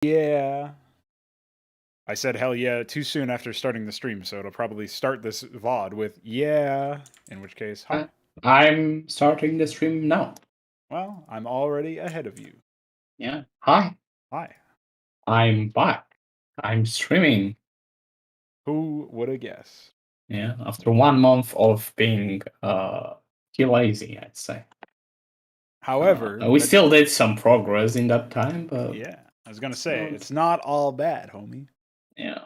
Yeah. I said hell yeah too soon after starting the stream, so it'll probably start this VOD with yeah, in which case, hi. I'm starting the stream now. Well, I'm already ahead of you. Yeah. Hi. Hi. I'm back. I'm streaming. Who would have guessed? Yeah. After 1 month of being too lazy, I'd say. However, We still did some progress in that time, but yeah, I was gonna say it's not all bad, homie. Yeah.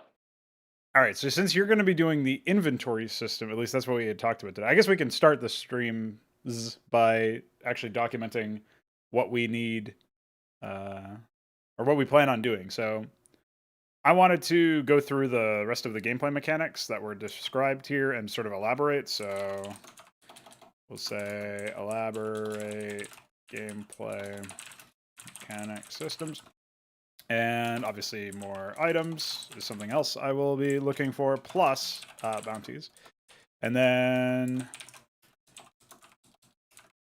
All right, so since you're going to be doing the inventory system, at least that's what we had talked about today. I guess we can start the stream by actually documenting what we need or what we plan on doing. So I wanted to go through the rest of the gameplay mechanics that were described here and sort of elaborate. So we'll say elaborate gameplay mechanic systems. And obviously more items is something else I will be looking for, plus bounties. And then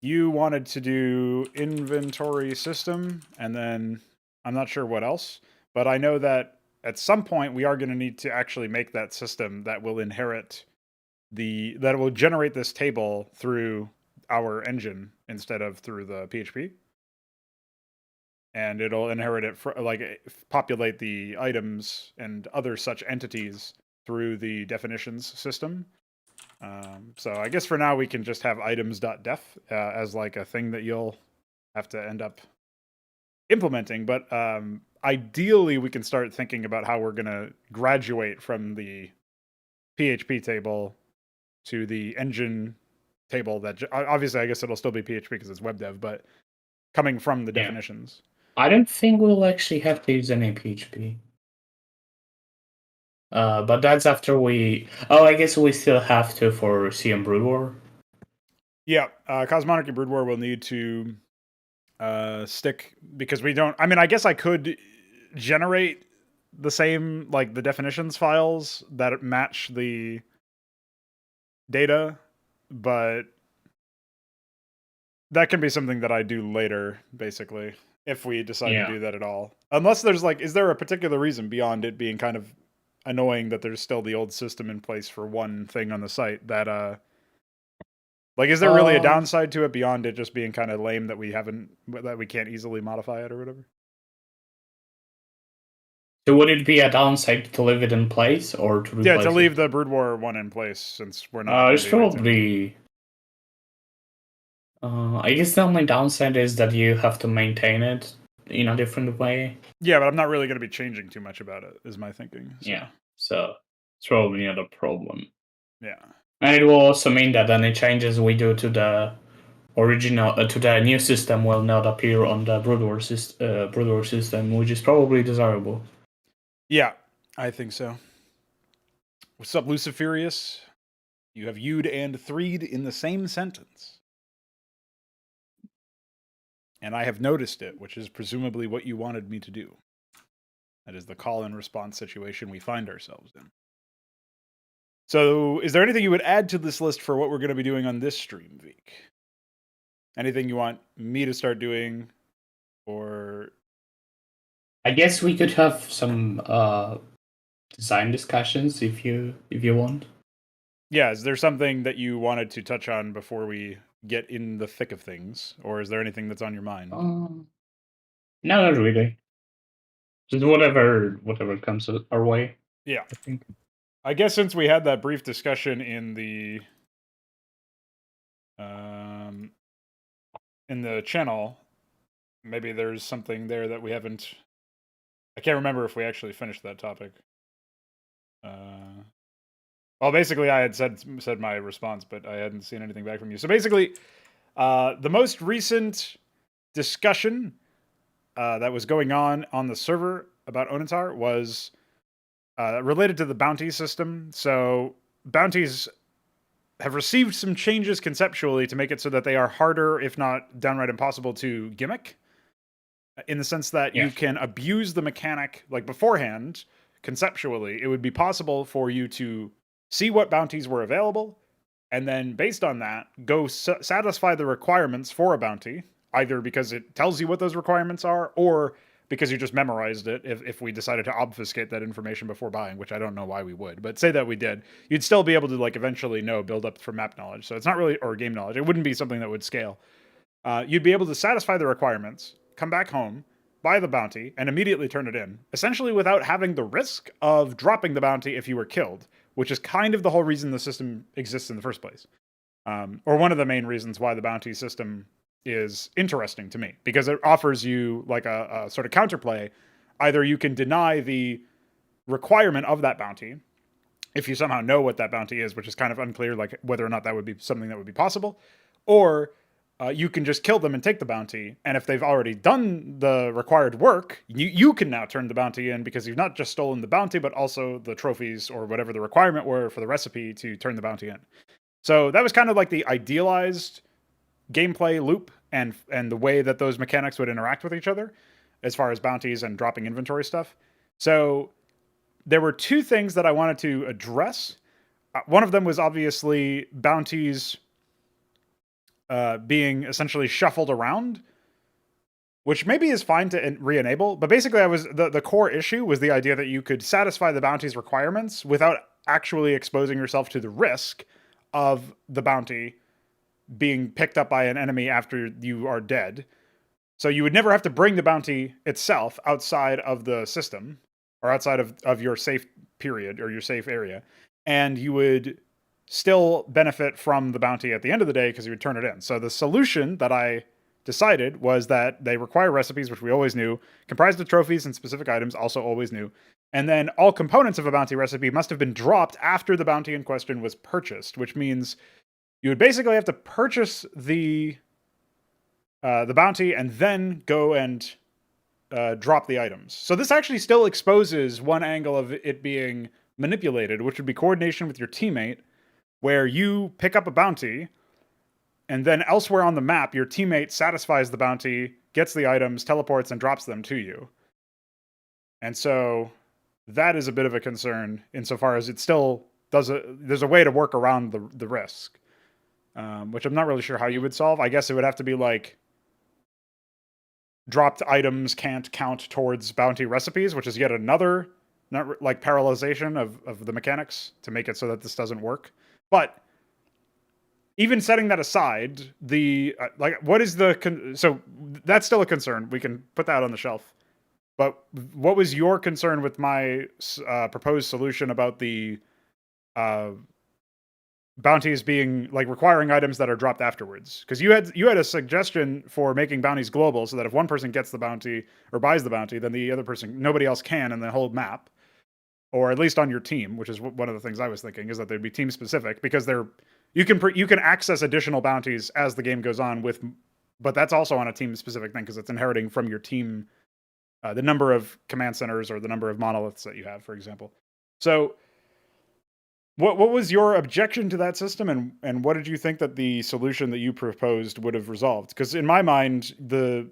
you wanted to do inventory system, and then I'm not sure what else, but I know that at some point we are going to need to actually make that system that will inherit that will generate this table through our engine instead of through the PHP. And it'll inherit it populate the items and other such entities through the definitions system. So I guess for now we can just have items.def as like a thing that you'll have to end up implementing. But ideally we can start thinking about how we're going to graduate from the PHP table to the engine table that obviously I guess it'll still be PHP because it's web dev, but coming from the definitions. I don't think we'll actually have to use any PHP. But that's after we... Oh, I guess we still have to for CM Brood War. Yeah, Cosmonarchy Brood War will need to stick because we don't... I mean, I guess I could generate the same, like, the definitions files that match the data, but that can be something that I do later, basically, if we decide to do that at all. Unless there's, like, is there a particular reason beyond it being kind of annoying that there's still the old system in place for one thing on the site that, like, is there really a downside to it beyond it just being kind of lame that we can't easily modify it or whatever? So would it be a downside to leave it in place or to replace it? Yeah, to leave the Brood War one in place since we're not. It's probably... I guess the only downside is that you have to maintain it in a different way. Yeah, but I'm not really going to be changing too much about it, is my thinking. So. Yeah, so it's probably not a problem. Yeah. And it will also mean that any changes we do to the original, to the new system will not appear on the Brood War system, which is probably desirable. Yeah, I think so. What's up, Luciferius? You have you'd and threed in the same sentence. And I have noticed it, which is presumably what you wanted me to do. That is the call and response situation we find ourselves in. So, is there anything you would add to this list for what we're going to be doing on this stream, Veeq? Anything you want me to start doing, or... I guess we could have some design discussions if you want. Yeah, is there something that you wanted to touch on before we get in the thick of things, or is there anything that's on your mind? No, not really. Just whatever comes our way. Yeah, I think. I guess since we had that brief discussion in the channel, maybe there's something there that we haven't. I can't remember if we actually finished that topic. Well, basically, I had said my response, but I hadn't seen anything back from you. So basically, the most recent discussion that was going on the server about Onitar was related to the bounty system. So bounties have received some changes conceptually to make it so that they are harder, if not downright impossible, to gimmick. In the sense that you can abuse the mechanic, like beforehand, conceptually, it would be possible for you to see what bounties were available, and then based on that, go satisfy the requirements for a bounty, either because it tells you what those requirements are, or because you just memorized it. If we decided to obfuscate that information before buying, which I don't know why we would, but say that we did, you'd still be able to like eventually build up from map knowledge. So it's not really, or game knowledge. It wouldn't be something that would scale. You'd be able to satisfy the requirements, come back home, buy the bounty, and immediately turn it in, essentially without having the risk of dropping the bounty if you were killed, which is kind of the whole reason the system exists in the first place. Or one of the main reasons why the bounty system is interesting to me, because it offers you like a sort of counterplay. Either you can deny the requirement of that bounty if you somehow know what that bounty is, which is kind of unclear, like whether or not that would be something that would be possible, or you can just kill them and take the bounty, and if they've already done the required work, you can now turn the bounty in because you've not just stolen the bounty, but also the trophies or whatever the requirement were for the recipe to turn the bounty in. So that was kind of like the idealized gameplay loop and the way that those mechanics would interact with each other as far as bounties and dropping inventory stuff. So there were two things that I wanted to address. One of them was obviously bounties being essentially shuffled around, which maybe is fine to re-enable. But basically, the core issue was the idea that you could satisfy the bounty's requirements without actually exposing yourself to the risk of the bounty being picked up by an enemy after you are dead. So you would never have to bring the bounty itself outside of the system or outside of your safe period or your safe area. And you would still benefit from the bounty at the end of the day because you would turn it in. So the solution that I decided was that they require recipes, which we always knew, comprised of trophies and specific items, also always knew. And then all components of a bounty recipe must have been dropped after the bounty in question was purchased, which means you would basically have to purchase the bounty and then go and drop the items. So this actually still exposes one angle of it being manipulated, which would be coordination with your teammate, where you pick up a bounty, and then elsewhere on the map, your teammate satisfies the bounty, gets the items, teleports, and drops them to you. And so that is a bit of a concern insofar as it still there's a way to work around the risk, which I'm not really sure how you would solve. I guess it would have to be like dropped items can't count towards bounty recipes, which is yet another like parallelization of the mechanics to make it so that this doesn't work. But even setting that aside, what is so that's still a concern. We can put that on the shelf. But what was your concern with my proposed solution about the bounties being like requiring items that are dropped afterwards? Because you had a suggestion for making bounties global, so that if one person gets the bounty or buys the bounty, then the other person, nobody else can in the whole map, or at least on your team, which is one of the things I was thinking, is that they'd be team specific because you can access additional bounties as the game goes on but that's also on a team specific thing because it's inheriting from your team, the number of command centers or the number of monoliths that you have, for example. So what was your objection to that system, and what did you think that the solution that you proposed would have resolved? Because in my mind, the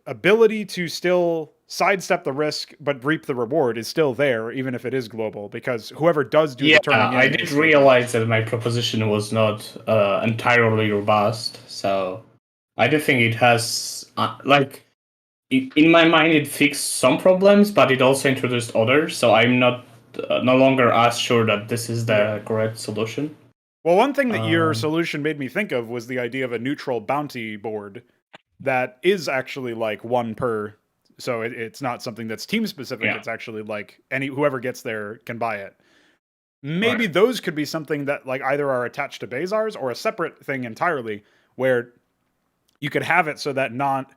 ability to still sidestep the risk but reap the reward is still there, even if it is global, because whoever does do the turning in... I did realize that my proposition was not entirely robust, so I do think it has, in my mind, it fixed some problems, but it also introduced others, so I'm no longer as sure that this is the correct solution. Well, one thing that your solution made me think of was the idea of a neutral bounty board that is actually like one per, so it's not something that's team specific. Yeah. It's actually like whoever gets there can buy it. Maybe those could be something that like either are attached to Bazars or a separate thing entirely, where you could have it so that not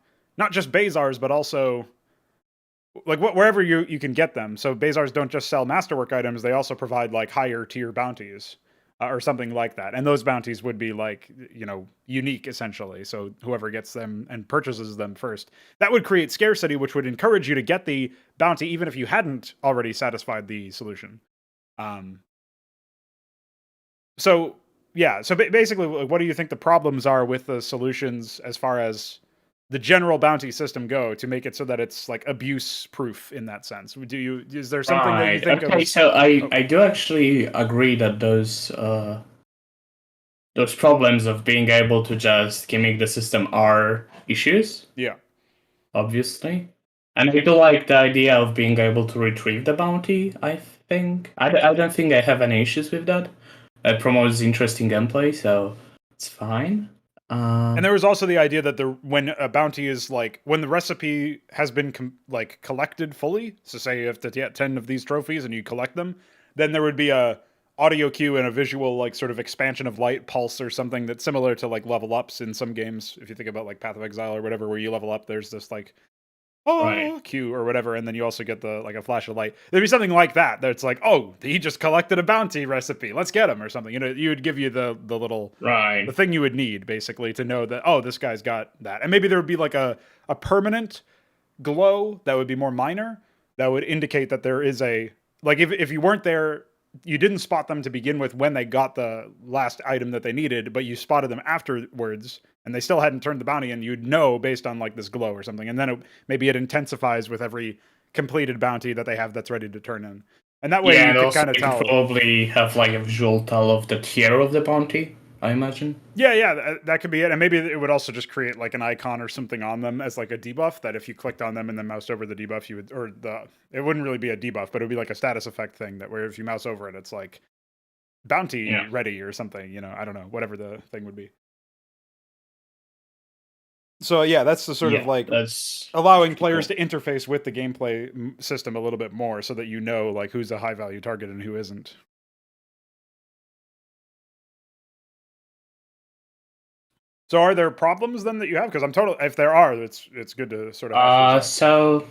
just Bazars, but also like wherever you can get them. So Bazars don't just sell masterwork items; they also provide like higher tier bounties. Or something like that. And those bounties would be like, unique essentially. So whoever gets them and purchases them first, that would create scarcity, which would encourage you to get the bounty, even if you hadn't already satisfied the solution. So basically, what do you think the problems are with the solutions as far as the general bounty system go to make it so that it's like abuse proof in that sense? Is there something that you think of? So I do actually agree that those problems of being able to just gimmick the system are issues. Yeah. obviously. And I do like the idea of being able to retrieve the bounty, I think. I don't think I have any issues with that. It promotes interesting gameplay, so it's fine. And there was also the idea that when a bounty is like when the recipe has been collected fully, so say you have to get 10 of these trophies and you collect them, then there would be a audio cue and a visual like sort of expansion of light pulse or something that's similar to like level ups in some games. If you think about like Path of Exile or whatever, where you level up, there's this like Right. cue or whatever, and then you also get the like a flash of light. There'd be something like that that's like, oh, he just collected a bounty recipe, let's get him or something. You know, you would give you the little Right. the thing you would need basically to know that, oh, this guy's got that. And maybe there would be like a permanent glow that would be more minor that would indicate that there is a like if you weren't there, you didn't spot them to begin with when they got the last item that they needed, but you spotted them afterwards and they still hadn't turned the bounty in, you'd know based on like this glow or something. And then maybe it intensifies with every completed bounty that they have that's ready to turn in. And that way Yeah, you and could also kind of you could tell. probably have like a visual tell of the tier of the bounty, I imagine. Yeah, that could be it. And maybe it would also just create like an icon or something on them as like a debuff that if you clicked on them and then moused over the debuff, you would, or it wouldn't really be a debuff, but it would be like a status effect thing that where if you mouse over it, it's like bounty ready or something, you know, I don't know, whatever the thing would be. So yeah, that's the sort of like that's allowing players to interface with the gameplay system a little bit more so that you know like who's a high value target and who isn't. So are there problems then that you have? Because I'm total. If there are, it's good to sort of hash these out. So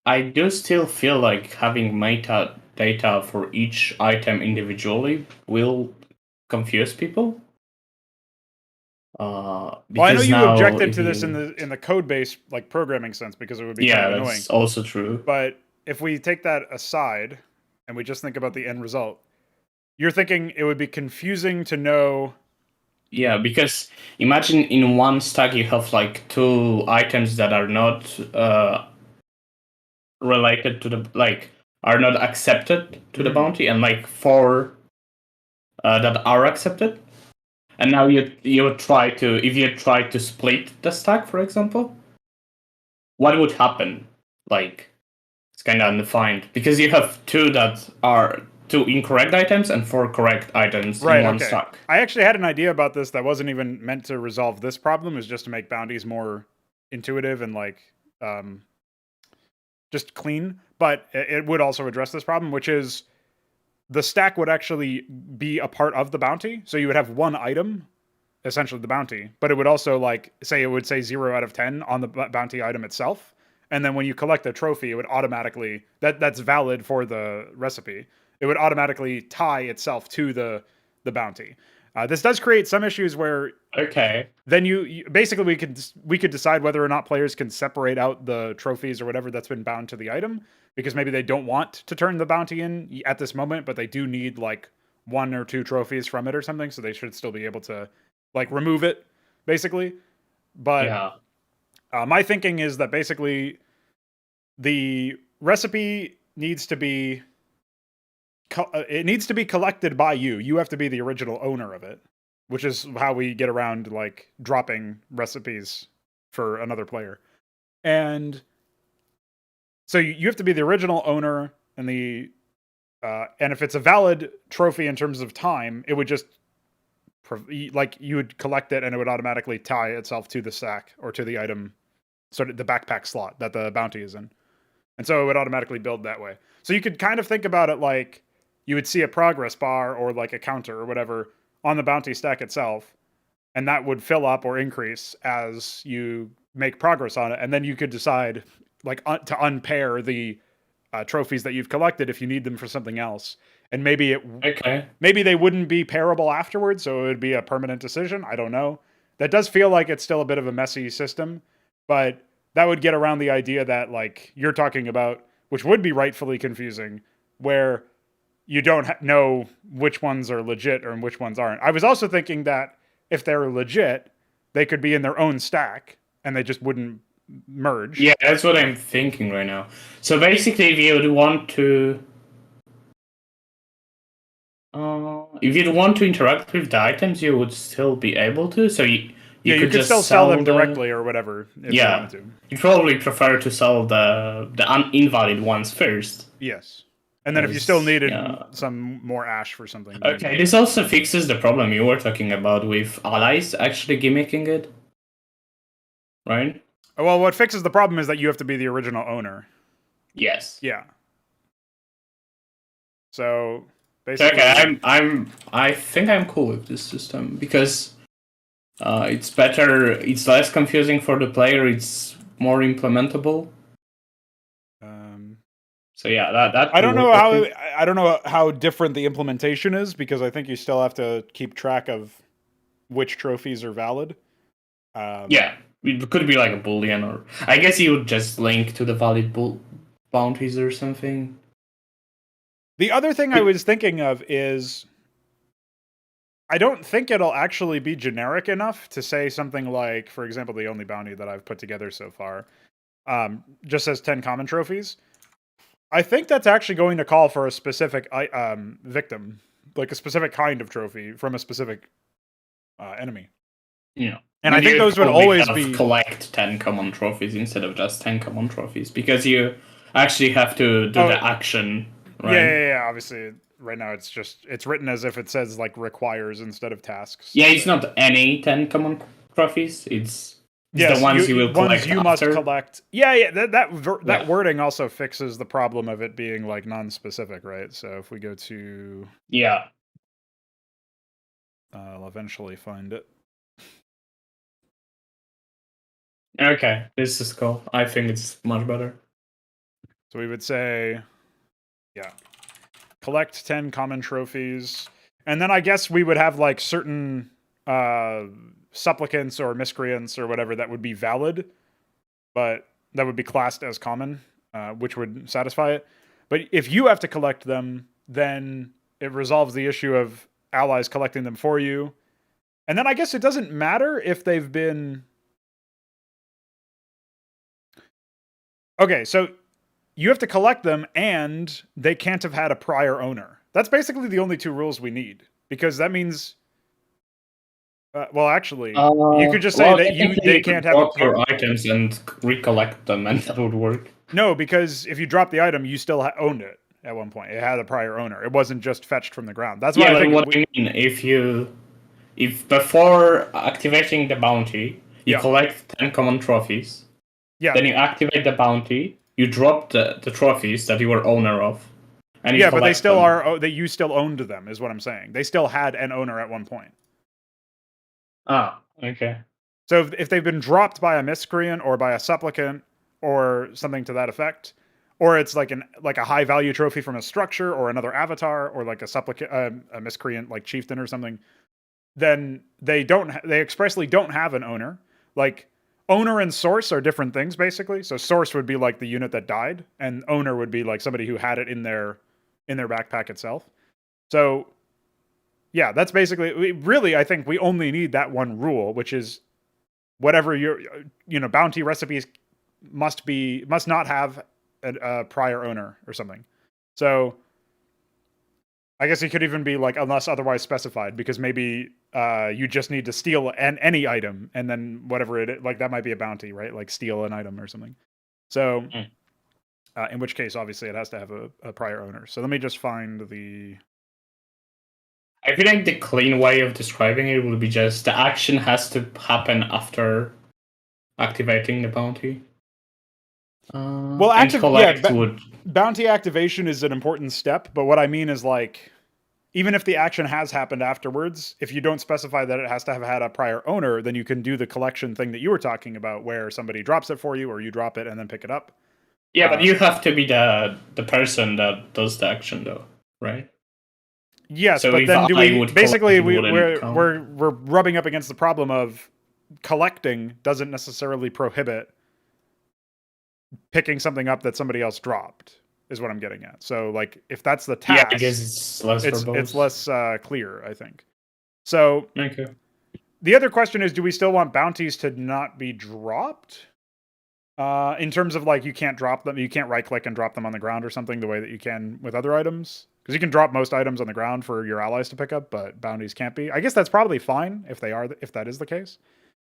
I do still feel like having meta data for each item individually will confuse people. Well, I know you objected to this in the code base like programming sense because it would be kind of annoying. That's also true. But if we take that aside and we just think about the end result, you're thinking it would be confusing to know. Yeah, because imagine in one stack you have like two items that are not related to the like are not accepted to the bounty, and like four that are accepted. And now you try to if you try to split the stack, for example, what would happen? Like it's kind of undefined because you have two that are two incorrect items and four correct items in one stack. I actually had an idea about this that wasn't even meant to resolve this problem. It was just to make bounties more intuitive and like just clean. But it would also address this problem, which is the stack would actually be a part of the bounty. So you would have one item, essentially the bounty, but it would also like say it would say 0 out of 10 on the bounty item itself. And then when you collect a trophy, it would automatically that's valid for the recipe. It would automatically tie itself to the bounty. This does create some issues where then you basically we could decide whether or not players can separate out the trophies or whatever that's been bound to the item because maybe they don't want to turn the bounty in at this moment, but they do need like 1 or 2 trophies from it or something, so they should still be able to like remove it basically. But my thinking is that basically the recipe needs to be collected by you. You have to be the original owner of it, which is how we get around like dropping recipes for another player. And so you have to be the original owner, and and if it's a valid trophy in terms of time, it would just like you would collect it and it would automatically tie itself to the sack or to the item, sort of the backpack slot that the bounty is in. And so it would automatically build that way. So you could kind of think about it like you would see a progress bar or like a counter or whatever on the bounty stack itself, and that would fill up or increase as you make progress on it. And then you could decide like to unpair the trophies that you've collected if you need them for something else. And maybe maybe they wouldn't be pairable afterwards, so it would be a permanent decision. I don't know. That does feel like it's still a bit of a messy system, but that would get around the idea that like you're talking about, which would be rightfully confusing, where you don't know which ones are legit or which ones aren't. I was also thinking that if they're legit, they could be in their own stack and they just wouldn't merge. Yeah, that's what I'm thinking right now. So basically, if you'd want to interact with the items, you would still be able to. So You could could just still sell them the- directly or whatever if you wanted to. You probably prefer to sell the invalid ones first. Yes. And then if you still needed yeah. some more ash for something. Okay, this also fixes the problem you were talking about with allies actually gimmicking it. Right? Well, what fixes the problem is that you have to be the original owner. Yes. Yeah. So basically, okay, I think I'm cool with this system because it's better. It's less confusing for the player. It's more implementable. So yeah, that I don't know how different the implementation is because I think you still have to keep track of which trophies are valid. Yeah, it could be like a boolean, or I guess you would just link to the valid bounties or something. The other thing I was thinking of is I don't think it'll actually be generic enough to say something like, for example, the only bounty that I've put together so far just says 10 common trophies. I think that's actually going to call for a specific victim, like a specific kind of trophy from a specific enemy. Yeah. And I think those would always be collect 10 common trophies instead of just 10 common trophies because you actually have to do the action, right? Yeah. Obviously, right now it's written as if it says like requires instead of tasks. Yeah, it's not any 10 common trophies. It's the ones you will collect you must collect. Yeah. That wording also fixes the problem of it being like non-specific, right? So if we go to I'll eventually find it. Okay, this is cool. I think it's much better. So we would say, collect 10 common trophies. And then I guess we would have like certain supplicants or miscreants or whatever that would be valid, but that would be classed as common, which would satisfy it. But if you have to collect them, then it resolves the issue of allies collecting them for you. And then I guess it doesn't matter if they've been... Okay, so you have to collect them and they can't have had a prior owner. That's basically the only two rules we need, because that means... well, actually, you could just say that they can't have your items and recollect them, and that would work. No, because if you drop the item, you still owned it at one point. It had a prior owner. It wasn't just fetched from the ground. That's why I think. What I mean, if before activating the bounty, you collect 10 common trophies. Yeah. Then you activate the bounty. You drop the trophies that you were owner of. And you but they still are. That you still owned them, is what I'm saying. They still had an owner at one point. Ah, okay. So if they've been dropped by a miscreant or by a supplicant or something to that effect, or it's like a high value trophy from a structure or another avatar or like a supplicant, a miscreant like chieftain or something, then they expressly don't have an owner. Like owner and source are different things basically. So source would be like the unit that died, and owner would be like somebody who had it in their backpack itself. So yeah, that's basically really. I think we only need that one rule, which is whatever your bounty recipes must not have a prior owner or something. So I guess it could even be like unless otherwise specified, because maybe you just need to steal any item, and then whatever like that might be a bounty, right? Like steal an item or something. So in which case, obviously, it has to have a prior owner. So let me just find the... I feel like the clean way of describing it would be just the action has to happen after activating the bounty. Well, bounty activation is an important step, but what I mean is like, even if the action has happened afterwards, if you don't specify that it has to have had a prior owner, then you can do the collection thing that you were talking about, where somebody drops it for you, or you drop it and then pick it up. Yeah, but you have to be the person that does the action, though, right? Yes, so but then we're rubbing up against the problem of collecting doesn't necessarily prohibit picking something up that somebody else dropped, is what I'm getting at. So like if that's the task, I guess it's less clear, I think. So the other question is, do we still want bounties to not be dropped? In terms of like, you can't drop them, you can't right click and drop them on the ground or something the way that you can with other items. Because you can drop most items on the ground for your allies to pick up, but bounties can't be. I guess that's probably fine if that is the case.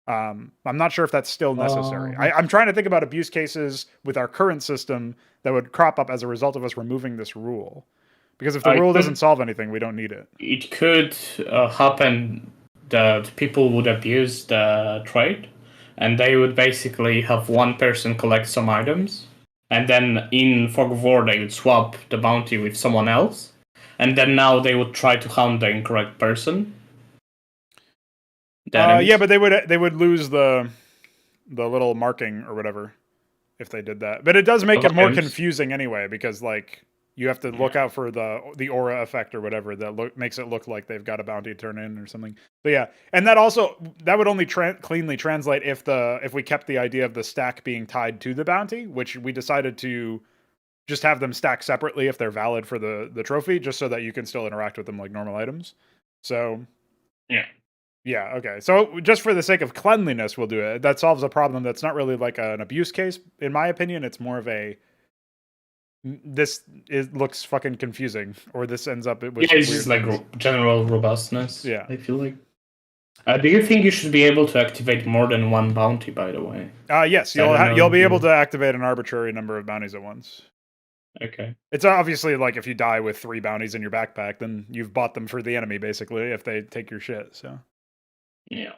I'm not sure if that's still necessary. I'm trying to think about abuse cases with our current system that would crop up as a result of us removing this rule. Because if the rule doesn't solve anything, we don't need it. It could happen that people would abuse the trade, and they would basically have one person collect some items, and then in Fog of War they would swap the bounty with someone else, and then now they would try to hunt the incorrect person. Yeah, but they would lose the little marking or whatever if they did that. But it does make it more confusing anyway, because like you have to look out for the aura effect or whatever that makes it look like they've got a bounty to turn in or something. But yeah, and that would only cleanly translate if we kept the idea of the stack being tied to the bounty, which we decided to just have them stack separately if they're valid for the trophy, just so that you can still interact with them like normal items. So yeah, okay. So just for the sake of cleanliness, we'll do it. That solves a problem that's not really like an abuse case, in my opinion. It's more of a looks fucking confusing, or this ends up with it's just like general robustness. Yeah, I feel like. Do you think you should be able to activate more than one bounty? By the way. Yes, you'll be able to activate an arbitrary number of bounties at once. Okay. It's obviously like if you die with 3 bounties in your backpack, then you've bought them for the enemy basically. If they take your shit, so. Yeah.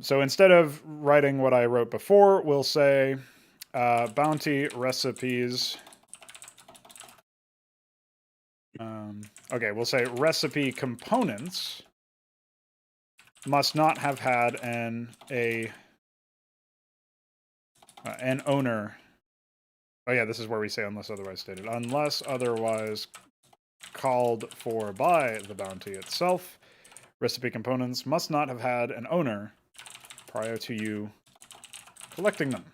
So instead of writing what I wrote before, we'll say bounty recipes. Okay, we'll say recipe components must not have had an owner. Oh yeah, this is where we say unless otherwise stated. Unless otherwise called for by the bounty itself. Recipe components must not have had an owner prior to you collecting them.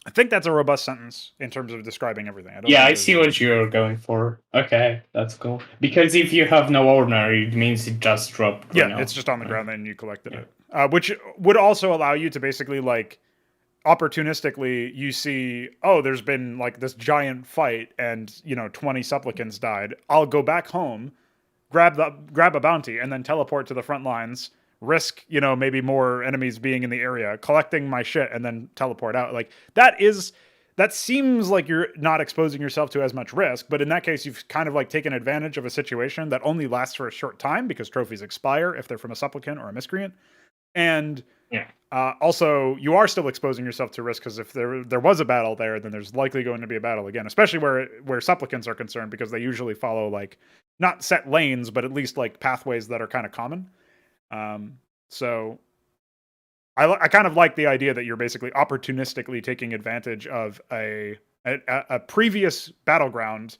I think that's a robust sentence in terms of describing everything. I see what you're going for. Okay, that's cool. Because if you have no owner, it means it just dropped. Yeah, it's just on the ground and you collected it. Which would also allow you to basically, like, opportunistically, you see, oh, there's been, like, this giant fight and, 20 supplicants died. I'll go back home, grab a bounty, and then teleport to the front lines, risk, maybe more enemies being in the area, collecting my shit, and then teleport out. Like, that seems like you're not exposing yourself to as much risk, but in that case, you've kind of like taken advantage of a situation that only lasts for a short time because trophies expire if they're from a supplicant or a miscreant. And also, you are still exposing yourself to risk because if there was a battle there, then there's likely going to be a battle again, especially where supplicants are concerned, because they usually follow like not set lanes, but at least like pathways that are kind of common. So I kind of like the idea that you're basically opportunistically taking advantage of a previous battleground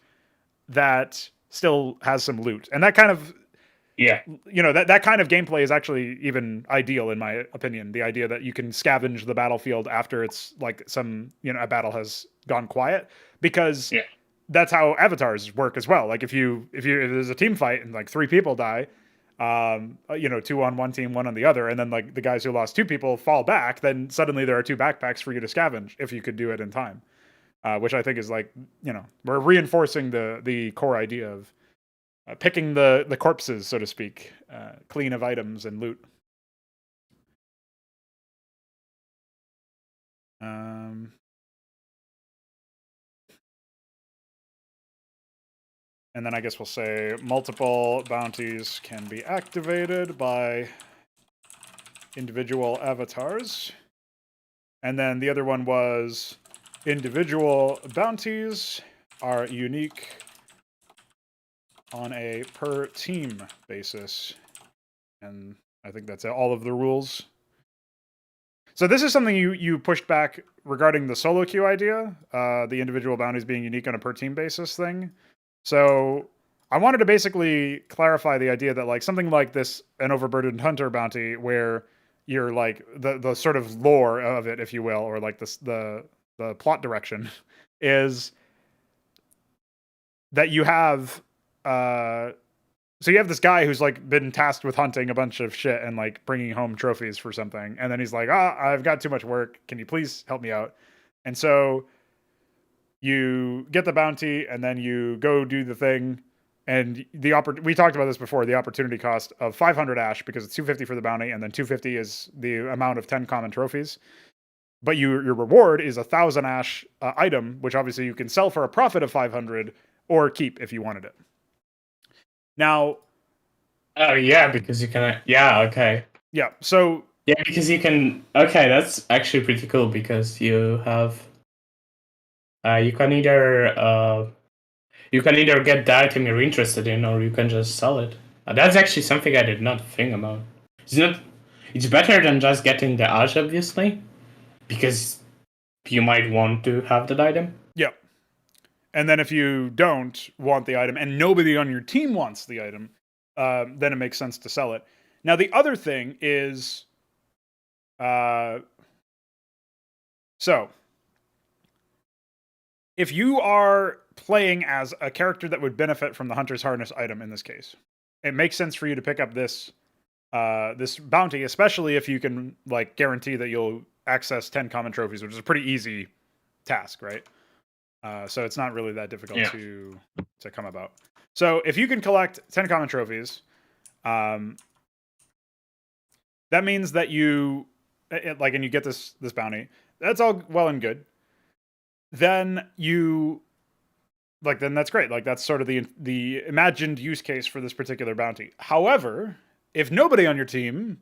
that still has some loot, and that kind of that kind of gameplay is actually even ideal in my opinion. The idea that you can scavenge the battlefield after it's like some a battle has gone quiet, because that's how avatars work as well. Like if there's a team fight and like 3 people die, 2 on one team, 1 on the other, and then like the guys who lost 2 people fall back, then suddenly there are 2 backpacks for you to scavenge if you could do it in time, which I think is like we're reinforcing the core idea of picking the corpses, so to speak, clean of items and loot. And then I guess we'll say multiple bounties can be activated by individual avatars. And then the other one was individual bounties are unique on a per team basis. And I think that's all of the rules. So this is something you pushed back regarding the solo queue idea, the individual bounties being unique on a per team basis thing. So I wanted to basically clarify the idea that like something like this, an overburdened hunter bounty, where you're like the sort of lore of it, if you will, or like the plot direction is that you have so you have this guy who's like been tasked with hunting a bunch of shit and like bringing home trophies for something, and then he's like, I've got too much work, can you please help me out? And so you get the bounty and then you go do the thing, And we talked about this before, the opportunity cost of 500 ash, because it's 250 for the bounty, and then 250 is the amount of 10 common trophies. But your reward is 1,000 ash item, which obviously you can sell for a profit of 500 or keep if you wanted it. Now, oh yeah, because you can. Yeah, okay. Yeah, so yeah, because you can. Okay, that's actually pretty cool because you have. You can either get the item you're interested in, or you can just sell it. That's actually something I did not think about. It's better than just getting the ash, obviously, because you might want to have that item. Yeah. And then if you don't want the item and nobody on your team wants the item, then it makes sense to sell it. Now, the other thing is, so if you are playing as a character that would benefit from the Hunter's Harness item in this case, it makes sense for you to pick up this bounty, especially if you can like guarantee that you'll access 10 common trophies, which is a pretty easy task, right? So it's not really that difficult to come about. So if you can collect 10 common trophies, that means that you and you get this bounty. That's all well and good. Then then that's great. Like that's sort of the imagined use case for this particular bounty. However, if nobody on your team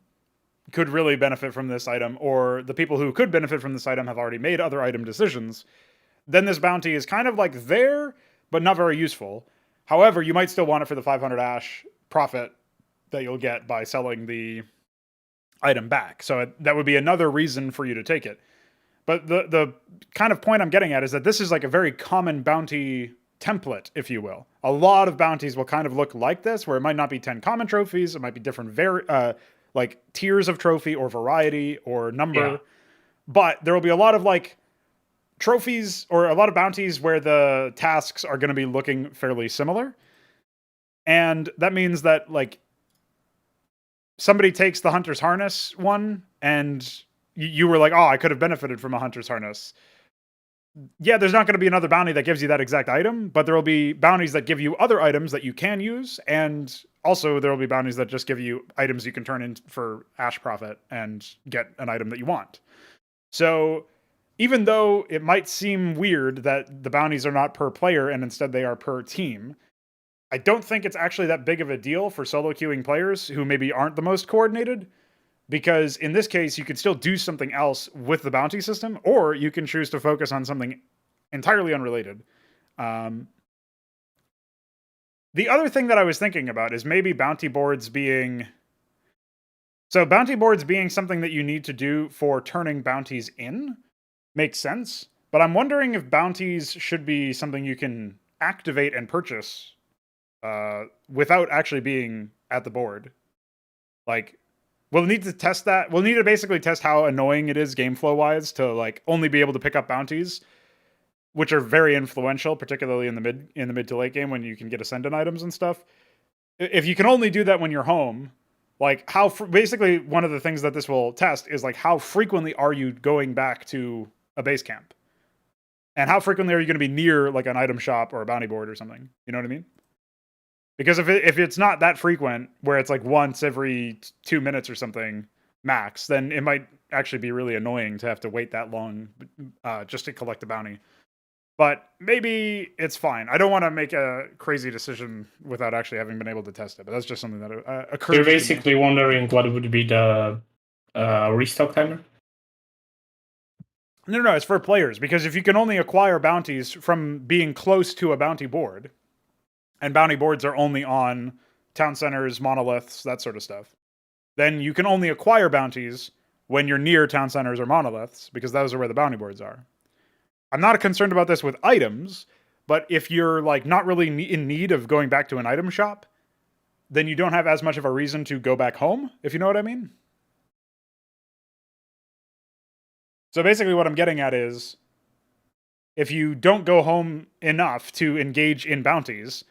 could really benefit from this item, or the people who could benefit from this item have already made other item decisions, then this bounty is kind of like there, but not very useful. However, you might still want it for the 500 ash profit that you'll get by selling the item back. So that would be another reason for you to take it. But the kind of point I'm getting at is that this is like a very common bounty template, if you will. A lot of bounties will kind of look like this, where it might not be 10 common trophies. It might be different like tiers of trophy or variety or number. Yeah. But there will be a lot of like trophies or a lot of bounties where the tasks are going to be looking fairly similar. And that means that like somebody takes the Hunter's Harness one and you were like, oh, I could have benefited from a Hunter's Harness. Yeah, there's not going to be another bounty that gives you that exact item, but there will be bounties that give you other items that you can use, and also there will be bounties that just give you items you can turn in for ash profit and get an item that you want. So even though it might seem weird that the bounties are not per player and instead they are per team, I don't think it's actually that big of a deal for solo queuing players who maybe aren't the most coordinated. Because in this case, you could still do something else with the bounty system, or you can choose to focus on something entirely unrelated. The other thing that I was thinking about is maybe bounty boards being... So bounty boards being something that you need to do for turning bounties in makes sense. But I'm wondering if bounties should be something you can activate and purchase without actually being at the board. Like... We'll need to test that. We'll need to basically test how annoying it is game flow wise to like only be able to pick up bounties, which are very influential, particularly in the mid to late game when you can get ascendant items and stuff. If you can only do that when you're home, like how basically one of the things that this will test is like how frequently are you going back to a base camp, and how frequently are you going to be near like an item shop or a bounty board or something. You know what I mean? Because if it's not that frequent, where it's like once every 2 minutes or something max, then it might actually be really annoying to have to wait that long just to collect a bounty. But maybe it's fine. I don't want to make a crazy decision without actually having been able to test it. But that's just something that occurred. You're basically wondering what would be the restock timer? No, it's for players. Because if you can only acquire bounties from being close to a bounty board, and bounty boards are only on town centers, monoliths, that sort of stuff, then you can only acquire bounties when you're near town centers or monoliths, because those are where the bounty boards are. I'm not concerned about this with items, but if you're like not really in need of going back to an item shop, then you don't have as much of a reason to go back home, if you know what I mean. So basically what I'm getting at is, if you don't go home enough to engage in bounties,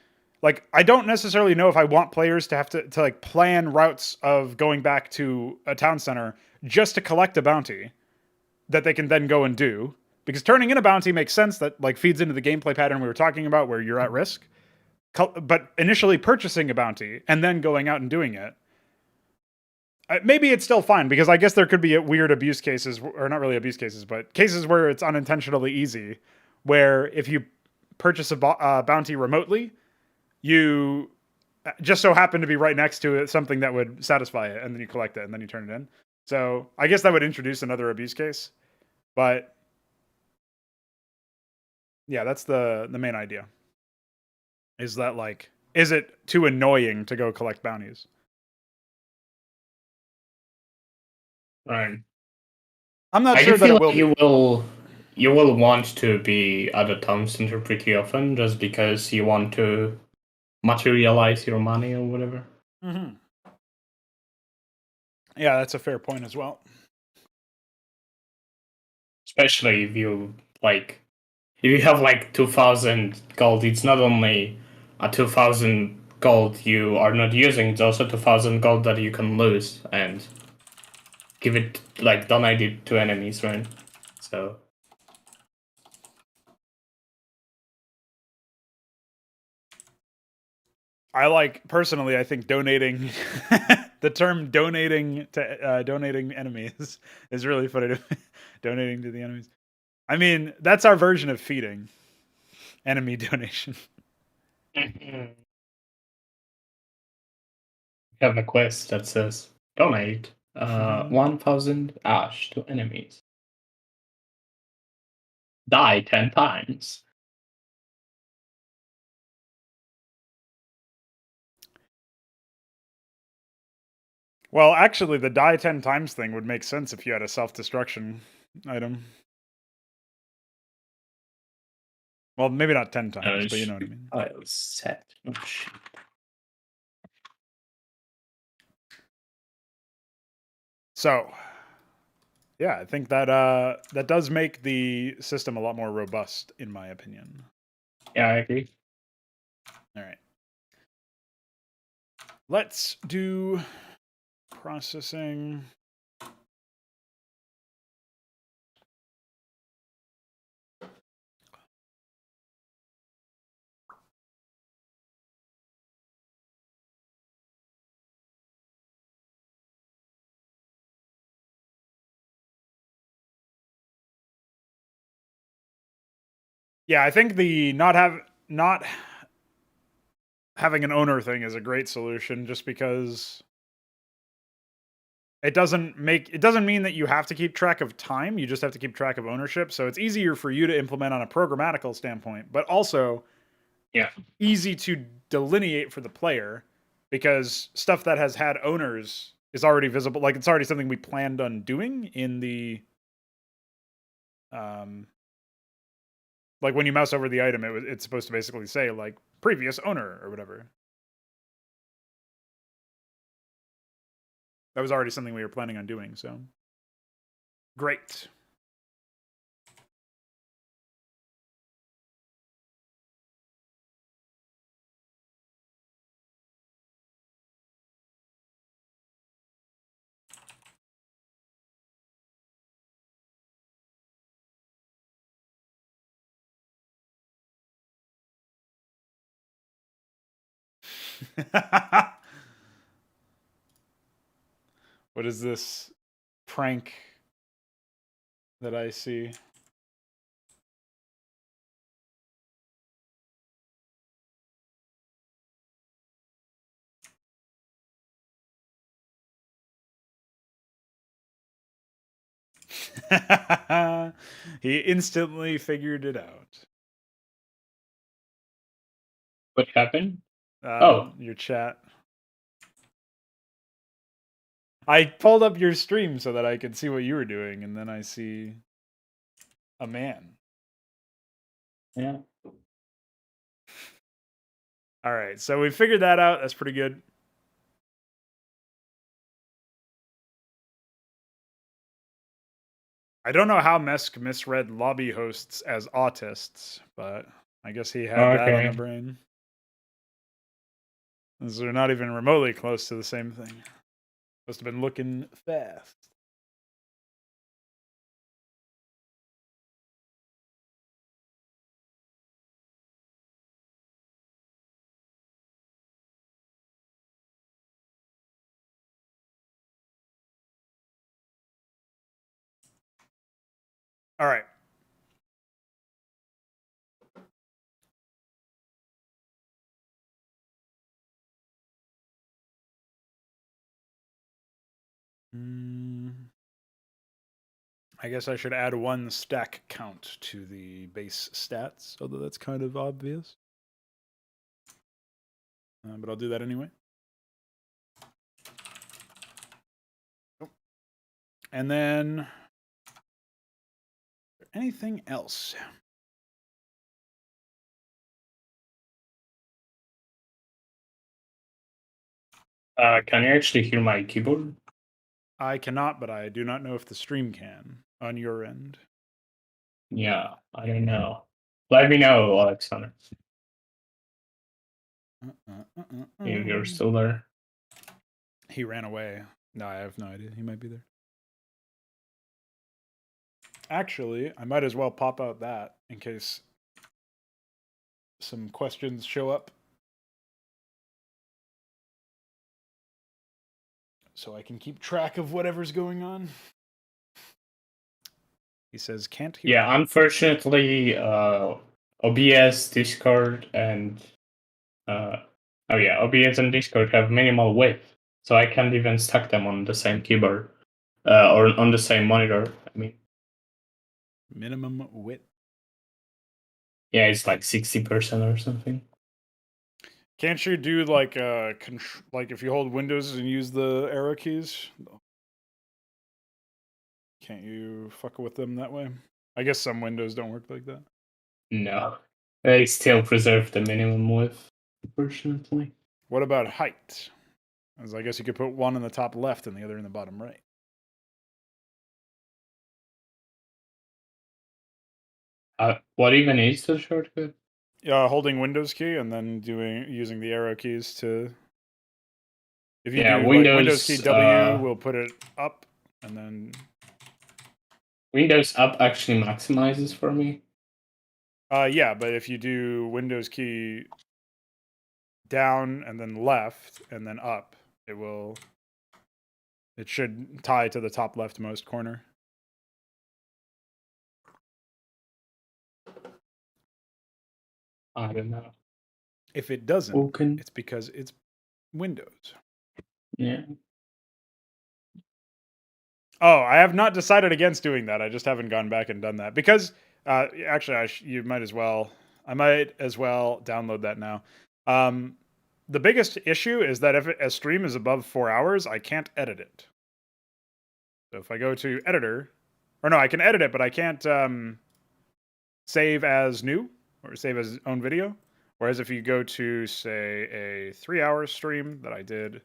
like, I don't necessarily know if I want players to have to like plan routes of going back to a town center just to collect a bounty that they can then go and do. Because turning in a bounty makes sense, that like feeds into the gameplay pattern we were talking about where you're at risk. but initially purchasing a bounty and then going out and doing it, maybe it's still fine, because I guess there could be weird abuse cases, or not really abuse cases, but cases where it's unintentionally easy, where if you purchase a bounty remotely, you just so happen to be right next to it something that would satisfy it, and then you collect it and then you turn it in. So I guess that would introduce another abuse case, but yeah, that's the main idea. Is that, like, is it too annoying to go collect bounties? Right. I'm not I sure do that feel it will like be. you will want to be at the town center pretty often, just because you want to materialize your money or whatever. Mm-hmm. Yeah, that's a fair point as well. Especially if you have like 2,000 gold, it's not only a 2,000 gold you are not using, it's also 2,000 gold that you can lose and give it, like, donate it to enemies, right? So Personally, I think donating the term donating to donating enemies is really funny to me. Donating to the enemies. I mean, that's our version of feeding. Enemy donation. we have a quest that says donate 1,000 ash to enemies. Die 10 times. Well, actually, the die 10 times thing would make sense if you had a self-destruction item. Well, maybe not 10 times, but you know what I mean. I'll set. Oh, shit. So, yeah, I think that that does make the system a lot more robust, in my opinion. Yeah, I agree. All right. Let's do processing. Yeah, I think the not having an owner thing is a great solution, just because it doesn't mean that you have to keep track of time, you just have to keep track of ownership. So it's easier for you to implement on a programmatical standpoint, but also easy to delineate for the player, because stuff that has had owners is already visible. Like, it's already something we planned on doing in the like when you mouse over the item, it's supposed to basically say, like, previous owner or whatever. That was already something we were planning on doing, so great. What is this prank that I see? He instantly figured it out. What happened? Oh. Your chat. I pulled up your stream so that I could see what you were doing, and then I see a man. Yeah. All right, so we figured that out. That's pretty good. I don't know how Mesk misread lobby hosts as autists, but I guess he had that on the brain. They're not even remotely close to the same thing. Must have been looking fast. All right. I guess I should add 1 stack count to the base stats, although that's kind of obvious. But I'll do that anyway. And then anything else? Can you actually hear my keyboard? I cannot, but I do not know if the stream can on your end. Yeah, I don't know. Let me know, Alexander. If you're still there. He ran away. No, I have no idea. He might be there. Actually, I might as well pop out that in case some questions show up. So I can keep track of whatever's going on. He says, can't hear. Yeah, unfortunately, OBS, Discord, and OBS and Discord have minimal width, so I can't even stack them on the same keyboard or on the same monitor. I mean, minimum width. Yeah, it's like 60% or something. Can't you do like like if you hold Windows and use the arrow keys? Can't you fuck with them that way? I guess some Windows don't work like that. No, they still preserve the minimum width, unfortunately. What about height? As I guess you could put one in the top left and the other in the bottom right. What even is the shortcut? Holding Windows key and then using the arrow keys to. If you Yeah, do like Windows key W, will put it up, and then Windows up actually maximizes for me. Yeah, but if you do Windows key down and then left and then up, it should tie to the top leftmost corner. I don't know. If it doesn't, it's because it's Windows. Yeah. Oh, I have not decided against doing that. I just haven't gone back and done that because actually, you might as well. I might as well download that now. The biggest issue is that if a stream is above 4 hours, I can't edit it. So if I go to editor, or no, I can edit it, but I can't save as new or save as own video. Whereas if you go to, say, a 3-hour stream that I did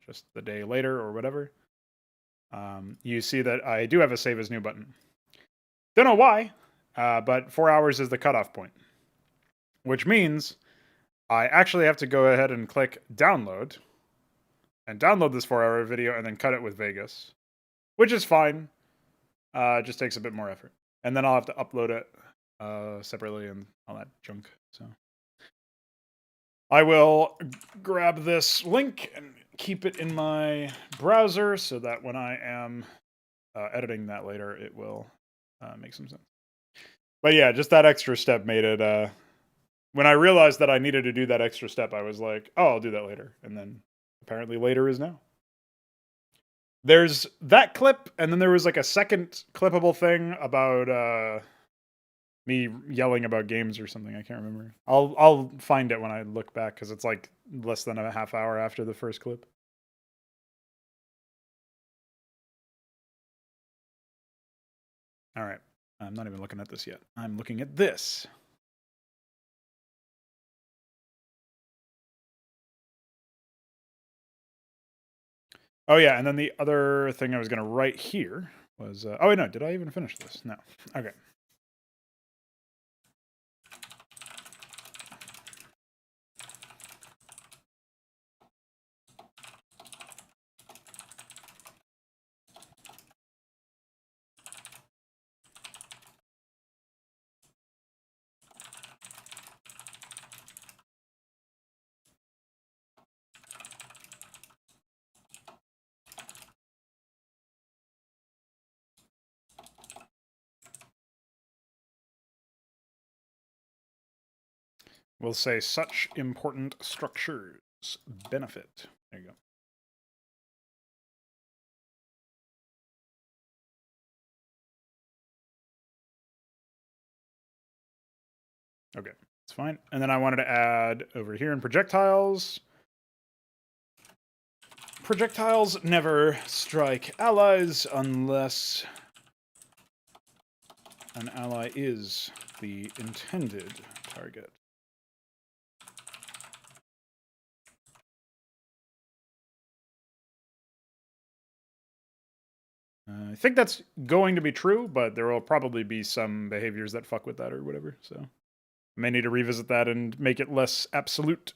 just the day later or whatever, you see that I do have a save as new button. Don't know why, but 4 hours is the cutoff point, which means I actually have to go ahead and click download and download this 4-hour video and then cut it with Vegas, which is fine. It just takes a bit more effort. And then I'll have to upload it separately and all that junk. So I will grab this link and keep it in my browser so that when I am editing that later, it will make some sense. But yeah, just that extra step made it. When I realized that I needed to do that extra step, I was like, oh, I'll do that later. And then apparently later is now. There's that clip, and then there was like a second clippable thing about me yelling about games or something. I can't remember. I'll find it when I look back because it's like less than a half hour after the first clip. All right. I'm not even looking at this yet. I'm looking at this. Oh yeah, and then the other thing I was going to write here was oh wait, no, did I even finish this? No. Okay. We'll say such important structures benefit. There you go. Okay, it's fine. And then I wanted to add over here in projectiles. Projectiles never strike allies unless an ally is the intended target. I think that's going to be true, but there will probably be some behaviors that fuck with that or whatever, so I may need to revisit that and make it less absolute.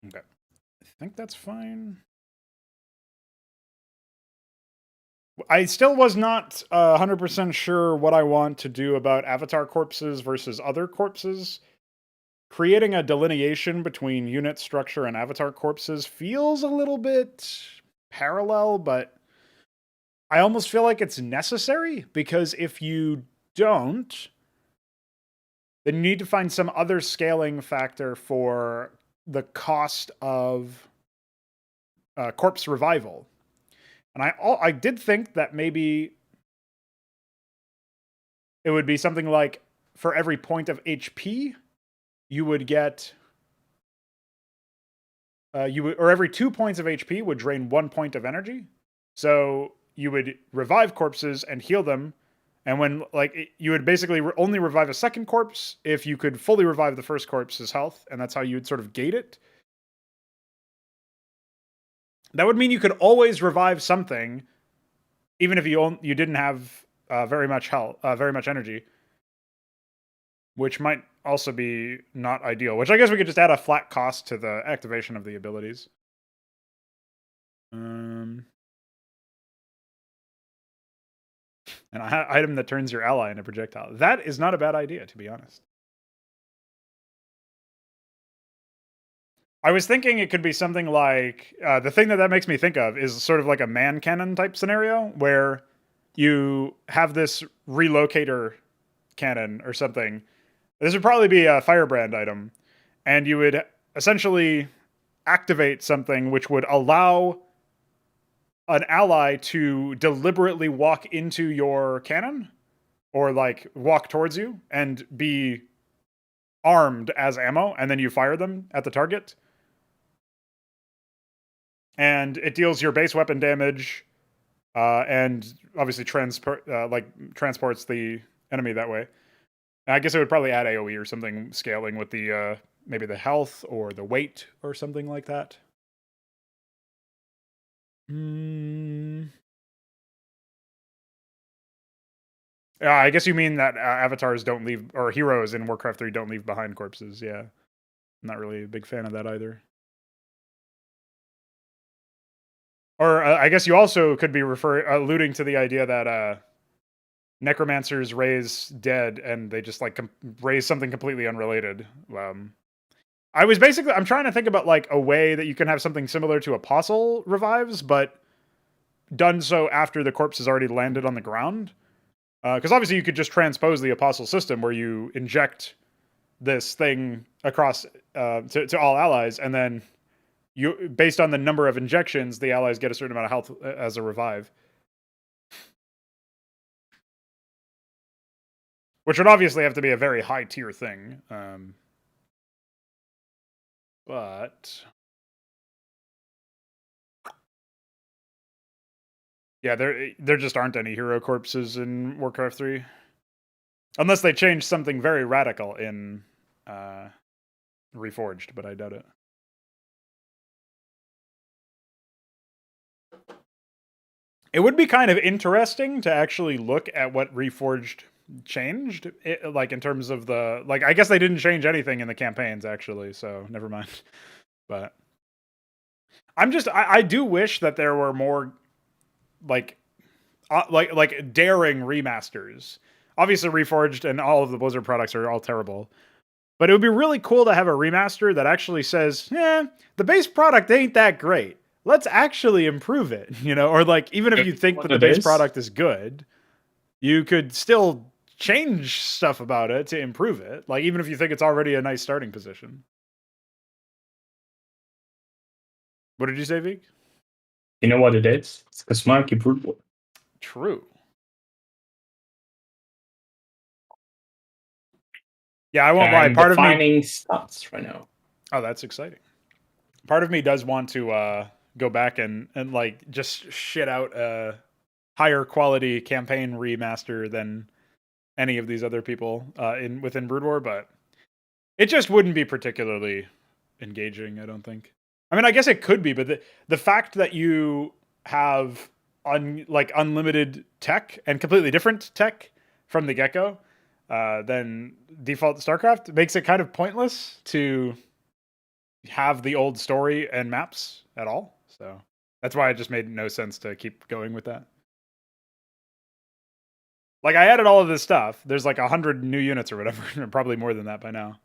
Okay. I think that's fine. I still was not 100% sure what I want to do about avatar corpses versus other corpses. Creating a delineation between unit structure and avatar corpses feels a little bit parallel, but I almost feel like it's necessary, because if you don't, then you need to find some other scaling factor for the cost of corpse revival. And I did think that maybe it would be something like, for every point of HP, you would get or every 2 points of HP would drain 1 point of energy. So you would revive corpses and heal them, and when you would basically only revive a second corpse if you could fully revive the first corpse's health, and that's how you would sort of gate it. That would mean you could always revive something, even if you didn't have very much health, very much energy, which might also be not ideal. Which I guess we could just add a flat cost to the activation of the abilities. An item that turns your ally into a projectile. That is not a bad idea, to be honest. I was thinking it could be something like, the thing that makes me think of is sort of like a man cannon type scenario, where you have this relocator cannon or something. This would probably be a firebrand item, and you would essentially activate something which would allow an ally to deliberately walk into your cannon, or walk towards you and be armed as ammo, and then you fire them at the target. And it deals your base weapon damage, and obviously transports the enemy that way. And I guess it would probably add AoE or something, scaling with the maybe the health or the weight or something like that. I guess you mean that avatars don't leave, or heroes in Warcraft 3 don't leave behind corpses. Yeah, I'm not really a big fan of that either. Or I guess you also could be alluding to the idea that necromancers raise dead, and they just raise something completely unrelated. I'm trying to think about a way that you can have something similar to Apostle revives, but done so after the corpse has already landed on the ground. Because obviously you could just transpose the Apostle system, where you inject this thing across to all allies, and then based on the number of injections, the allies get a certain amount of health as a revive. Which would obviously have to be a very high tier thing. But yeah, there just aren't any hero corpses in Warcraft 3. Unless they change something very radical in Reforged, but I doubt it. It would be kind of interesting to actually look at what Reforged changed, in terms of the I guess they didn't change anything in the campaigns actually, so never mind. But I do wish that there were more daring remasters. Obviously, Reforged and all of the Blizzard products are all terrible, but it would be really cool to have a remaster that actually says, the base product ain't that great. let's actually improve it, you know, or like even if you think that the base product is good, you could still change stuff about it to improve it. Like even if you think it's already a nice starting position. What did you say, Veeq? You know what it is? It's a smarky Brood War. True. Yeah, I won't lie. Part of me stats right now. Oh, that's exciting. Part of me does want to go back and like just shit out a higher quality campaign remaster than any of these other people within Brood War, but it just wouldn't be particularly engaging, I don't think. I mean, I guess it could be, but the fact that you have unlimited tech and completely different tech from the get-go than default StarCraft makes it kind of pointless to have the old story and maps at all. So that's why it just made no sense to keep going with that. Like I added all of this stuff. There's like 100 new units or whatever, probably more than that by now.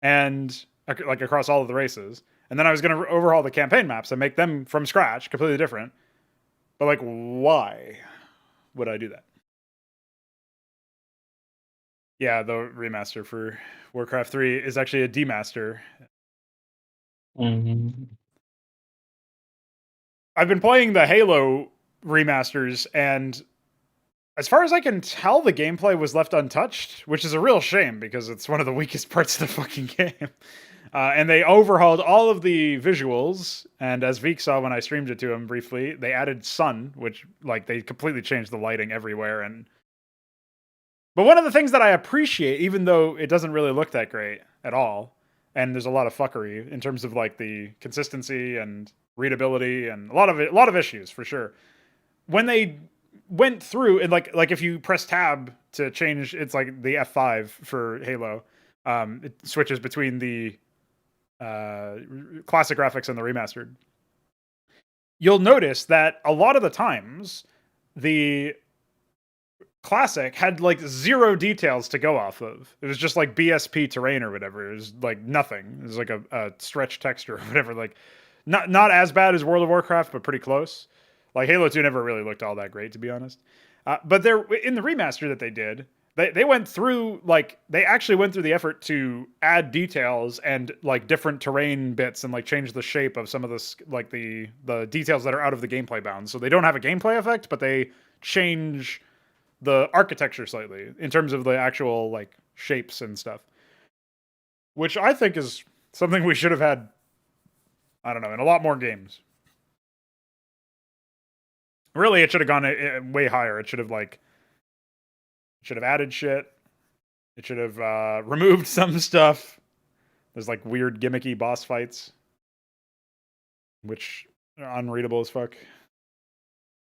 And like across all of the races. And then I was going to overhaul the campaign maps and make them from scratch, completely different. But like, why would I do that? Yeah, the remaster for Warcraft 3 is actually a demaster. Mm-hmm. I've been playing the Halo remasters, and as far as I can tell, the gameplay was left untouched, which is a real shame because it's one of the weakest parts of the fucking game. And they overhauled all of the visuals, and as Veeq saw when I streamed it to him briefly, they added sun, which like they completely changed the lighting everywhere. But one of the things that I appreciate, even though it doesn't really look that great at all, and there's a lot of fuckery in terms of like the consistency and readability and a lot of issues for sure. When they went through and like if you press tab to change, it's like the F5 for Halo. It switches between the classic graphics and the remastered. You'll notice that a lot of the times the classic had like zero details to go off of. It was just like BSP terrain or whatever. It was like nothing. It was like a stretch texture or whatever. Like not as bad as World of Warcraft, but pretty close. Like Halo 2 never really looked all that great, to be honest. But there in the remaster that they did, they went through like they actually went through the effort to add details and like different terrain bits and like change the shape of some of this like the details that are out of the gameplay bounds. So they don't have a gameplay effect, but they change the architecture slightly in terms of the actual like shapes and stuff, which I think is something we should have had. I don't know, in a lot more games. Really, it should have gone way higher. It should have added shit. It should have removed some stuff. There's like weird gimmicky boss fights, which are unreadable as fuck.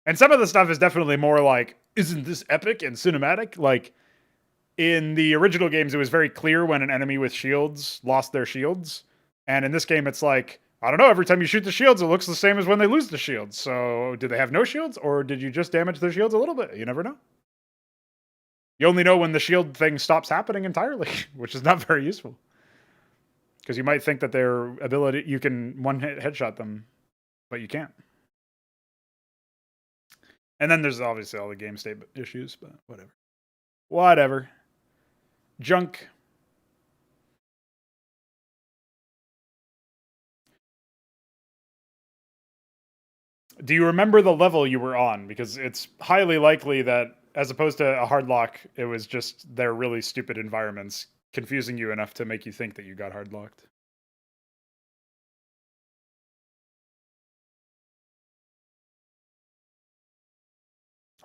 And some of the stuff is definitely more like, isn't this epic and cinematic? Like in the original games, it was very clear when an enemy with shields lost their shields. And in this game, it's like, I don't know, every time you shoot the shields, it looks the same as when they lose the shields. So do they have no shields or did you just damage their shields a little bit? You never know. You only know when the shield thing stops happening entirely, which is not very useful. Because you might think that their ability, you can one-hit headshot them, but you can't. And then there's obviously all the game state issues, but whatever. Whatever. Junk. Do you remember the level you were on? Because it's highly likely that, as opposed to a hard lock, it was just their really stupid environments confusing you enough to make you think that you got hard locked.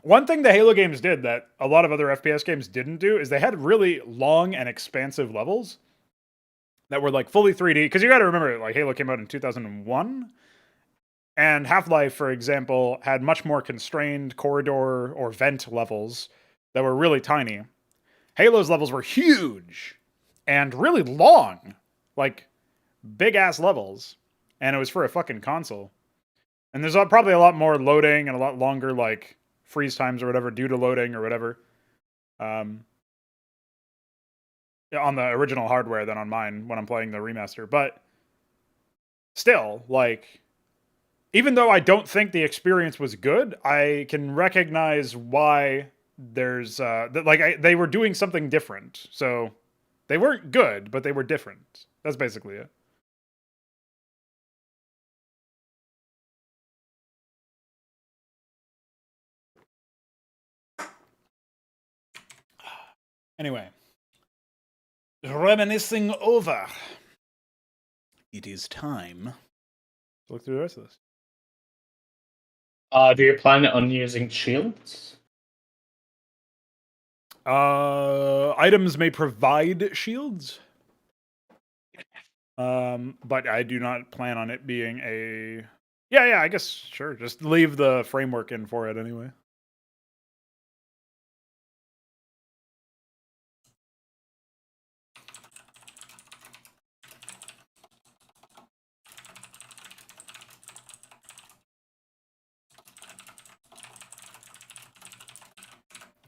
One thing the Halo games did that a lot of other FPS games didn't do is they had really long and expansive levels that were like fully 3D. Because you got to remember, like Halo came out in 2001. And Half-Life, for example, had much more constrained corridor or vent levels that were really tiny. Halo's levels were huge and really long, like big-ass levels. And it was for a fucking console. And there's probably a lot more loading and a lot longer, like, freeze times or whatever due to loading or whatever on the original hardware than on mine when I'm playing the remaster. But still, like, even though I don't think the experience was good, I can recognize why there's they were doing something different. So they weren't good, but they were different. That's basically it. Anyway, reminiscing over. It is time to look through the rest of this. Do you plan on using shields? Items may provide shields. But I do not plan on it being a... Yeah, I guess, sure. Just leave the framework in for it anyway.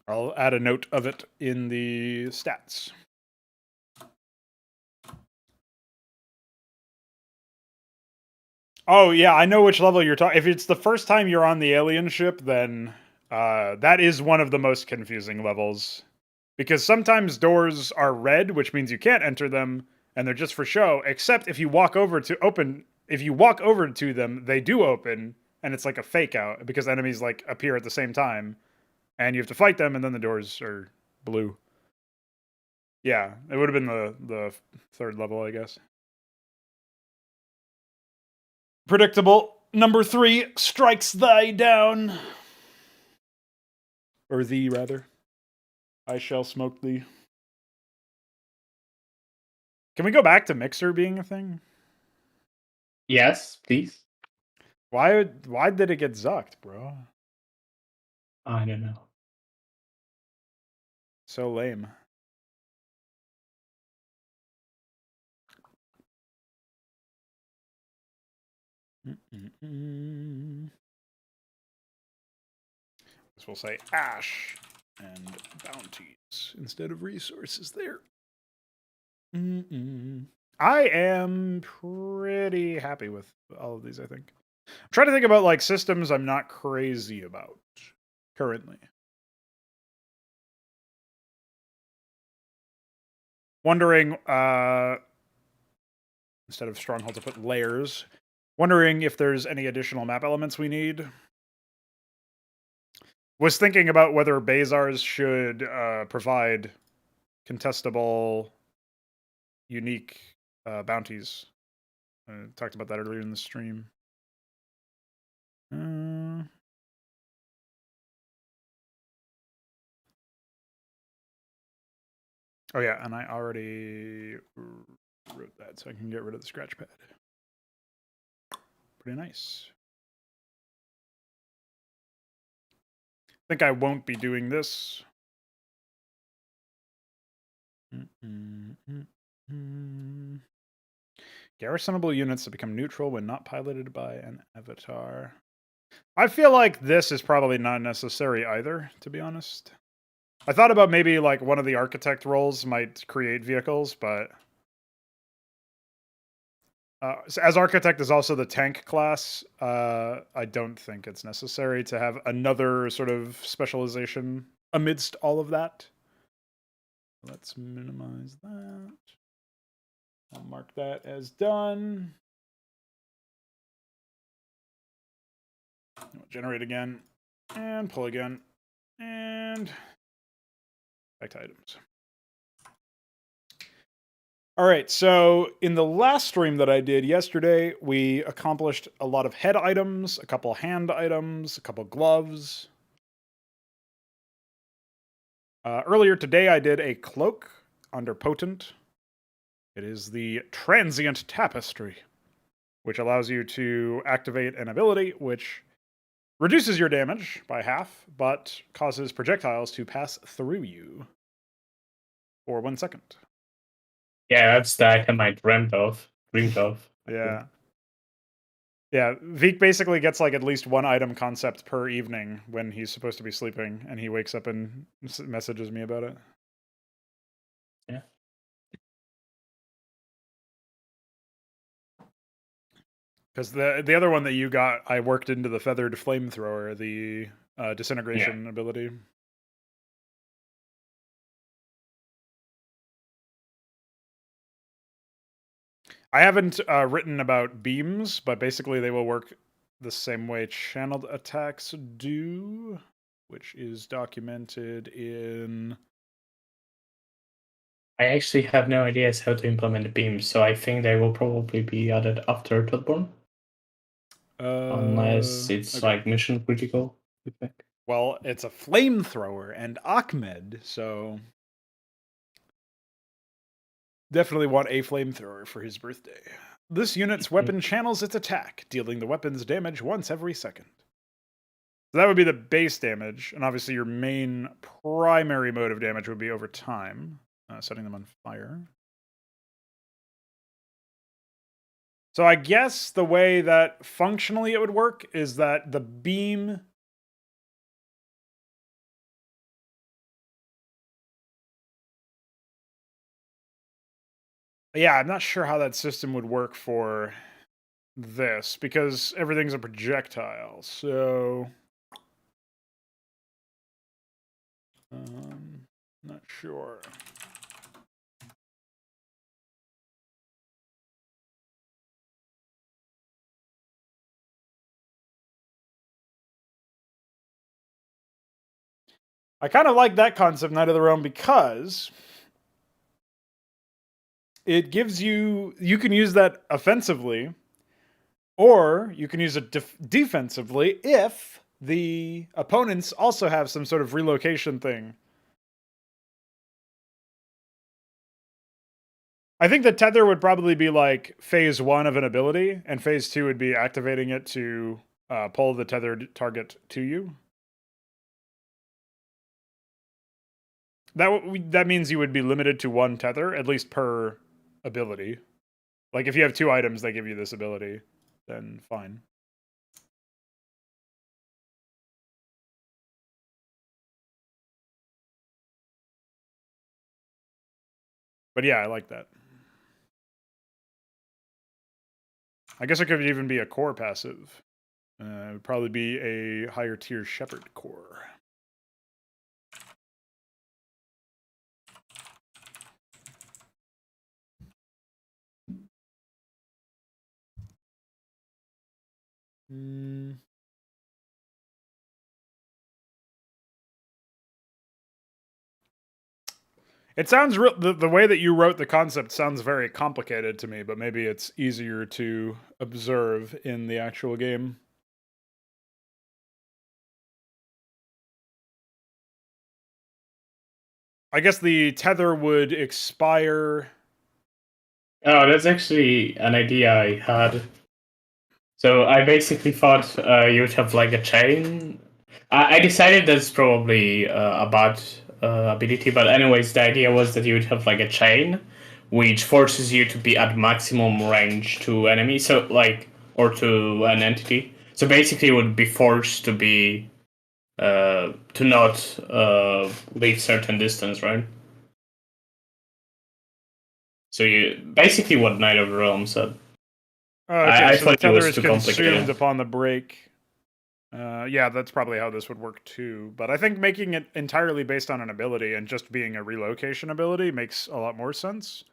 I'll add a note of it in the stats. Oh, yeah, I know which level you're talking. If it's the first time you're on the alien ship, then that is one of the most confusing levels. Because sometimes doors are red, which means you can't enter them, and they're just for show, except if you walk over to them, they do open, and it's like a fake out, because enemies like appear at the same time, and you have to fight them, and then the doors are blue. Yeah, it would have been the third level, I guess. Predictable. Number 3 strikes thy down. Or thee, rather. I shall smoke thee. Can we go back to Mixer being a thing? Yes, please. Why did it get zucked, bro? I don't know. So lame. This will say ash and bounties instead of resources there. I am pretty happy with all of these, I think. I'm trying to think about like systems I'm not crazy about currently. Wondering, instead of strongholds, I put layers. Wondering if there's any additional map elements we need. Was thinking about whether Bazars should provide contestable, unique bounties. I talked about that earlier in the stream. Oh yeah, and I already wrote that, so I can get rid of the scratch pad. Pretty nice. I think I won't be doing this. Garrisonable units that become neutral when not piloted by an avatar. I feel like this is probably not necessary either, to be honest. I thought about maybe like one of the architect roles might create vehicles, but as architect is also the tank class, I don't think it's necessary to have another sort of specialization amidst all of that. Let's minimize that. I'll mark that as done. We'll generate again, and pull again, and back to items. All right, so in the last stream that I did yesterday, we accomplished a lot of head items, a couple hand items, a couple gloves. Earlier today, I did a cloak under Potent. It is the Transient Tapestry, which allows you to activate an ability which reduces your damage by half, but causes projectiles to pass through you for 1 second. Yeah, that's the item I dreamed of. Yeah. Yeah, Veeq basically gets like at least one item concept per evening when he's supposed to be sleeping, and he wakes up and messages me about it. Yeah. Because the other one that you got, I worked into the feathered flamethrower, the disintegration ability. I haven't written about beams, but basically they will work the same way channeled attacks do, which is documented in... I actually have no idea how to implement the beams, so I think they will probably be added after Bloodborne. Unless it's okay. like mission critical. Well, it's a flamethrower and Ahmed, so definitely want a flamethrower for his birthday. This unit's weapon channels its attack, dealing the weapon's damage once every second. So that would be the base damage, and obviously your main primary mode of damage would be over time, setting them on fire. So I guess the way that functionally it would work is that the beam... Yeah, I'm not sure how that system would work for this, because everything's a projectile, so... not sure. I kind of like that concept, Knight of the Realm, because it gives you can use that offensively, or you can use it defensively if the opponents also have some sort of relocation thing. I think the tether would probably be like phase 1 of an ability, and phase 2 would be activating it to pull the tethered target to you. That means you would be limited to 1 tether, at least per ability. Like if you have 2 items that give you this ability, then fine. But yeah, I like that. I guess it could even be a core passive. It would probably be a higher tier Shepherd core. It sounds real. The way that you wrote the concept sounds very complicated to me, but maybe it's easier to observe in the actual game. I guess the tether would expire. Oh, that's actually an idea I had. So I basically thought you'd have like a chain. I decided that's probably a bad ability, but anyways, the idea was that you would have like a chain, which forces you to be at maximum range to enemies, so like or to an entity. So basically, you would be forced to be to not leave certain distance, right? So you basically what Knight of the Realm said. Okay, I so the thought it tether was is too consumed complicated. upon the break. Yeah, that's probably how this would work too. But I think making it entirely based on an ability and just being a relocation ability makes a lot more sense.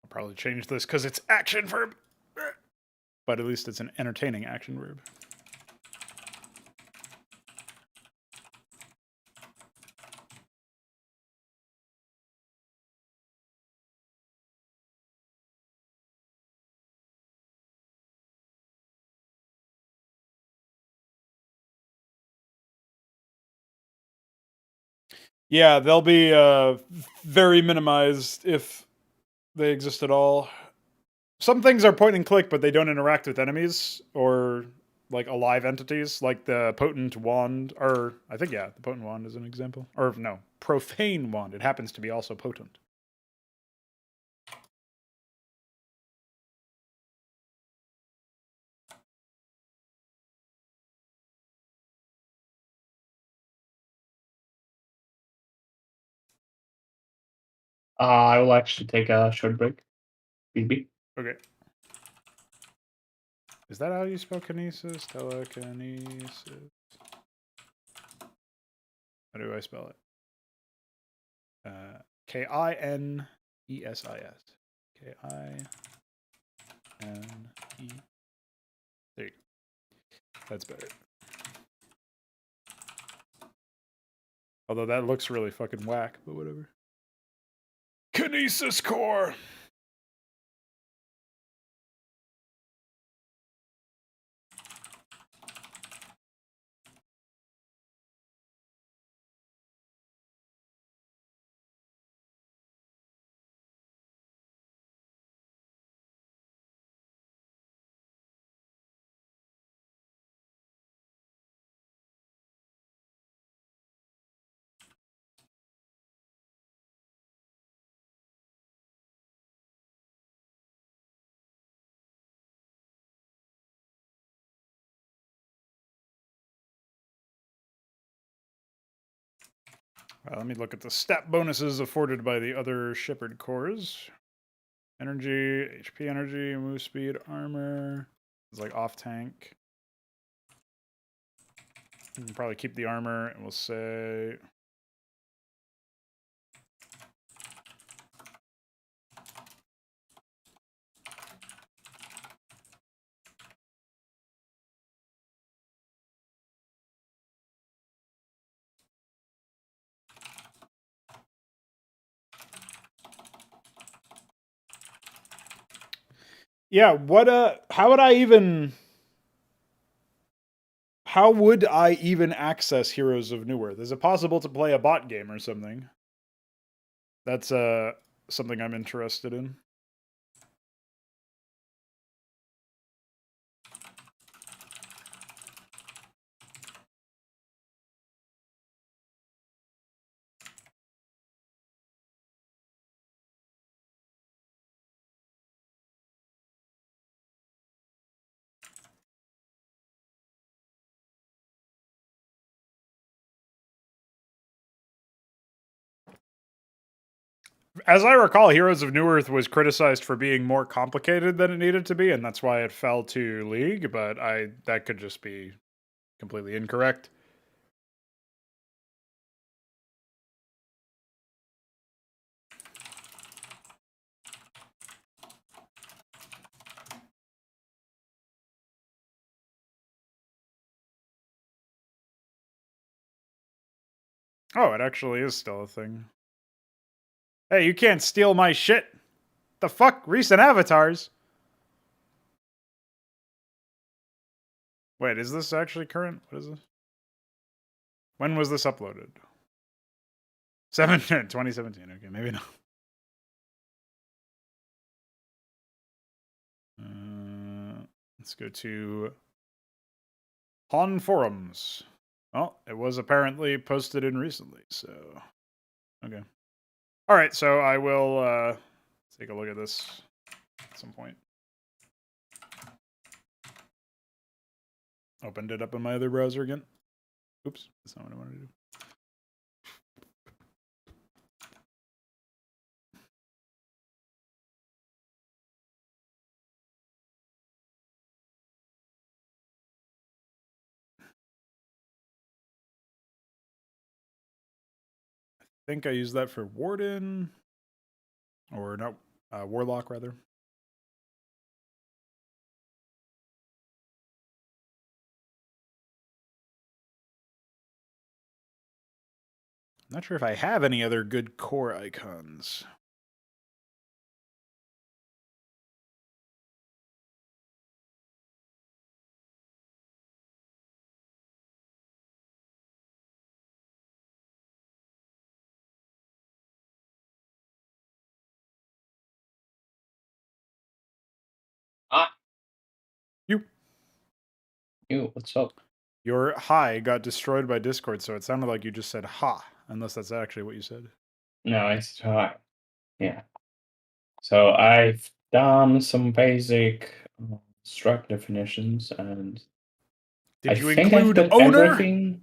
I'll probably change this because it's action verb. But at least it's an entertaining action verb. Yeah, they'll be very minimized if they exist at all. Some things are point and click, but they don't interact with enemies or like alive entities, like the potent wand. Or I think the potent wand is an example. Or no, profane wand. It happens to be also potent. I will actually take a short break. Maybe. Okay. Is that how you spell kinesis? Telekinesis. How do I spell it? Kinesis. Kine. There you go. That's better. Although that looks really fucking whack, but whatever. Kinesis core. Let me look at the stat bonuses afforded by the other shepherd cores. Energy, HP energy, move speed, armor. It's like off tank. We can probably keep the armor and we'll say yeah, how would I even access Heroes of Newerth? Is it possible to play a bot game or something? That's something I'm interested in. As I recall, Heroes of Newerth was criticized for being more complicated than it needed to be, and that's why it fell to League, but that could just be completely incorrect. Oh, it actually is still a thing. Hey, you can't steal my shit. The fuck? Recent avatars? Wait, is this actually current? What is this? When was this uploaded? 2017. Okay, maybe not. Let's go to Han forums. Well, it was apparently posted in recently, so okay. All right, so I will take a look at this at some point. Opened it up in my other browser again. Oops, that's not what I wanted to do. I think I used that for Warden, or no, Warlock rather. I'm not sure if I have any other good core icons. Ew, what's up? Your hi got destroyed by Discord, so it sounded like you just said ha, unless that's actually what you said. No, it's hi. Yeah. So I've done some basic struct definitions, and I Did you think I've include got owner? everything.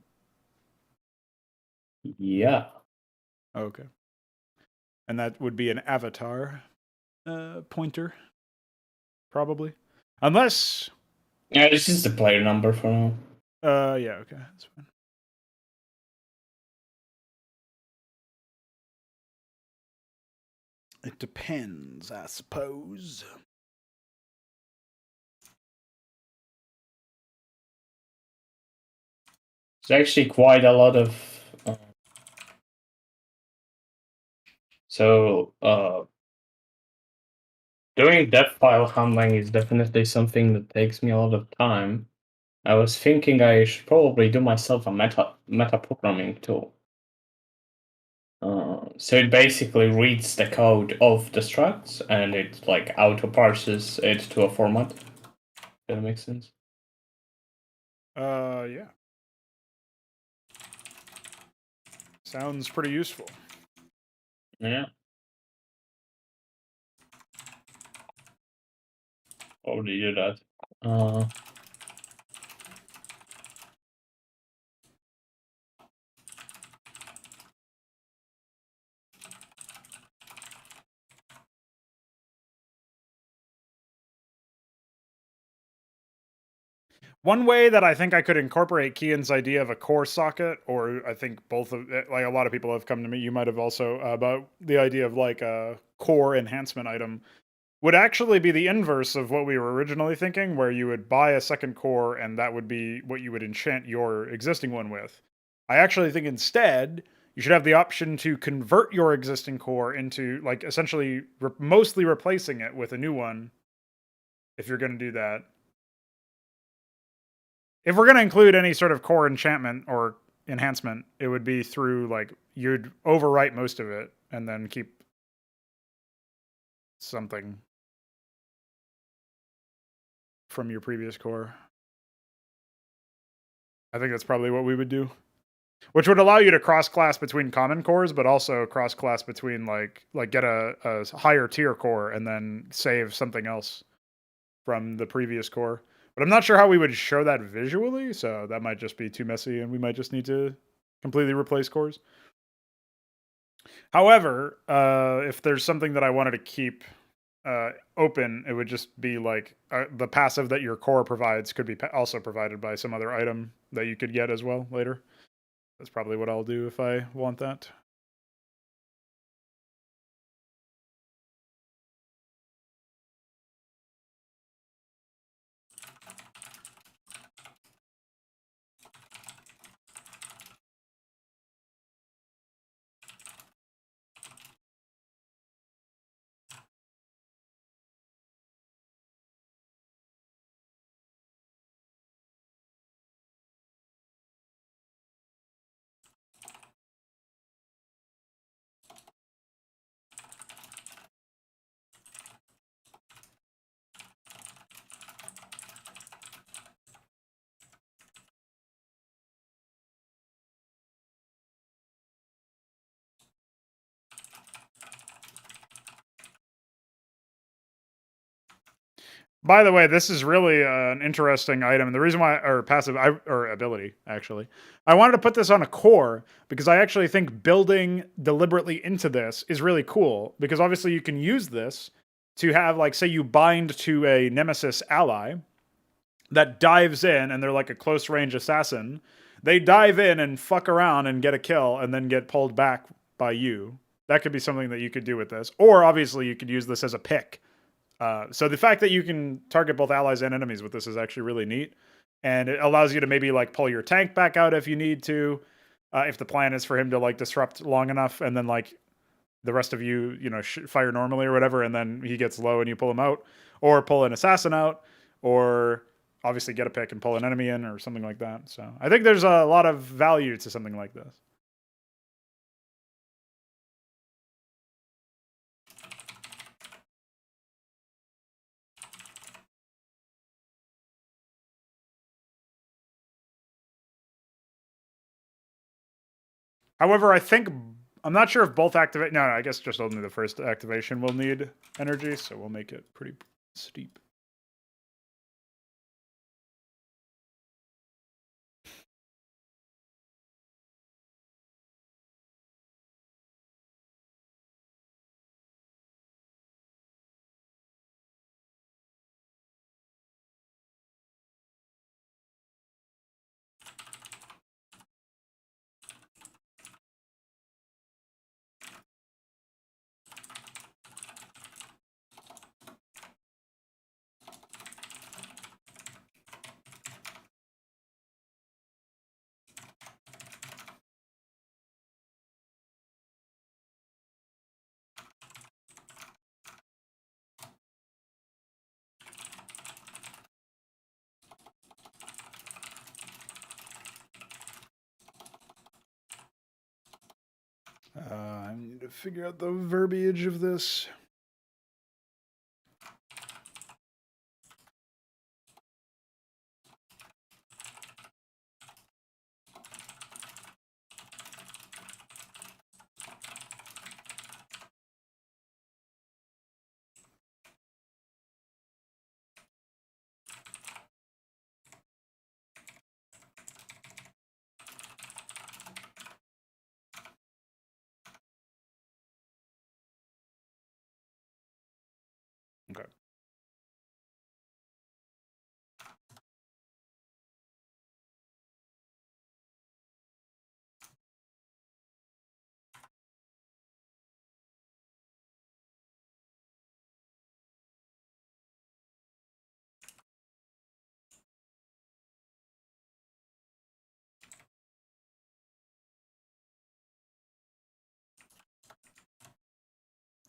Yeah. Okay. And that would be an avatar pointer, probably. Unless, Yeah, it's just the player number for now. yeah, okay, that's fine. It depends, I suppose. There's actually quite a lot of. Doing dev file handling is definitely something that takes me a lot of time. I was thinking I should probably do myself a meta programming tool. So it basically reads the code of the structs and it like auto parses it to a format. That makes sense. Yeah. Sounds pretty useful. Yeah. How would you do that? One way that I think I could incorporate Kian's idea of a core socket, or I think both of, like a lot of people have come to me, you might have also, about the idea of like a core enhancement item, would actually be the inverse of what we were originally thinking, where you would buy a second core and that would be what you would enchant your existing one with. I actually think instead, you should have the option to convert your existing core into, like, essentially mostly replacing it with a new one, if you're going to do that. If we're going to include any sort of core enchantment or enhancement, it would be through, like, you'd overwrite most of it and then keep something from your previous core. I think that's probably what we would do. Which would allow you to cross-class between common cores, but also cross-class between, like get a higher tier core and then save something else from the previous core. But I'm not sure how we would show that visually, so that might just be too messy, and we might just need to completely replace cores. However, if there's something that I wanted to keep open, it would just be like the passive that your core provides could be also provided by some other item that you could get as well later. That's probably what I'll do if I want that. By the way, this is really an interesting item. The reason why, or passive, or ability, actually. I wanted to put this on a core because I actually think building deliberately into this is really cool. Because obviously you can use this to have, like, say you bind to a nemesis ally that dives in and they're like a close range assassin. They dive in and fuck around and get a kill and then get pulled back by you. That could be something that you could do with this. Or obviously you could use this as a pick. So the fact that you can target both allies and enemies with this is actually really neat, and it allows you to maybe like pull your tank back out if you need to, if the plan is for him to like disrupt long enough, and then like the rest of you, fire normally or whatever, and then he gets low and you pull him out, or pull an assassin out, or obviously get a pick and pull an enemy in or something like that. So I think there's a lot of value to something like this. However, I think I'm not sure if both activate. No, I guess just only the first activation will need energy, so we'll make it pretty steep. I need to figure out the verbiage of this. Okay.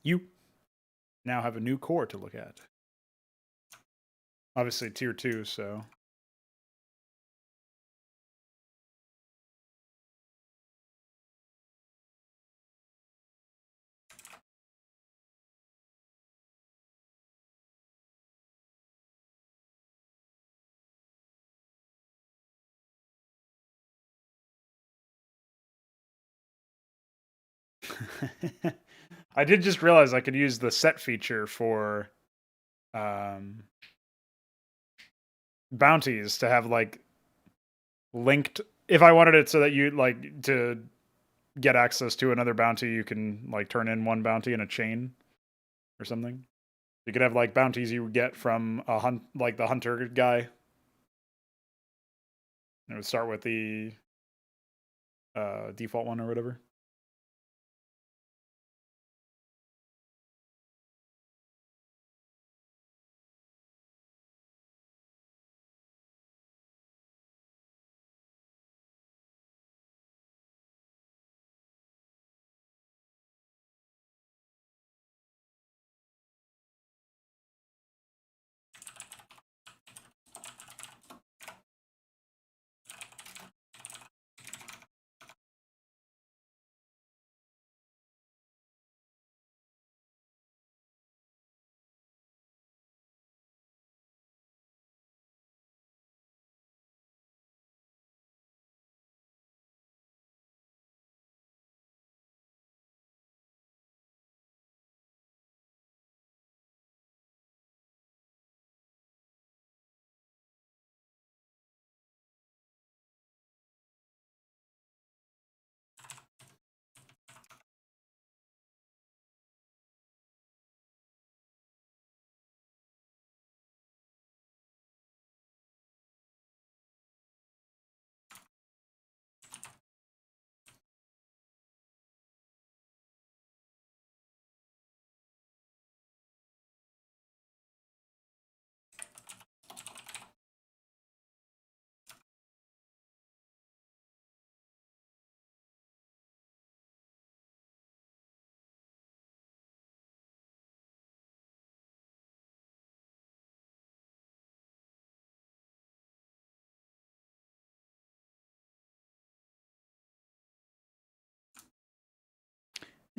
You now have a new core to look at. Obviously, tier 2, so. I did just realize I could use the set feature for bounties to have like linked. If I wanted it so that you like to get access to another bounty, you can like turn in one bounty in a chain or something. You could have like bounties you would get from a hunt, like the hunter guy. It would start with the default one or whatever.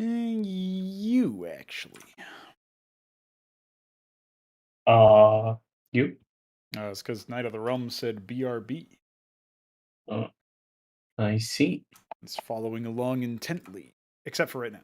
You actually. You? It's because Knight of the Realm said BRB. I see. It's following along intently, except for right now.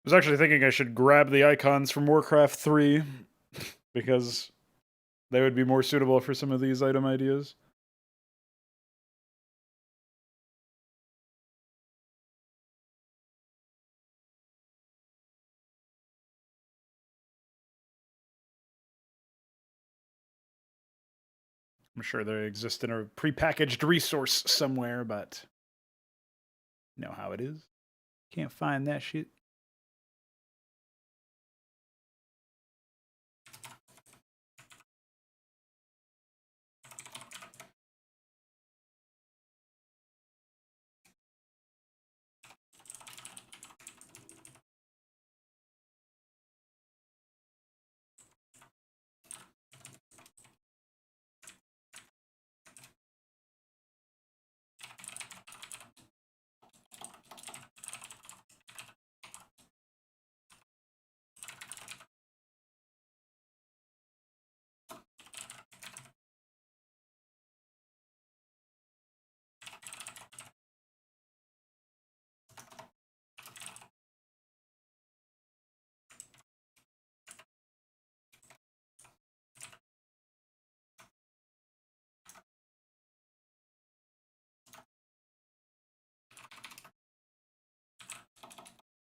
I was actually thinking I should grab the icons from Warcraft 3 because they would be more suitable for some of these item ideas. I'm sure they exist in a prepackaged resource somewhere, but you know how it is. Can't find that shit.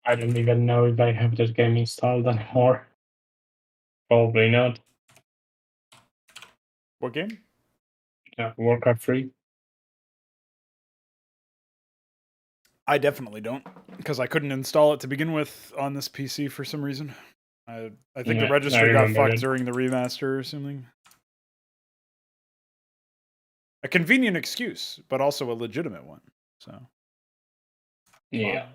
I don't even know if I have that game installed anymore. Probably not. What game? Yeah, Warcraft 3. I definitely don't, because I couldn't install it to begin with on this PC for some reason. I think the Yeah, I registry got remember fucked that. during the remaster or something. A convenient excuse, but also a legitimate one. So Yeah.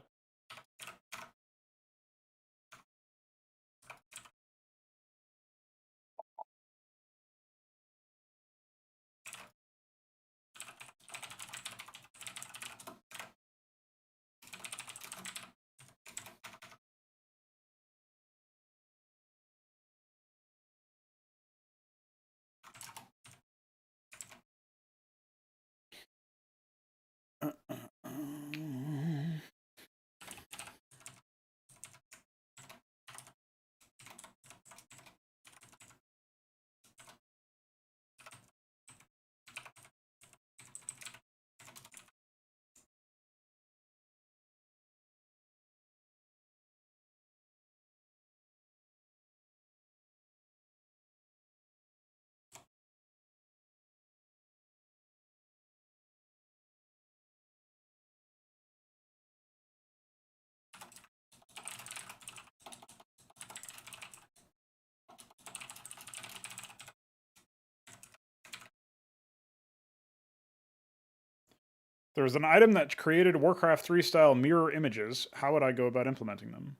there was an item that created Warcraft 3 style mirror images. How would I go about implementing them?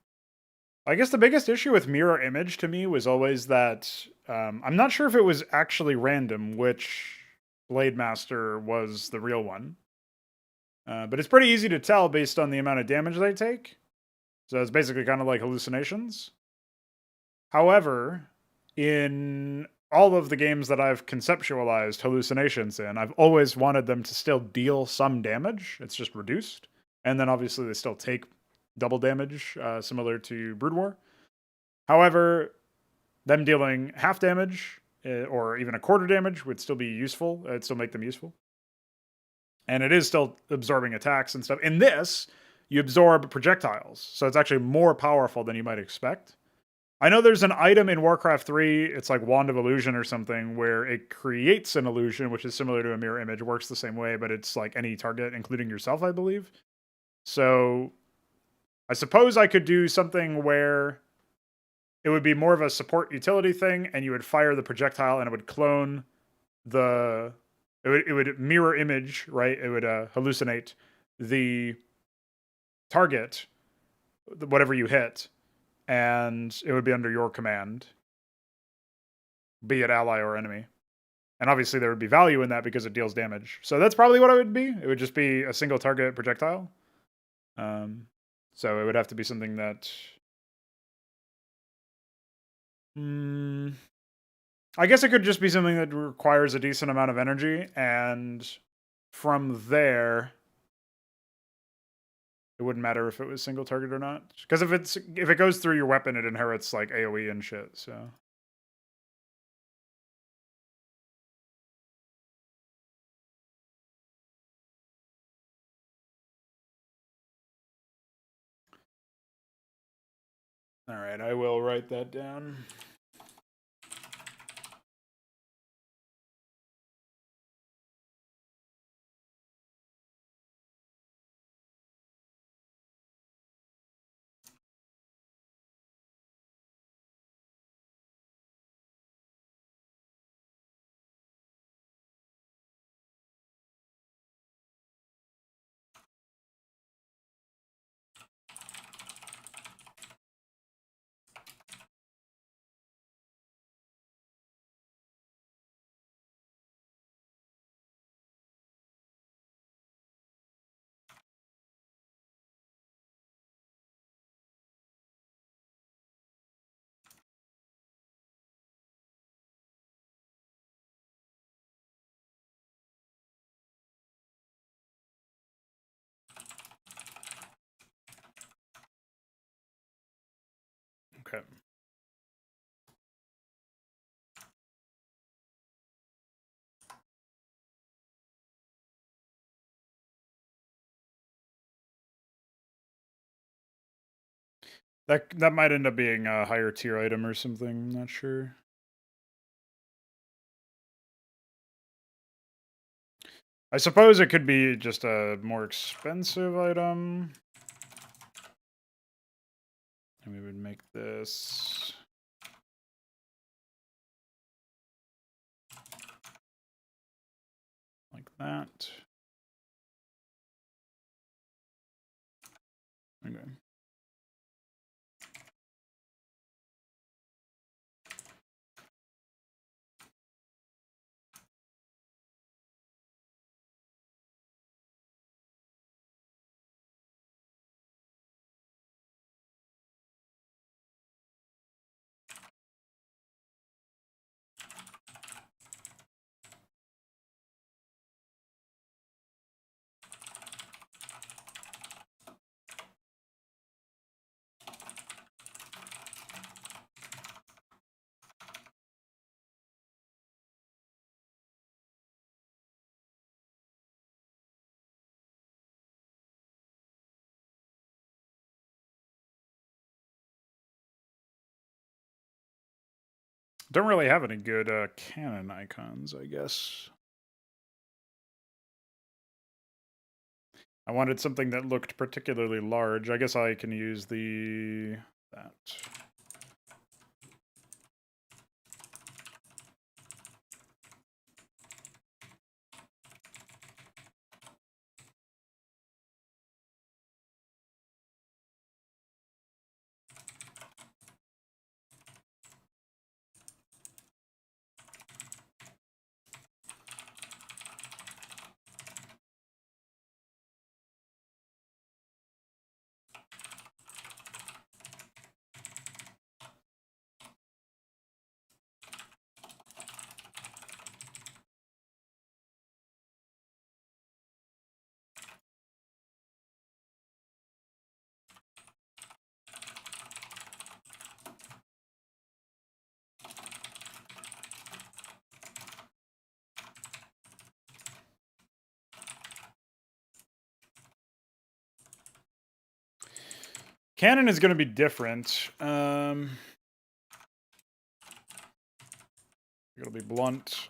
I guess the biggest issue with mirror image to me was always that I'm not sure if it was actually random which Blade Master was the real one. But it's pretty easy to tell based on the amount of damage they take. So it's basically kind of like hallucinations. However, in all of the games that I've conceptualized hallucinations in, I've always wanted them to still deal some damage. It's just reduced. And then obviously they still take double damage, similar to Brood War. However, them dealing half damage or even a quarter damage would still be useful. It'd still make them useful. And it is still absorbing attacks and stuff. In this, you absorb projectiles. So it's actually more powerful than you might expect. I know there's an item in Warcraft 3, it's like Wand of Illusion or something, where it creates an illusion, which is similar to a mirror image, works the same way, but it's like any target, including yourself, I believe. So I suppose I could do something where it would be more of a support utility thing, and you would fire the projectile and it would clone the... It would mirror image, right? It would hallucinate the target, whatever you hit, and it would be under your command, be it ally or enemy. And obviously there would be value in that because it deals damage. So that's probably what it would be. It would just be a single target projectile. So it would have to be something that... I guess it could just be something that requires a decent amount of energy, and from there, it wouldn't matter if it was single target or not. Because if it goes through your weapon, it inherits like AoE and shit, so... Alright, I will write that down. Okay. That might end up being a higher tier item or something, I'm not sure. I suppose it could be just a more expensive item. And we would make this... like that. Okay. Don't really have any good cannon icons, I guess. I wanted something that looked particularly large. I guess I can use that. Cannon is going to be different. It'll be blunt.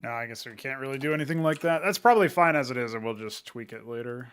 No, I guess we can't really do anything like that. That's probably fine as it is, and we'll just tweak it later.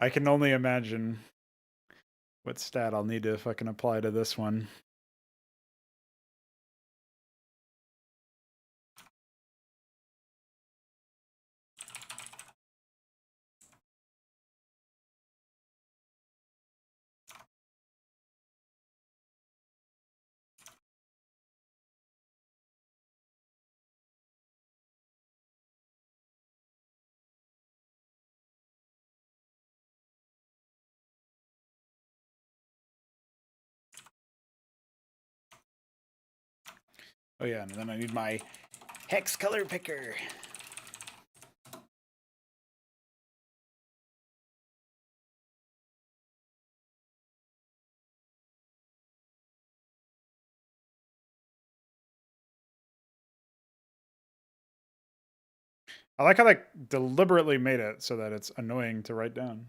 I can only imagine what stat I'll need to fucking apply to this one. Oh yeah, and then I need my hex color picker. I like how they deliberately made it so that it's annoying to write down.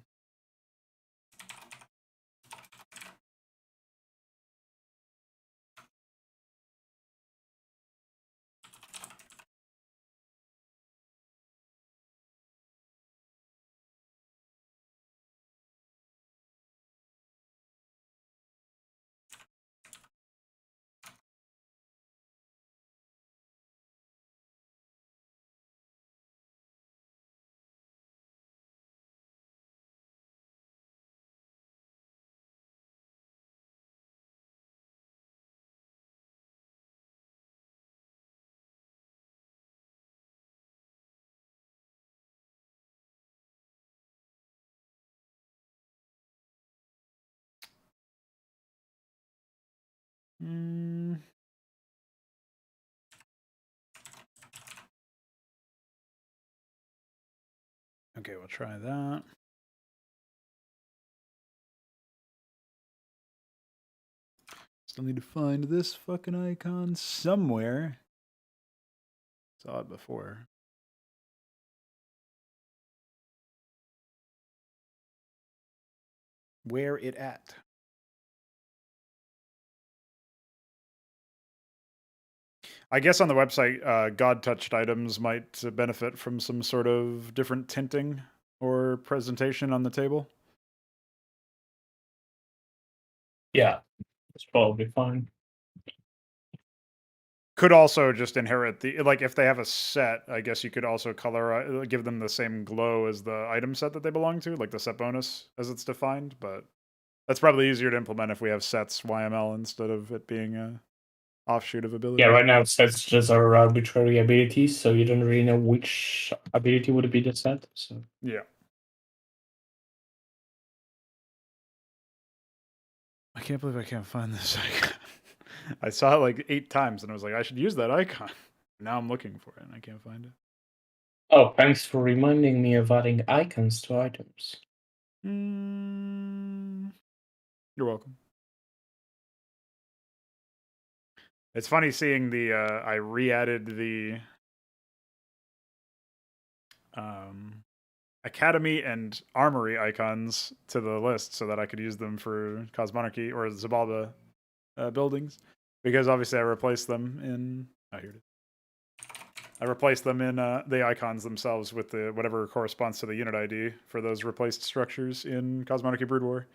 Okay, we'll try that. Still need to find this fucking icon somewhere. Saw it before. Where it at? I guess on the website, God-touched items might benefit from some sort of different tinting or presentation on the table. Yeah, it's probably fine. Could also just inherit the, like, if they have a set, I guess you could also color, give them the same glow as the item set that they belong to, like the set bonus as it's defined, but that's probably easier to implement if we have sets YML instead of it being a offshoot of ability. Yeah, right now sets just are arbitrary abilities, so you don't really know which ability would be the set. So Yeah. I can't believe I can't find this icon. I saw it like 8 times and I was like, I should use that icon. Now I'm looking for it and I can't find it. oh, thanks for reminding me of adding icons to items. You're welcome. It's funny seeing the, I re-added the Academy and Armory icons to the list so that I could use them for Cosmonarchy or Zabalba buildings. Because obviously I replaced them in, oh, here it is. I replaced them in the icons themselves with the whatever corresponds to the unit ID for those replaced structures in Cosmonarchy Brood War.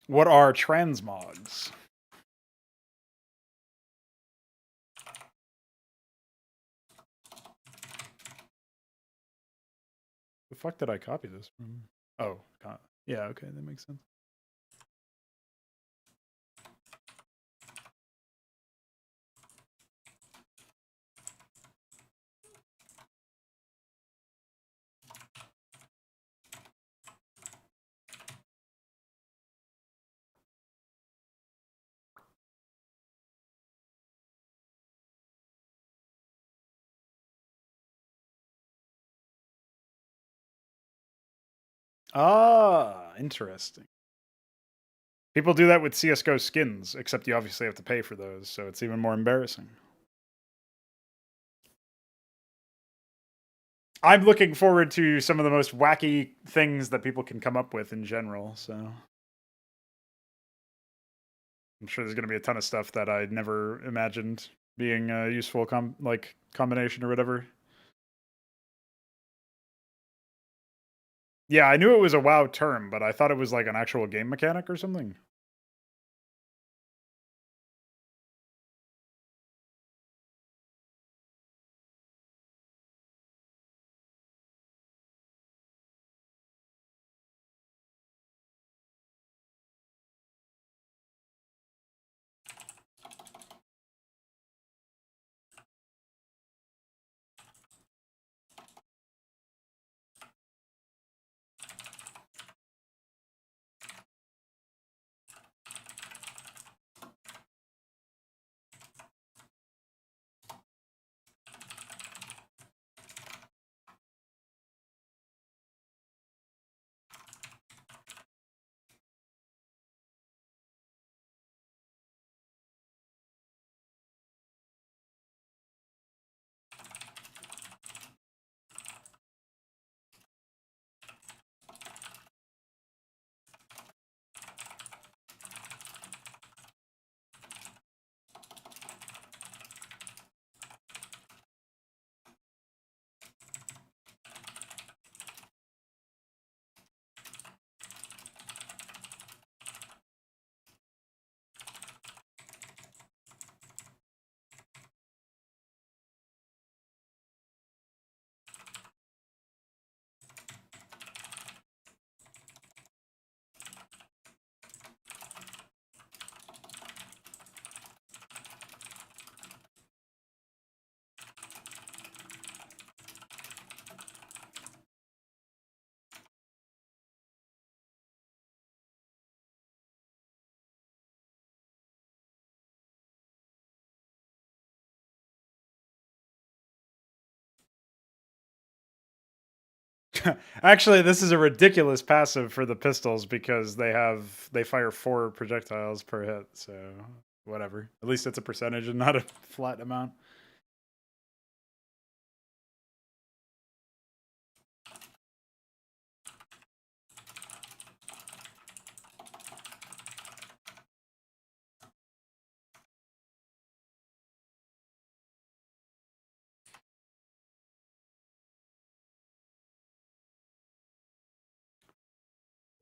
What are transmogs? The fuck did I copy this from? Oh, yeah, okay, that makes sense. Ah, interesting. People do that with CSGO skins, except you obviously have to pay for those, so it's even more embarrassing. I'm looking forward to some of the most wacky things that people can come up with in general, so I'm sure there's going to be a ton of stuff that I never imagined being a useful combination or whatever. Yeah, I knew it was a WoW term, but I thought it was like an actual game mechanic or something. Actually, this is a ridiculous passive for the pistols because they fire 4 projectiles per hit, so whatever. At least it's a percentage and not a flat amount.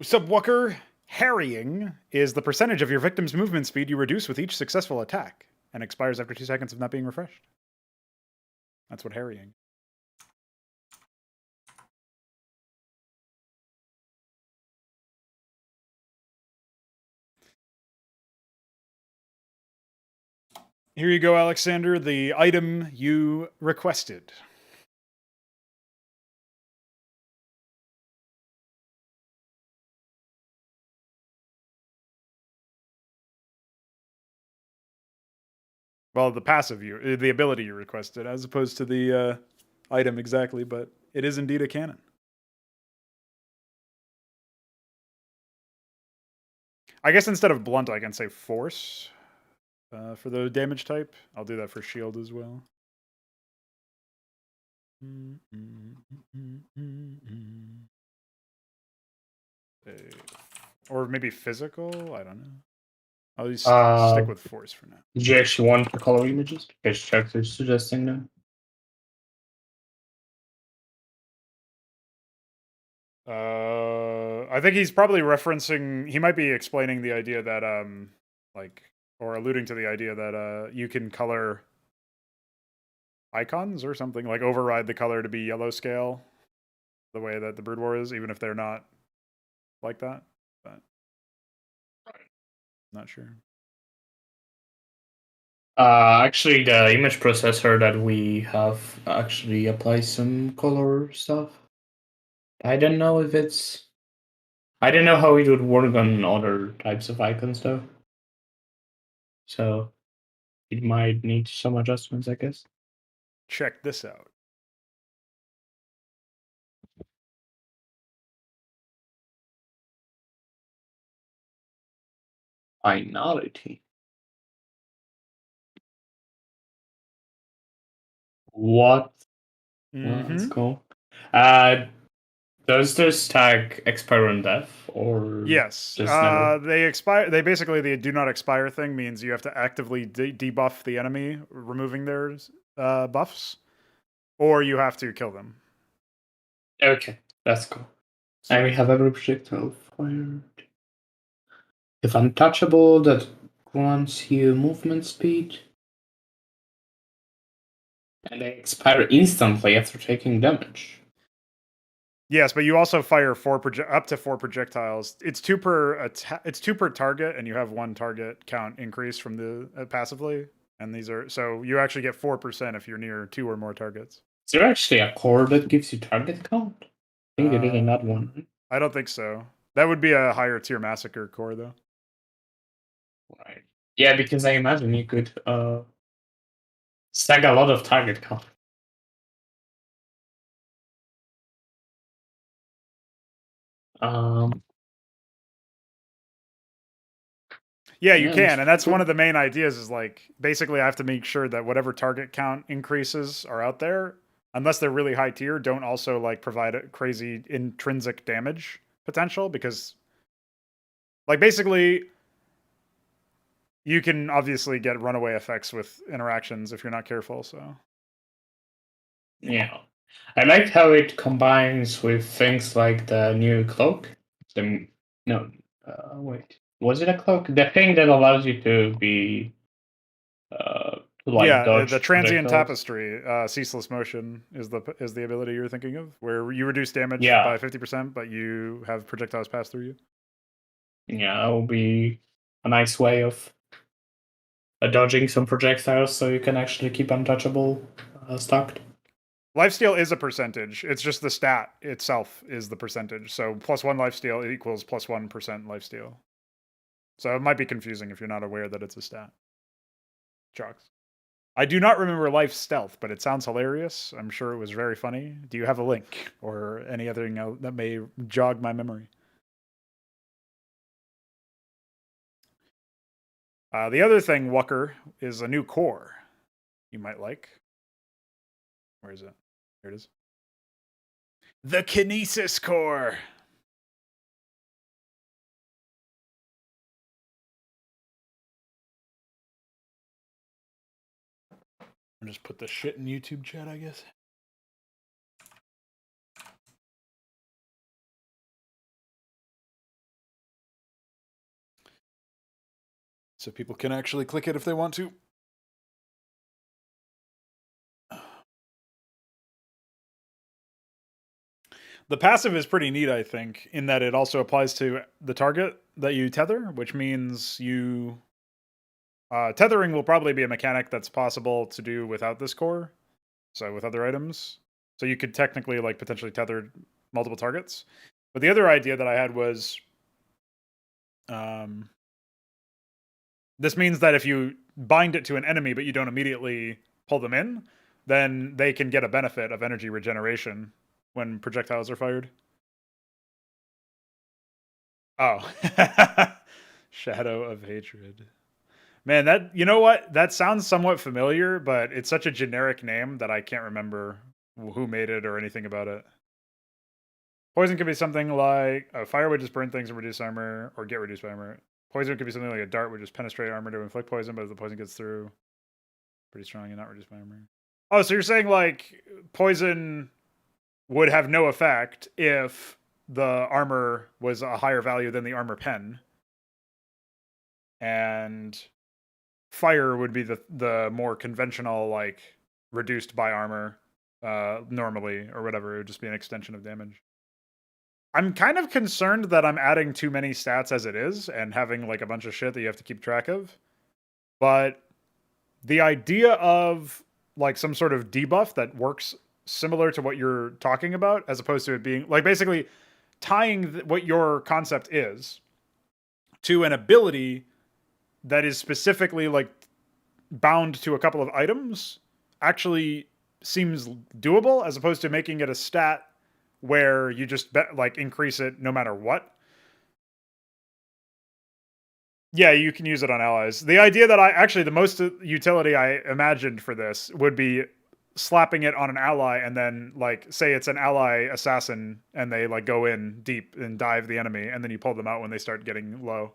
Subwooker, harrying is the percentage of your victim's movement speed you reduce with each successful attack and expires after 2 seconds of not being refreshed. That's what harrying. Here you go, Alexander, the item you requested. Well, the ability you requested, as opposed to the item exactly, but it is indeed a cannon. I guess instead of blunt, I can say force for the damage type. I'll do that for shield as well. Or maybe physical? I don't know. I'll just stick with force for now. Did you actually want the color images? Because Chuck is suggesting them. I think he's probably referencing. He might be explaining the idea that or alluding to the idea that you can color icons or something, like override the color to be yellow scale, the way that the Brood War is, even if they're not like that. But not sure. Actually, the image processor that we have actually applies some color stuff. I don't know if it's. I don't know how it would work on other types of icons though. So it might need some adjustments, I guess. Check this out. Minority. What? Well, that's cool. Does this tag expire on death or Yes. just never? They expire. They basically the do not expire thing means you have to actively debuff the enemy, removing their buffs, or you have to kill them. Okay, that's cool. And we have every projectile fired. If untouchable, that grants you movement speed. And they expire instantly after taking damage. Yes, but you also fire up to 4 projectiles. It's 2 per it's 2 per target, and you have 1 target count increase from the passively. And these are so you actually get 4% if you're near 2 or more targets. Is there actually a core that gives you target count? I think there is not one. I don't think so. That would be a higher tier massacre core, though. Right. Yeah, because I imagine you could stack a lot of target count. Yeah, you can, and that's one of the main ideas. Is like basically I have to make sure that whatever target count increases are out there, unless they're really high tier, don't also like provide a crazy intrinsic damage potential because, like, basically you can obviously get runaway effects with interactions if you're not careful. So yeah, I like how it combines with things like the new cloak. Wait, was it a cloak? The thing that allows you to be dodge the transient projectiles. tapestry, ceaseless motion is the ability you're thinking of, where you reduce damage by 50%, but you have projectiles pass through you. Yeah, that will be a nice way of dodging some projectiles, so you can actually keep untouchable stocked. Lifesteal is a percentage. It's just the stat itself is the percentage. So +1 lifesteal equals +1% lifesteal. So it might be confusing if you're not aware that it's a stat. Jocks. I do not remember life stealth, but it sounds hilarious. I'm sure it was very funny. Do you have a link or any other thing that may jog my memory? The other thing, Wucker, is a new core you might like. Where is it? Here it is. The Kinesis core. I'll just put the shit in YouTube chat, I guess. So people can actually click it if they want to. The passive is pretty neat, I think, in that it also applies to the target that you tether, which means you... tethering will probably be a mechanic that's possible to do without this core, so with other items. So you could technically, like, potentially tether multiple targets. But the other idea that I had was... this means that if you bind it to an enemy, but you don't immediately pull them in, then they can get a benefit of energy regeneration when projectiles are fired. Oh. Shadow of Hatred. Man, that, you know what? That sounds somewhat familiar, but it's such a generic name that I can't remember who made it or anything about it. Poison could be something like a fire would just burn things and reduce armor, or get reduced by armor. Poison could be something like a dart would just penetrate armor to inflict poison, but if the poison gets through, pretty strong and not reduced by armor. Oh, so you're saying like poison would have no effect if the armor was a higher value than the armor pen, and fire would be the more conventional, like reduced by armor normally or whatever. It would just be an extension of damage. I'm kind of concerned that I'm adding too many stats as it is and having like a bunch of shit that you have to keep track of. But the idea of like some sort of debuff that works similar to what you're talking about, as opposed to it being like basically tying what your concept is to an ability that is specifically like bound to a couple of items, actually seems doable, as opposed to making it a stat where you just like increase it no matter what. Yeah, you can use it on allies. The idea that the most utility I imagined for this would be slapping it on an ally and then like say it's an ally assassin and they like go in deep and dive the enemy and then you pull them out when they start getting low.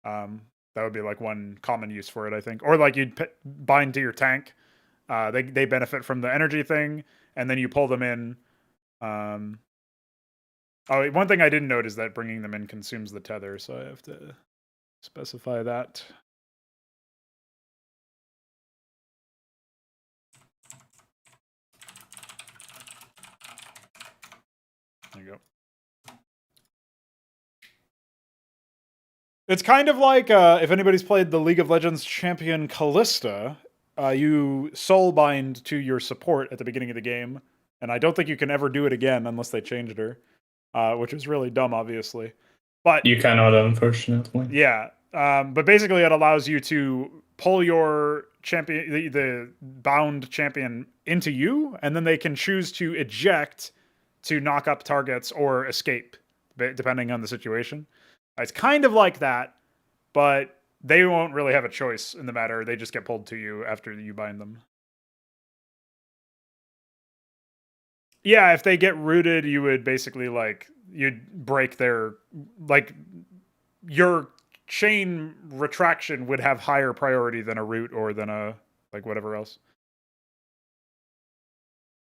That would be like one common use for it, I think. Or like you'd bind to your tank. They benefit from the energy thing, and then you pull them in. Oh, one thing I didn't note is that bringing them in consumes the tether, so I have to specify that. There you go. It's kind of like if anybody's played the League of Legends champion Callista, you soul bind to your support at the beginning of the game, and I don't think you can ever do it again unless they changed her, which is really dumb, obviously. But you cannot, unfortunately. Yeah, but basically it allows you to pull your champion, the bound champion, into you, and then they can choose to eject to knock up targets or escape, depending on the situation. It's kind of like that, but they won't really have a choice in the matter. They just get pulled to you after you bind them. Yeah, if they get rooted, you would basically like you'd break their like your chain retraction would have higher priority than a root or than a like whatever else.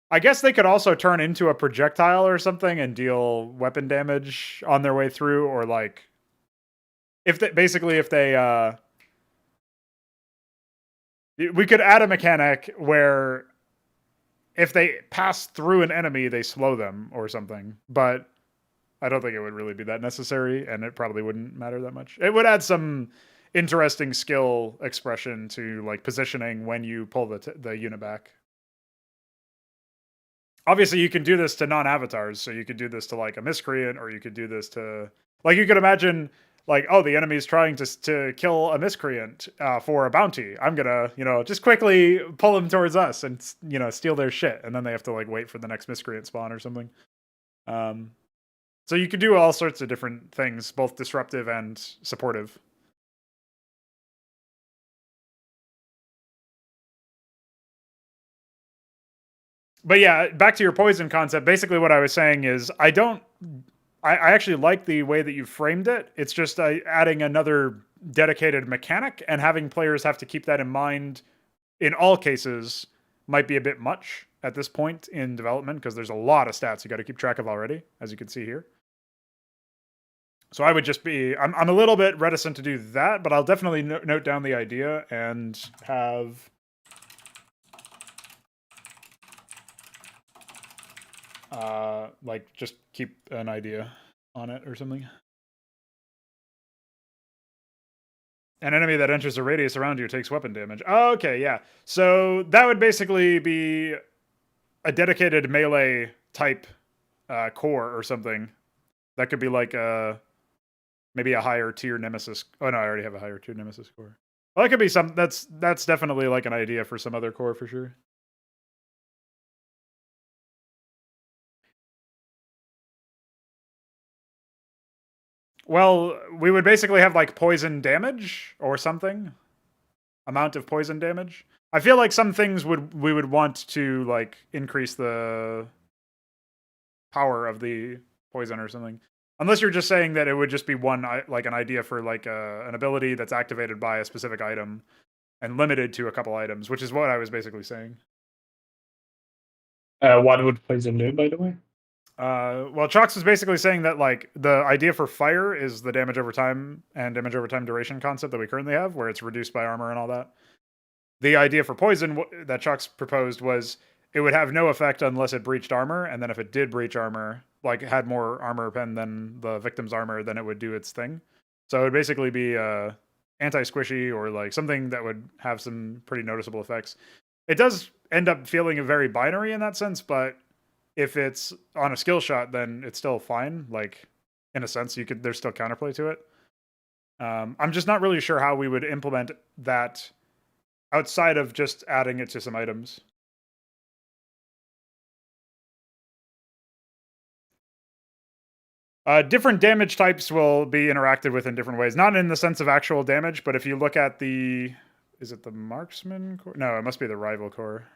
I guess they could also turn into a projectile or something and deal weapon damage on their way through, or like if they basically if they we could add a mechanic where if they pass through an enemy, they slow them or something. But I don't think it would really be that necessary, and it probably wouldn't matter that much. It would add some interesting skill expression to like positioning when you pull the unit back. Obviously, you can do this to non-avatars, so you could do this to like a miscreant, or you could do this to like you could imagine like, oh, the enemy is trying to kill a miscreant for a bounty. I'm gonna just quickly pull them towards us and steal their shit, and then they have to like wait for the next miscreant spawn or something. So you could do all sorts of different things, both disruptive and supportive. But yeah, back to your poison concept. Basically, what I was saying is I actually like the way that you framed it. It's just adding another dedicated mechanic and having players have to keep that in mind in all cases might be a bit much at this point in development because there's a lot of stats you got to keep track of already, as you can see here. So I would just be, I'm a little bit reticent to do that, but I'll definitely note down the idea and have like just keep an idea on it or something. An enemy that enters a radius around you takes weapon damage. Oh, okay, yeah. So that would basically be a dedicated melee type core or something. That could be like maybe a higher tier nemesis. Oh no, I already have a higher tier nemesis core. Well, that could be some. That's definitely like an idea for some other core for sure. Well, we would basically have like poison damage or something. Amount of poison damage. I feel like some things we would want to like increase the power of the poison or something. Unless you're just saying that it would just be one like an idea for like an ability that's activated by a specific item and limited to a couple items, which is what I was basically saying. What would poison do, by the way? Well, Chalks was basically saying that like the idea for fire is the damage over time and damage over time duration concept that we currently have, where it's reduced by armor and all that. The idea for poison that Chalks proposed was it would have no effect unless it breached armor, and then if it did breach armor, like had more armor pen than the victim's armor, then it would do its thing. So it would basically be anti-squishy or like something that would have some pretty noticeable effects. It does end up feeling very binary in that sense, but if it's on a skill shot, then it's still fine. Like in a sense, there's still counterplay to it. I'm just not really sure how we would implement that outside of just adding it to some items. Different damage types will be interacted with in different ways. Not in the sense of actual damage, but if you look at the... Is it the marksman core? No, it must be the rival core.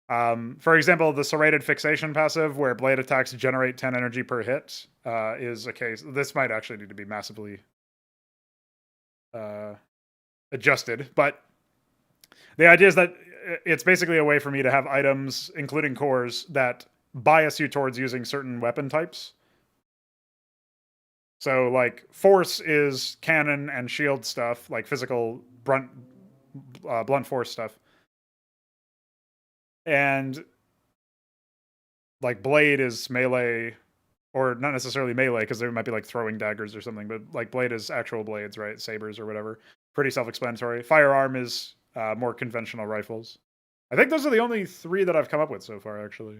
For example, the serrated fixation passive, where blade attacks generate 10 energy per hit, is a case... This might actually need to be massively adjusted, but the idea is that it's basically a way for me to have items, including cores, that bias you towards using certain weapon types. So, like, force is cannon and shield stuff, like physical blunt force stuff. And, like, blade is melee, or not necessarily melee, because there might be, like, throwing daggers or something, but, like, blade is actual blades, right? Sabers or whatever. Pretty self-explanatory. Firearm is more conventional rifles. I think those are the only 3 that I've come up with so far, actually.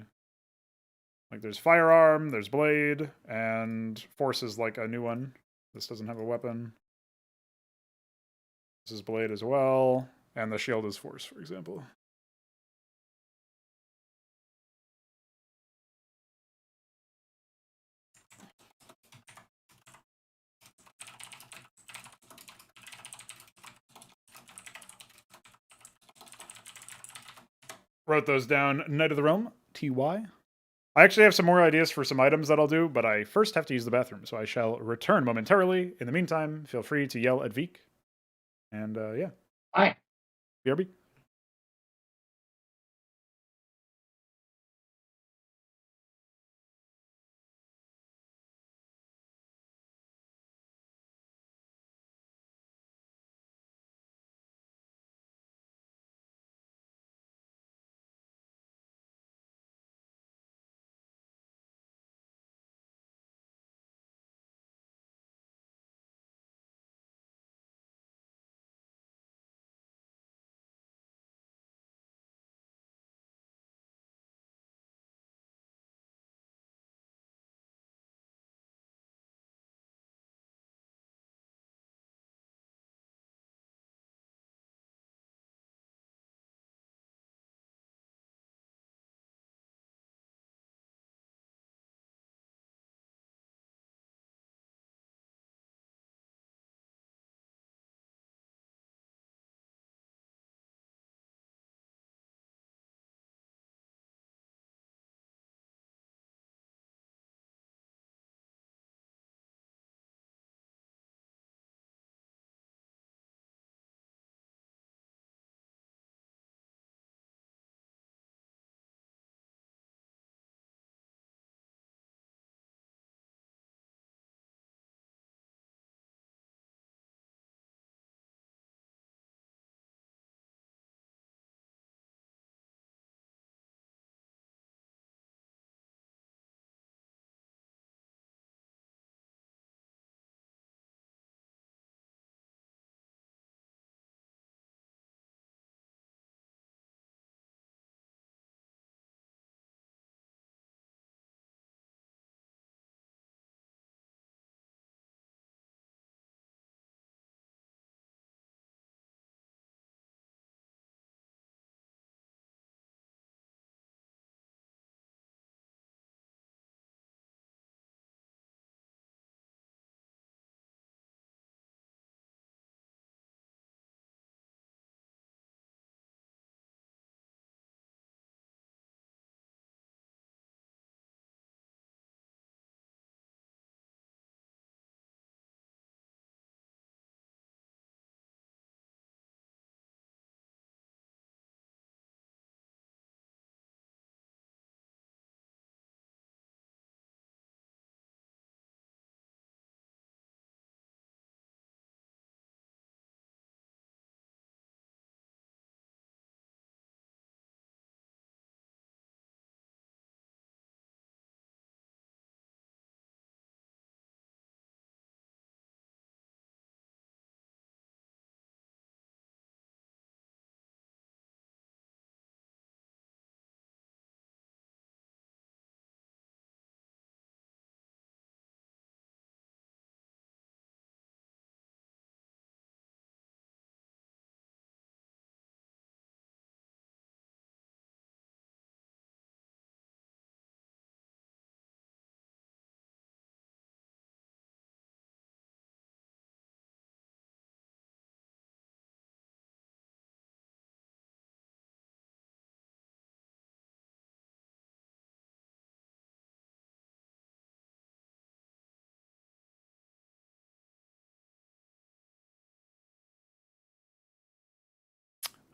Like, there's firearm, there's blade, and force is like a new one. This doesn't have a weapon. This is blade as well, and the shield is force, for example. Wrote those down. Knight of the Realm, TY. I actually have some more ideas for some items that I'll do, but I first have to use the bathroom, so I shall return momentarily. In the meantime, feel free to yell at Veeq. And yeah. Hi. BRB.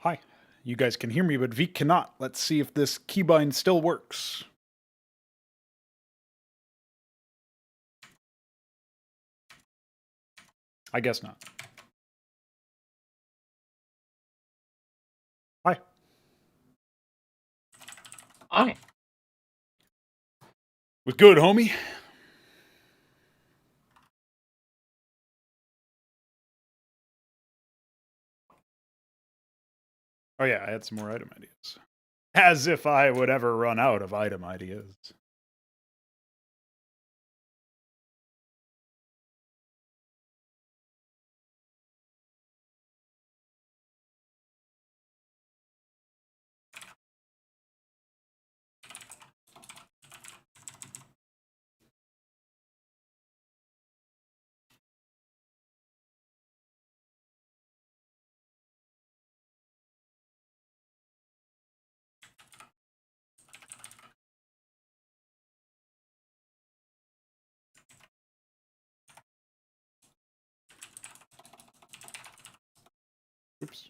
Hi. You guys can hear me, but Veeq cannot. Let's see if this keybind still works. I guess not. Hi. Hi. Was good, homie. Oh yeah, I had some more item ideas. As if I would ever run out of item ideas. Oops.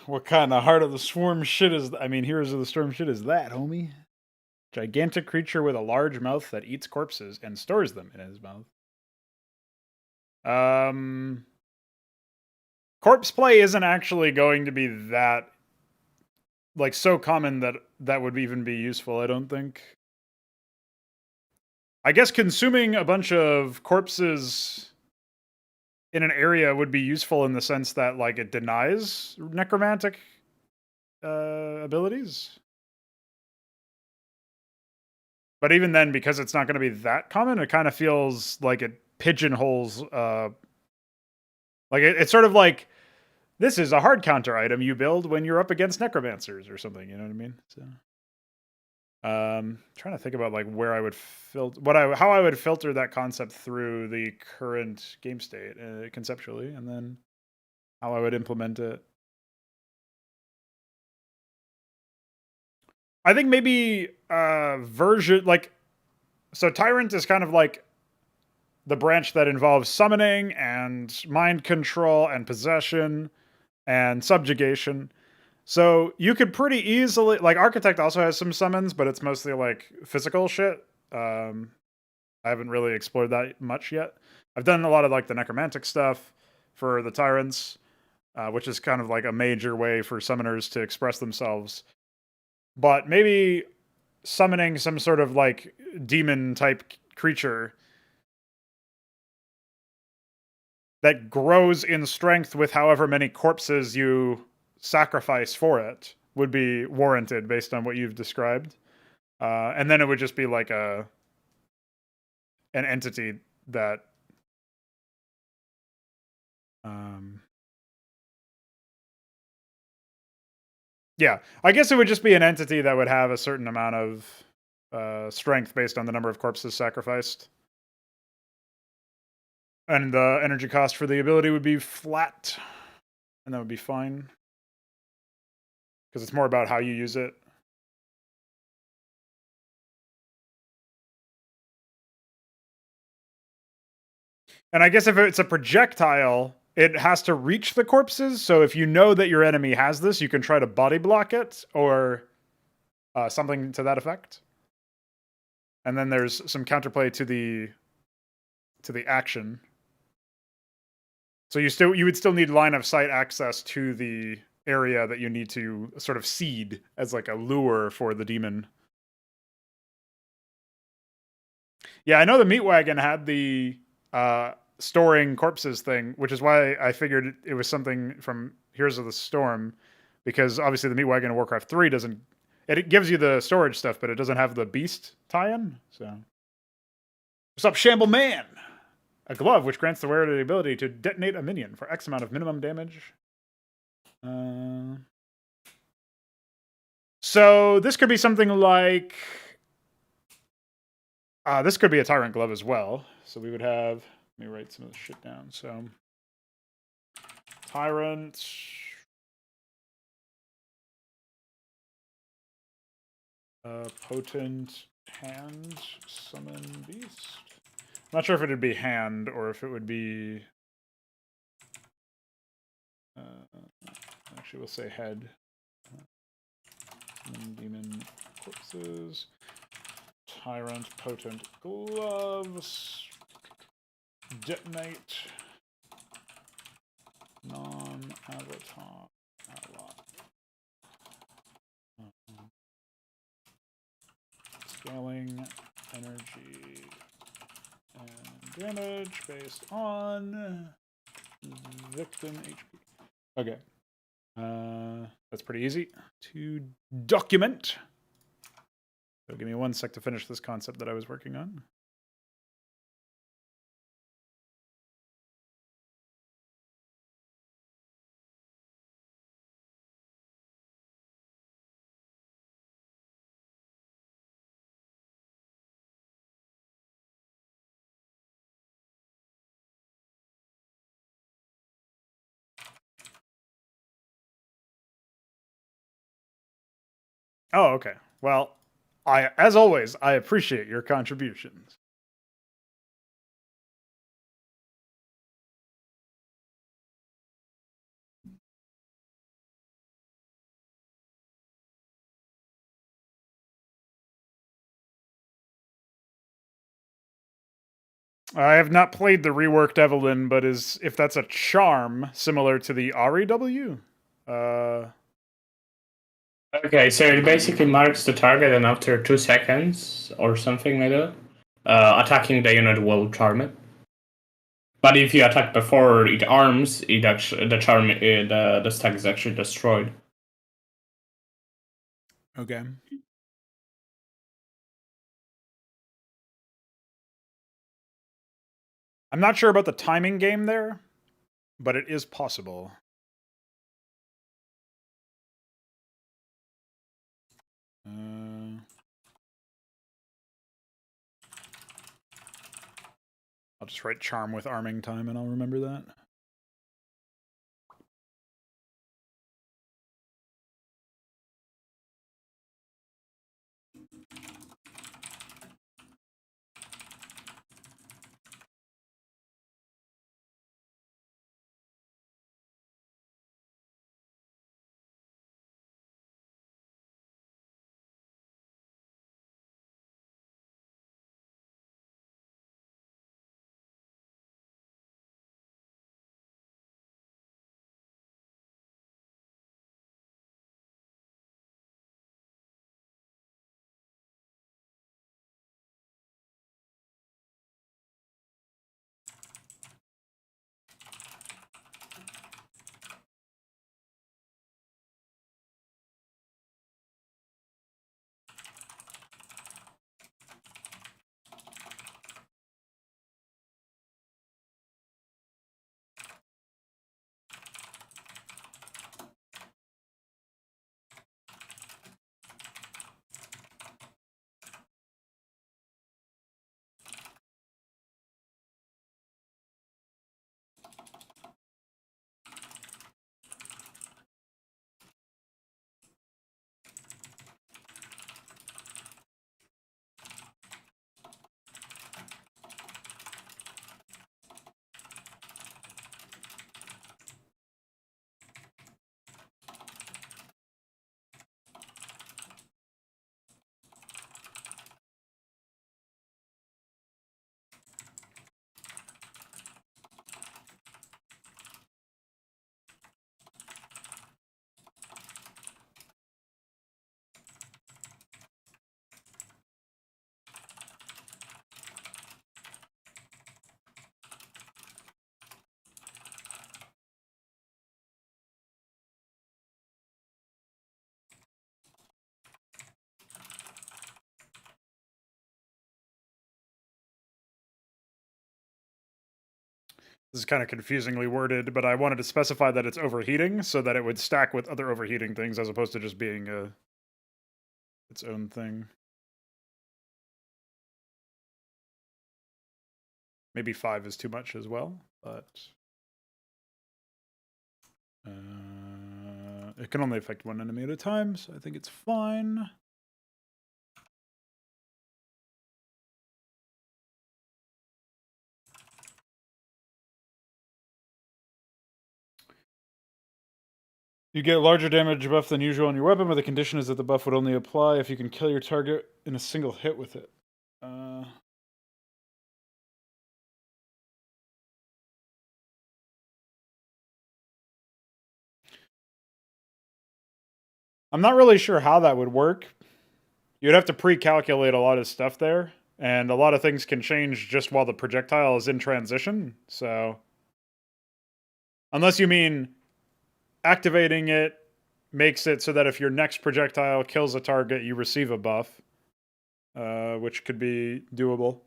What kind of heart of the swarm shit is I mean, Heroes of the Storm shit is that, homie? Gigantic creature with a large mouth that eats corpses and stores them in his mouth. Corpse play isn't actually going to be that like so common that that would even be useful, I don't think. I guess consuming a bunch of corpses in an area would be useful in the sense that like it denies necromantic abilities. But even then, because it's not going to be that common, it kind of feels like it pigeonholes. Like it's sort of like this is a hard counter item you build when you're up against necromancers or something. You know what I mean? So, trying to think about like where I would how I would filter that concept through the current game state conceptually, and then how I would implement it. I think maybe version like so Tyrant is kind of like the branch that involves summoning and mind control and possession and subjugation. So you could pretty easily like Architect also has some summons, but it's mostly like physical shit. I haven't really explored that much yet. I've done a lot of like the necromantic stuff for the tyrants, which is kind of like a major way for summoners to express themselves. But maybe summoning some sort of like demon type creature that grows in strength with however many corpses you sacrifice for it would be warranted based on what you've described. And then it would just be like an entity that yeah, I guess it would just be an entity that would have a certain amount of strength based on the number of corpses sacrificed. And the energy cost for the ability would be flat, and that would be fine. Because it's more about how you use it. And I guess if it's a projectile, it has to reach the corpses. So if you know that your enemy has this, you can try to body block it or something to that effect. And then there's some counterplay to the action. So you would still need line of sight access to the area that you need to sort of seed as like a lure for the demon. Yeah, I know the meat wagon had the storing corpses thing, which is why I figured it was something from Heroes of the Storm, because obviously the meat wagon in Warcraft 3 doesn't. It gives you the storage stuff, but it doesn't have the beast tie-in. So, what's up, Shamble Man? A glove which grants the wearer the ability to detonate a minion for X amount of minimum damage. So this could be something like. This could be a Tyrant Glove as well. So we would have. Let me write some of this shit down. So Tyrant. Potent hand summon beast. I'm not sure if it would be hand or if it would be. Actually, we'll say head. Summon demon corpses. Tyrant potent gloves. Detonate. Non-avatar ally. Scaling energy and damage based on victim HP. Okay. That's pretty easy to document. So give me 1 sec to finish this concept that I was working on. Oh, okay. Well, as always, I appreciate your contributions. I have not played the reworked Evelyn, but if that's a charm similar to the REW? Okay, so it basically marks the target, and after 2 seconds or something like that, attacking the unit will charm it. But if you attack before it arms, it actually the stack is actually destroyed. Okay. I'm not sure about the timing game there, but it is possible. I'll just write charm with arming time and I'll remember that. This is kind of confusingly worded, but I wanted to specify that it's overheating so that it would stack with other overheating things as opposed to just being its own thing. Maybe 5 is too much as well, but it can only affect one enemy at a time, so I think it's fine. You get a larger damage buff than usual on your weapon, but the condition is that the buff would only apply if you can kill your target in a single hit with it. I'm not really sure how that would work. You'd have to pre-calculate a lot of stuff there, and a lot of things can change just while the projectile is in transition, so... Unless you mean activating it makes it so that if your next projectile kills a target, you receive a buff, which could be doable.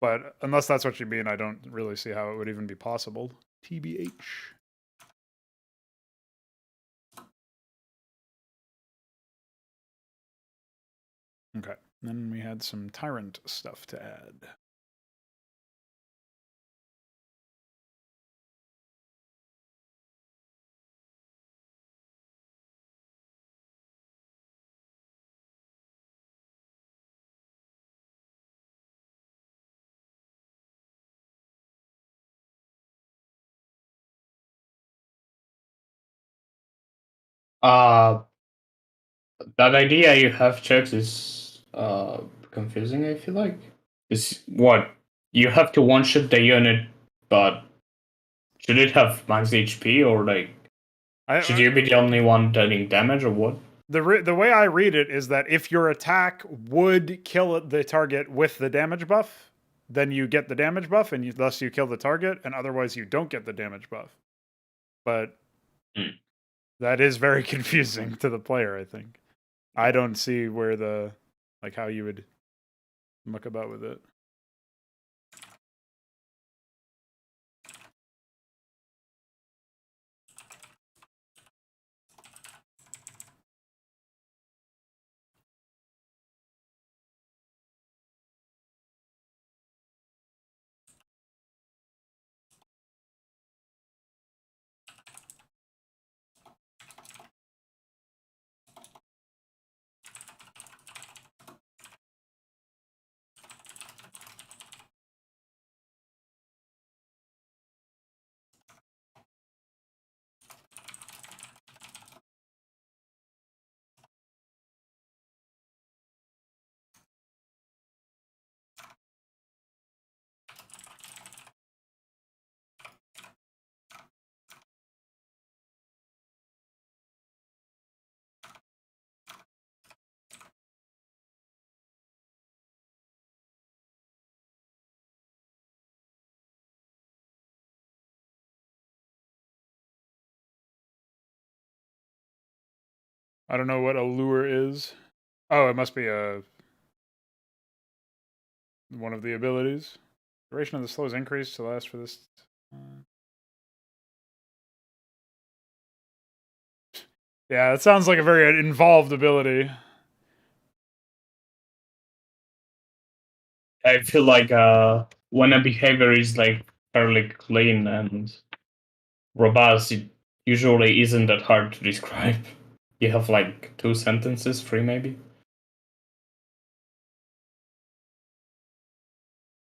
But unless that's what you mean, I don't really see how it would even be possible. TBH. Okay, then we had some Tyrant stuff to add. That idea you have, Chucks, is confusing, I feel like. Is what? You have to one-shot the unit, but should it have max HP, or like... should you be the only one dealing damage, or what? The way I read it is that if your attack would kill the target with the damage buff, then you get the damage buff, and thus you kill the target, and otherwise you don't get the damage buff. But that is very confusing to the player, I think. I don't see where the... like, how you would muck about with it. I don't know what Allure is. Oh, it must be one of the abilities. Duration of the slow is increased to last for this... yeah, it sounds like a very involved ability. I feel like when a behavior is like fairly clean and robust, it usually isn't that hard to describe. You have like 2 sentences, 3 maybe.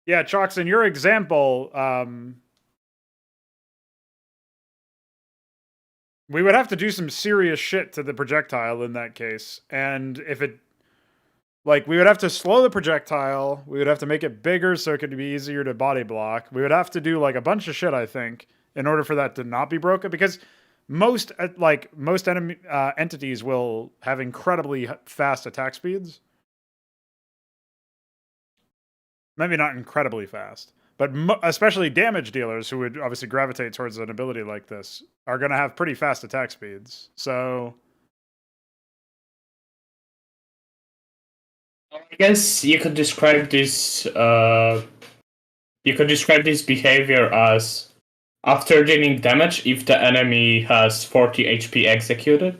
Yeah, Chalks, in your example, we would have to do some serious shit to the projectile in that case. And if it... like, we would have to slow the projectile. We would have to make it bigger so it could be easier to body block. We would have to do, like, a bunch of shit, I think, in order for that to not be broken. Because most enemy entities will have incredibly fast attack speeds. Maybe not incredibly fast, but especially damage dealers who would obviously gravitate towards an ability like this are going to have pretty fast attack speeds. So I guess you could describe this You could describe this behavior as after dealing damage, if the enemy has 40 HP executed.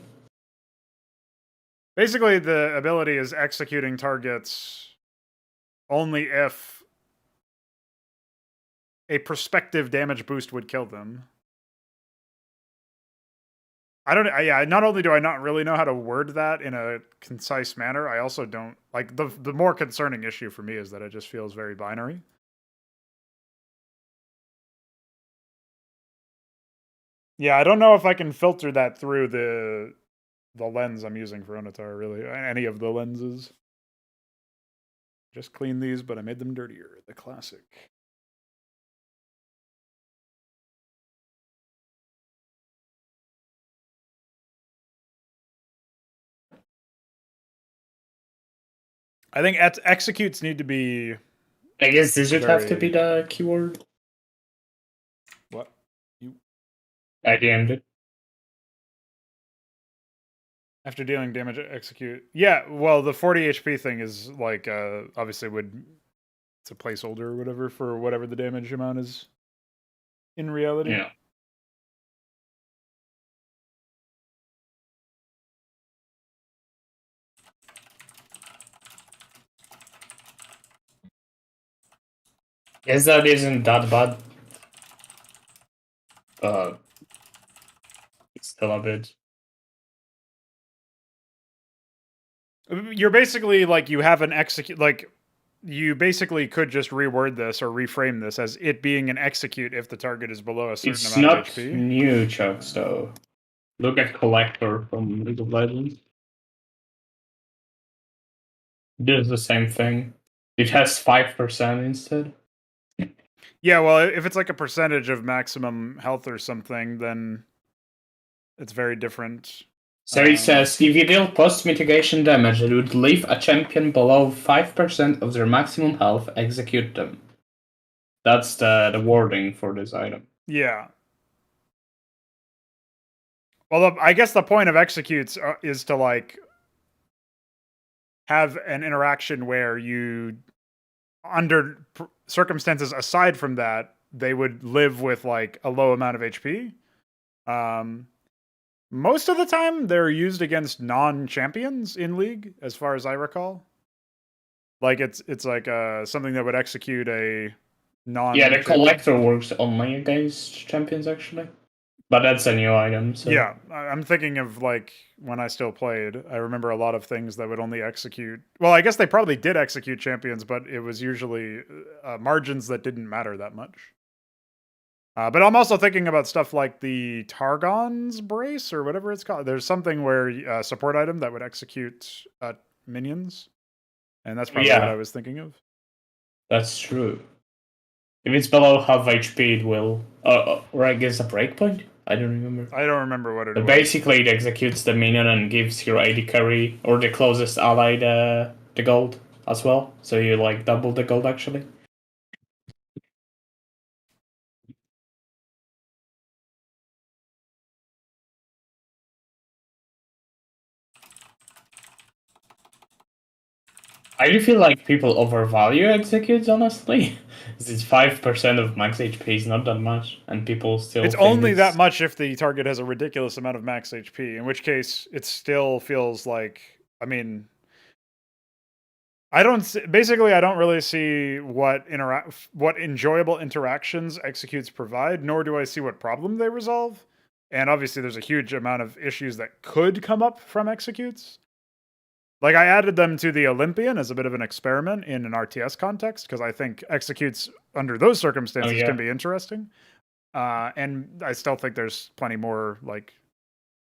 Basically, the ability is executing targets only if a prospective damage boost would kill them. Not only do I not really know how to word that in a concise manner, I also don't like the more concerning issue for me is that it just feels very binary. Yeah, I don't know if I can filter that through the lens I'm using for Onitar, really. Any of the lenses. Just clean these, but I made them dirtier. The classic. I think executes need to be... I guess this would have to be the keyword. What? I DM'd it. After dealing damage, execute. Yeah, well, the 40 HP thing is like, obviously it's a placeholder or whatever for whatever the damage amount is in reality. Yeah. Guess that isn't that bad. It's still a bit. You're basically like you have an execute, like you basically could just reword this or reframe this as it being an execute if the target is below a certain amount of HP. It's not new, Chucks, though. Look at Collector from League of Legends. Does the same thing. It has 5% instead. Yeah, well, if it's like a percentage of maximum health or something, then it's very different. So it says, if you deal post-mitigation damage, it would leave a champion below 5% of their maximum health, execute them. That's the wording for this item. Yeah. Well, I guess the point of executes is to like have an interaction where you, under circumstances aside from that, they would live with like a low amount of HP. Most of the time, they're used against non-champions in League, as far as I recall. Like it's like something that would execute a non. Yeah, the Collector works only against champions actually, but that's a new item. So. Yeah, I'm thinking of like when I still played. I remember a lot of things that would only execute. Well, I guess they probably did execute champions, but it was usually margins that didn't matter that much. But I'm also thinking about stuff like the Targon's Brace or whatever it's called. There's something where support item that would execute minions, and that's probably what I was thinking of. That's true. If it's below half HP, it will. Or I guess a breakpoint? I don't remember. I don't remember what it was. Basically, it executes the minion and gives your AD carry or the closest ally the gold as well. So you like double the gold actually. I do feel like people overvalue executes, honestly. It's 5% of max HP is not that much, and people still. It's only that much if the target has a ridiculous amount of max HP, in which case it still feels like. I mean, I don't really see what enjoyable interactions executes provide, nor do I see what problem they resolve. And obviously, there's a huge amount of issues that could come up from executes. Like, I added them to the Olympian as a bit of an experiment in an RTS context, because I think executes under those circumstances can be interesting. And I still think there's plenty more, like,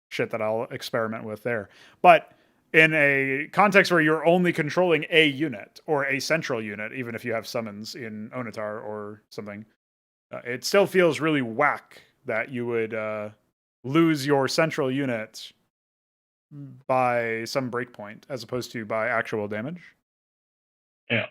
shit that I'll experiment with there. But in a context where you're only controlling a unit, or a central unit, even if you have summons in Onitar or something, it still feels really whack that you would lose your central unit by some breakpoint as opposed to by actual damage. Yeah.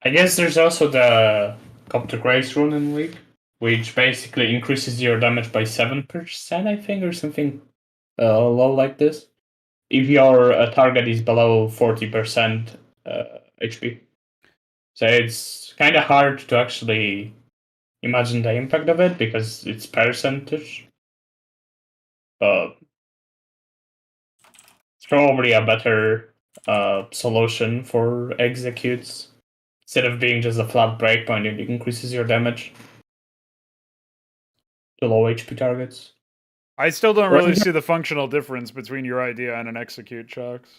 I guess there's also the Copter Grace rune in League, which basically increases your damage by 7%, I think, or something low like this. if your target is below 40% HP. So it's kind of hard to actually imagine the impact of it because it's percentage. But it's probably a better solution for executes. Instead of being just a flat breakpoint, it increases your damage to low HP targets. I still don't really see the functional difference between your idea and an execute, Chucks.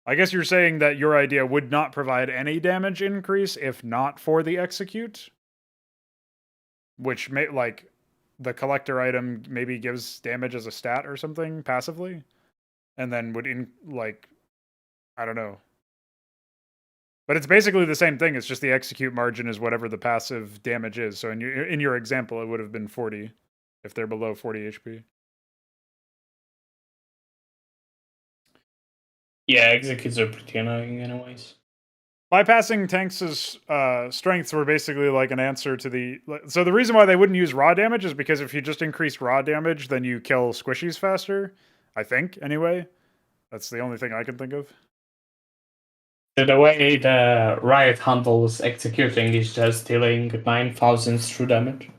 I guess you're saying that your idea would not provide any damage increase if not for the execute? Which may, like, the collector item maybe gives damage as a stat or something passively? And then would, I don't know. But it's basically the same thing, it's just the execute margin is whatever the passive damage is. So in your example, it would have been 40 if they're below 40 HP. Yeah, executes are pretty annoying anyways. Bypassing tanks' strengths were basically like an answer to the... So the reason why they wouldn't use raw damage is because if you just increase raw damage, then you kill squishies faster. I think, anyway. That's the only thing I can think of. So the way the Riot handles executing is just dealing 9,000 true damage.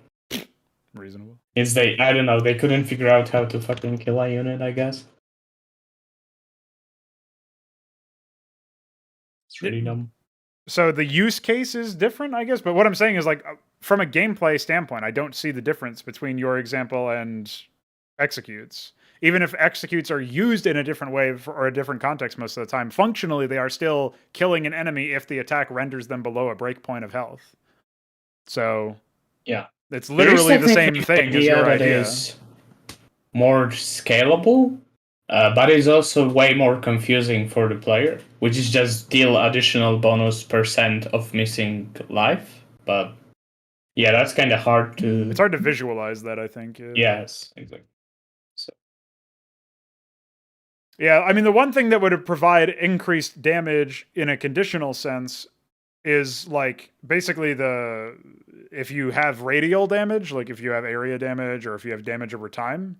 Reasonable. It's I don't know, they couldn't figure out how to fucking kill a unit, I guess. It's really dumb. So the use case is different, I guess. But what I'm saying is, like, from a gameplay standpoint, I don't see the difference between your example and executes. Even if executes are used in a different way or a different context most of the time, functionally they are still killing an enemy if the attack renders them below a breakpoint of health. So yeah, it's literally the same thing as your idea. Is more scalable, but it's also way more confusing for the player, which is just deal additional bonus % of missing life. But yeah, that's kind of hard to... It's hard to visualize that, I think. Yeah. Yes, exactly. So. Yeah, I mean, the one thing that would provide increased damage in a conditional sense is, like, basically if you have radial damage, like if you have area damage or if you have damage over time.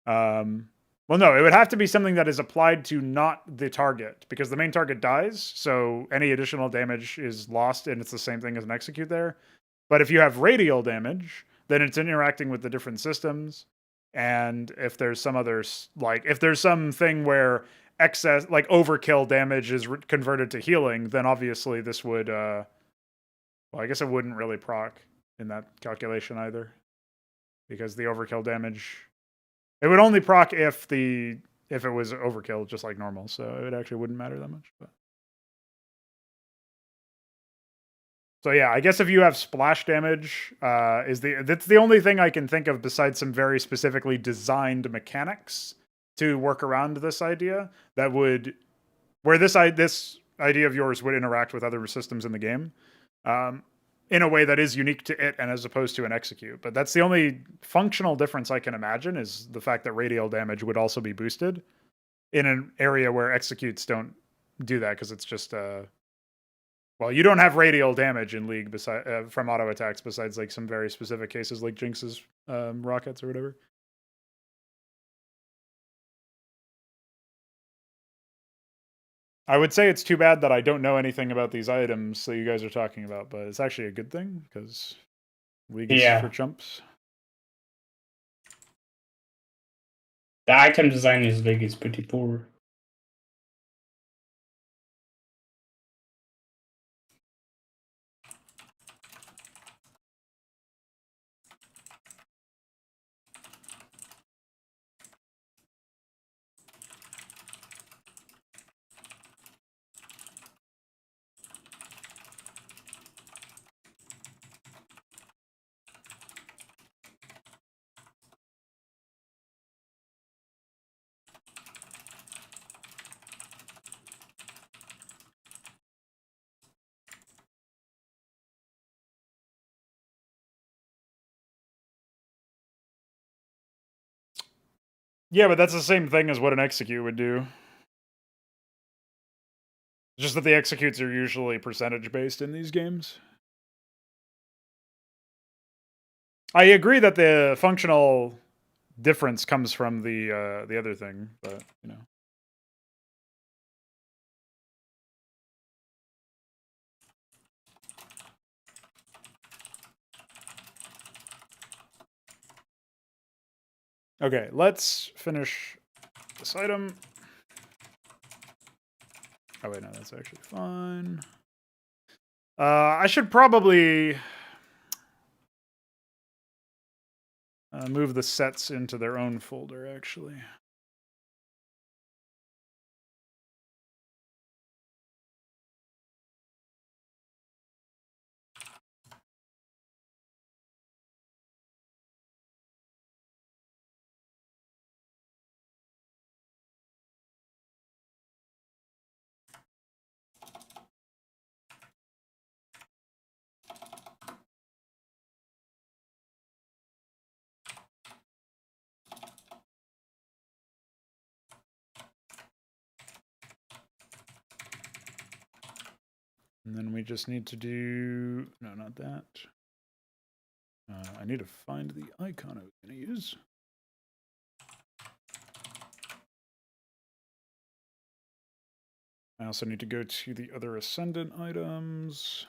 Well, no, it would have to be something that is applied to not the target, because the main target dies, so any additional damage is lost, and it's the same thing as an execute there. But if you have radial damage, then it's interacting with the different systems, and if there's some others, like if there's something where excess, like overkill damage is converted to healing, then obviously this would, well, I guess it wouldn't really proc in that calculation either, because the overkill damage... It would only proc if it was overkill, just like normal, so it actually wouldn't matter that much. But. So yeah, I guess if you have splash damage, that's the only thing I can think of besides some very specifically designed mechanics to work around this idea that would, where this idea of yours would interact with other systems in the game. In a way that is unique to it and as opposed to an execute. But that's the only functional difference I can imagine, is the fact that radial damage would also be boosted in an area where executes don't do that, because it's just, well, you don't have radial damage in League from auto attacks besides like some very specific cases like Jinx's rockets or whatever. I would say it's too bad that I don't know anything about these items that you guys are talking about, but it's actually a good thing, because League is for chumps. The item design in League is pretty poor. Yeah, but that's the same thing as what an execute would do. Just that the executes are usually percentage based in these games. I agree that the functional difference comes from the other thing, but you know. Okay, let's finish this item. Oh wait, no, that's actually fine. I should probably move the sets into their own folder, actually. And then we just need to do... No, not that. I need to find the icon I was going to use. I also need to go to the other Ascendant items.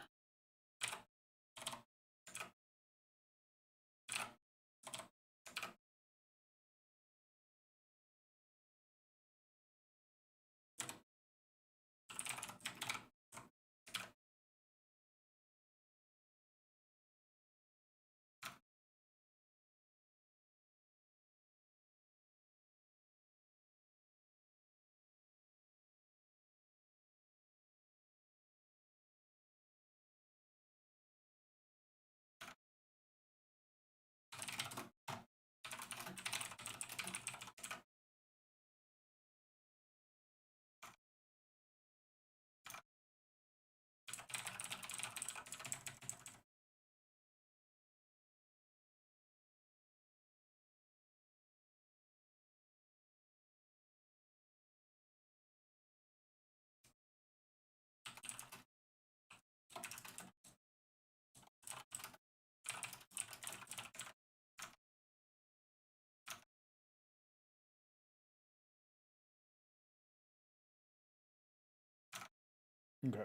Okay.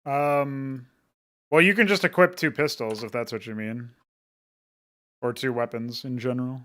Well, you can just equip 2 pistols if that's what you mean. Or 2 weapons in general.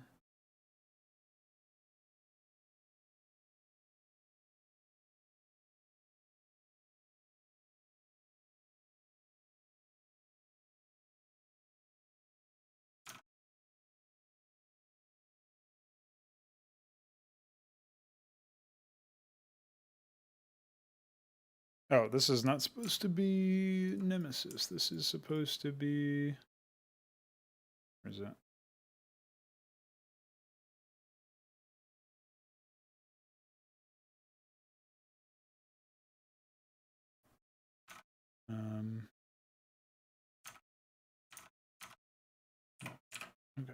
Oh, this is not supposed to be Nemesis. This is supposed to be... Where is it? Okay.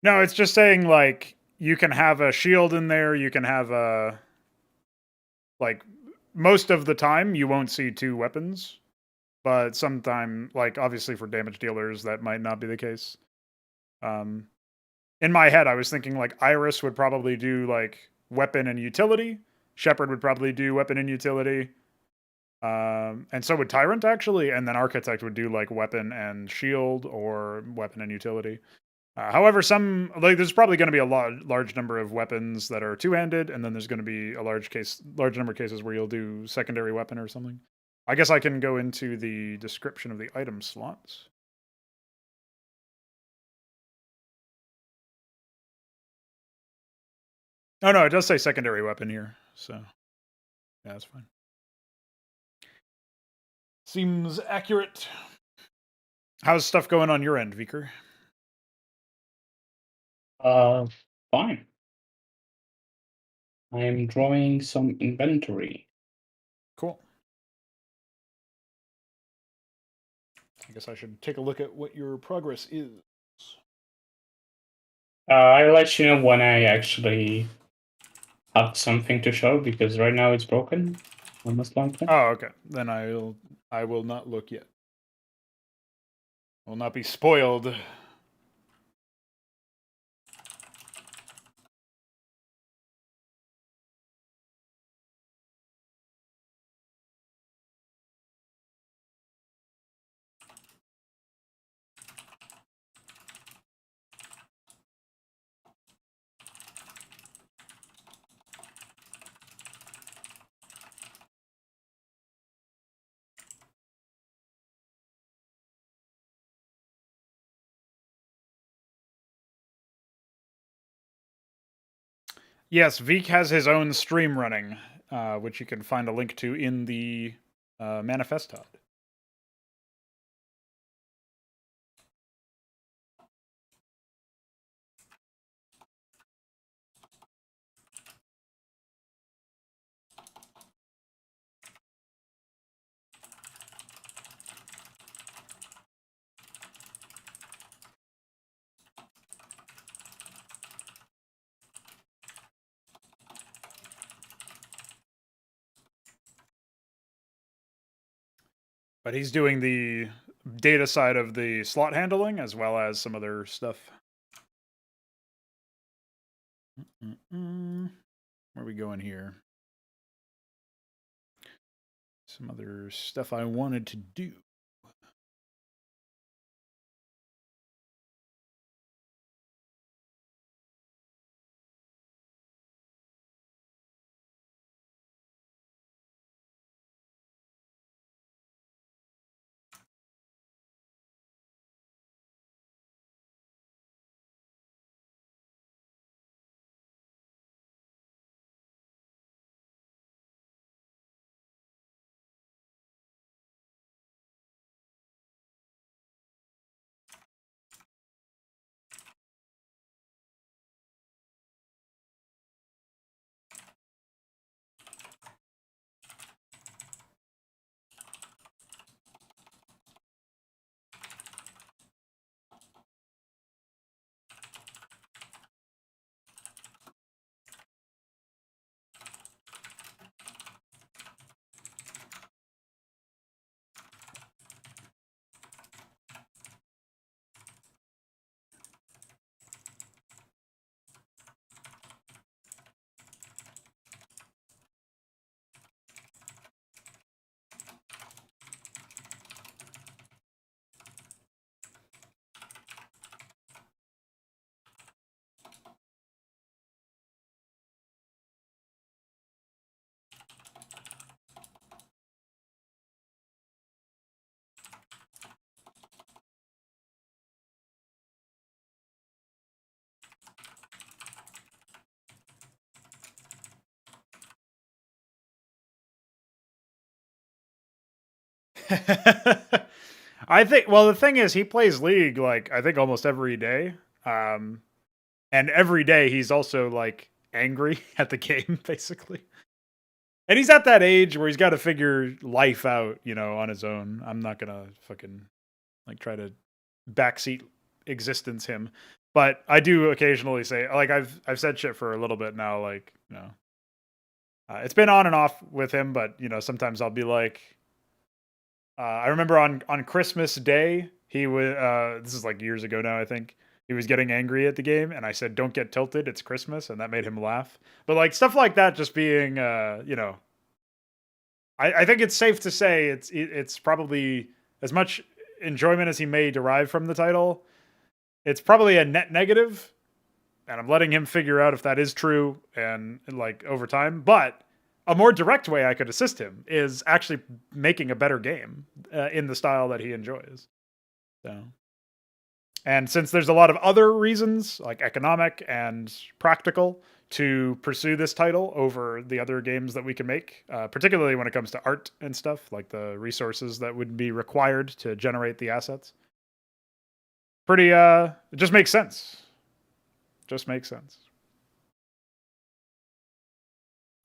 No, it's just saying, like, you can have a shield in there, you can have a... Like, most of the time, you won't see 2 weapons. But sometime, like, obviously for damage dealers, that might not be the case. In my head, I was thinking, like, Iris would probably do, like, weapon and utility. Shepherd would probably do weapon and utility. And so would Tyrant, actually. And then Architect would do, like, weapon and shield or weapon and utility. However, there's probably going to be a large number of weapons that are two-handed, and then there's going to be a large number of cases where you'll do secondary weapon or something. I guess I can go into the description of the item slots. Oh no, it does say secondary weapon here, so yeah, that's fine. Seems accurate. How's stuff going on your end, Veeq7? Fine. I am drawing some inventory. Cool. I guess I should take a look at what your progress is. I'll let you know when I actually have something to show, because right now it's broken, almost likely. Oh, okay. Then I will not look yet. will not be spoiled. Yes, Veeq has his own stream running, which you can find a link to in the manifesto. But he's doing the data side of the slot handling as well as some other stuff. Where are we going here? Some other stuff I wanted to do. I think. Well, the thing is, he plays League like I think almost every day, and every day he's also like angry at the game, basically. And he's at that age where he's got to figure life out, on his own. I'm not gonna fucking like try to backseat existence him, but I do occasionally say like I've said shit for a little bit now, like it's been on and off with him, but sometimes I'll be like. I remember on Christmas Day, he was. This is like years ago now. I think he was getting angry at the game, and I said, "Don't get tilted. It's Christmas," and that made him laugh. But like stuff like that, just being, I think it's safe to say it's probably as much enjoyment as he may derive from the title. It's probably a net negative, and I'm letting him figure out if that is true and like over time. But a more direct way I could assist him is actually making a better game in the style that he enjoys. So, and since there's a lot of other reasons, like economic and practical, to pursue this title over the other games that we can make, particularly when it comes to art and stuff, like the resources that would be required to generate the assets. It just makes sense. Just makes sense.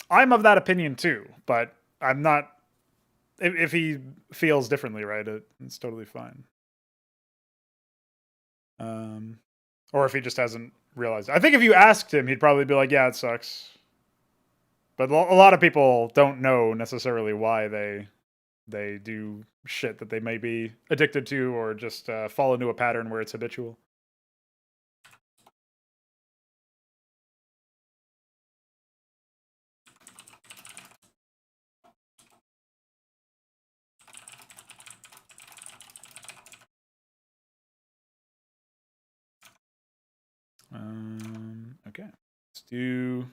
I'm of that opinion too, but I'm not. If he feels differently, right, it's totally fine. Or if he just hasn't realized. I think if you asked him, he'd probably be like, "Yeah, it sucks." But a lot of people don't know necessarily why they they do shit that they may be addicted to or just fall into a pattern where it's habitual. Okay, let's do.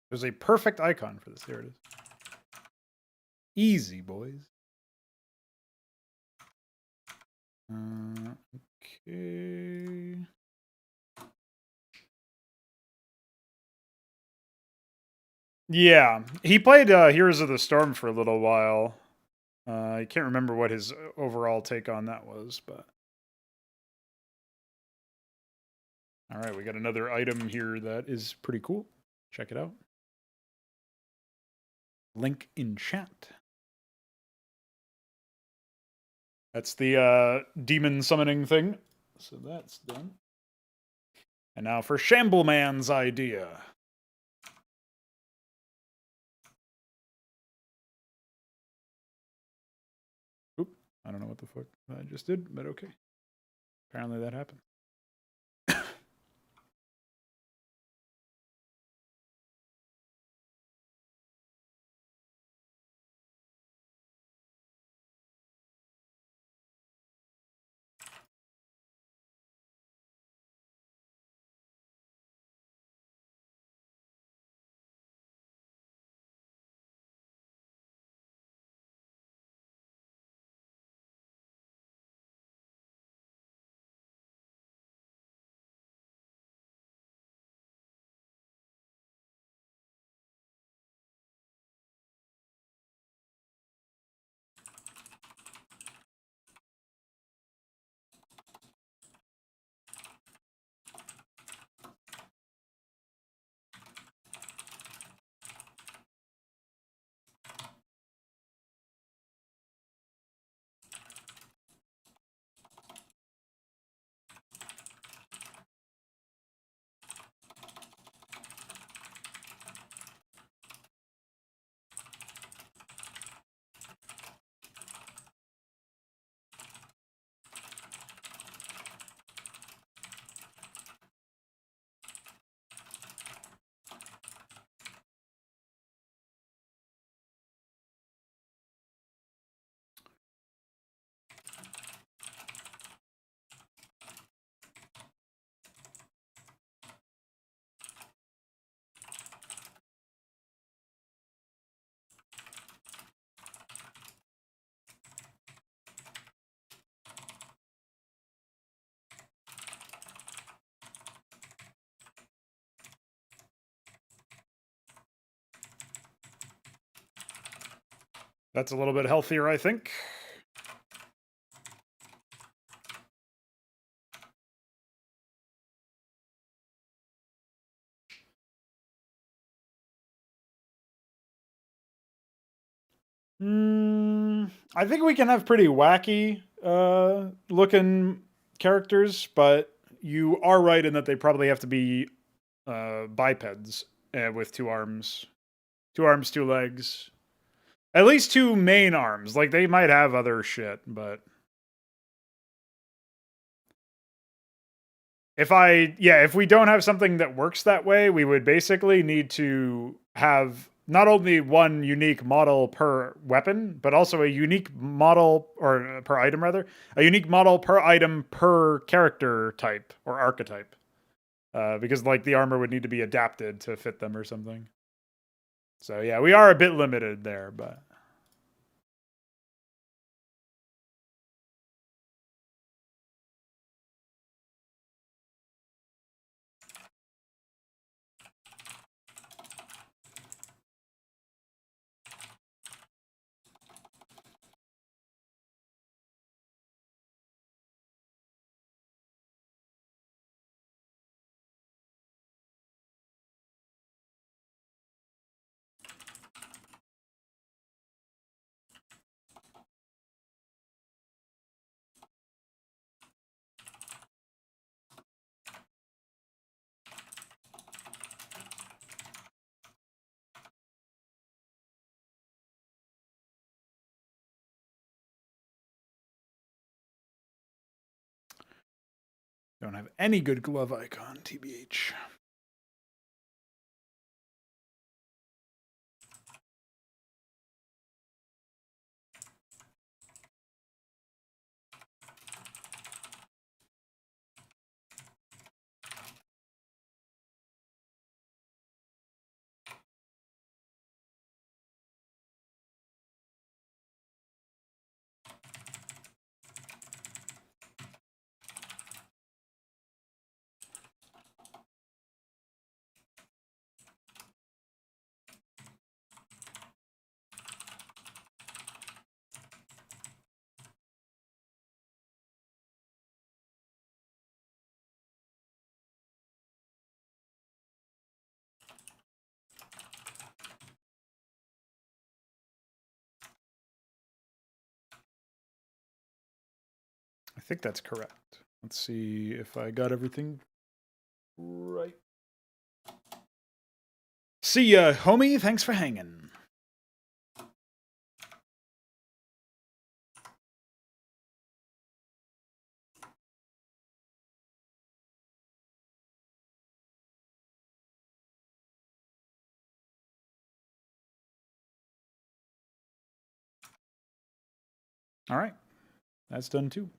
There's a perfect icon for this. There it is. Easy, boys. Okay. Yeah, he played Heroes of the Storm for a little while. I can't remember what his overall take on that was, but all right, we got another item here that is pretty cool. Check it out. Link in chat. That's the demon summoning thing. So that's done. And now for Shambleman's idea. Oop, I don't know what the fuck I just did, but okay. Apparently that happened. That's a little bit healthier, I think. I think we can have pretty wacky looking characters, but you are right in that they probably have to be bipeds with 2 arms. 2 arms, 2 legs. At least 2 main arms. Like, they might have other shit, but... if we don't have something that works that way, we would basically need to have not only one unique model per weapon, but also a unique model, or per item rather, a unique model per item per character type or archetype. Because like the armor would need to be adapted to fit them or something. So yeah, we are a bit limited there, but... Don't have any good glove icon, TBH. I think that's correct. Let's see if I got everything right. See ya, homie. Thanks for hanging. All right. That's done too.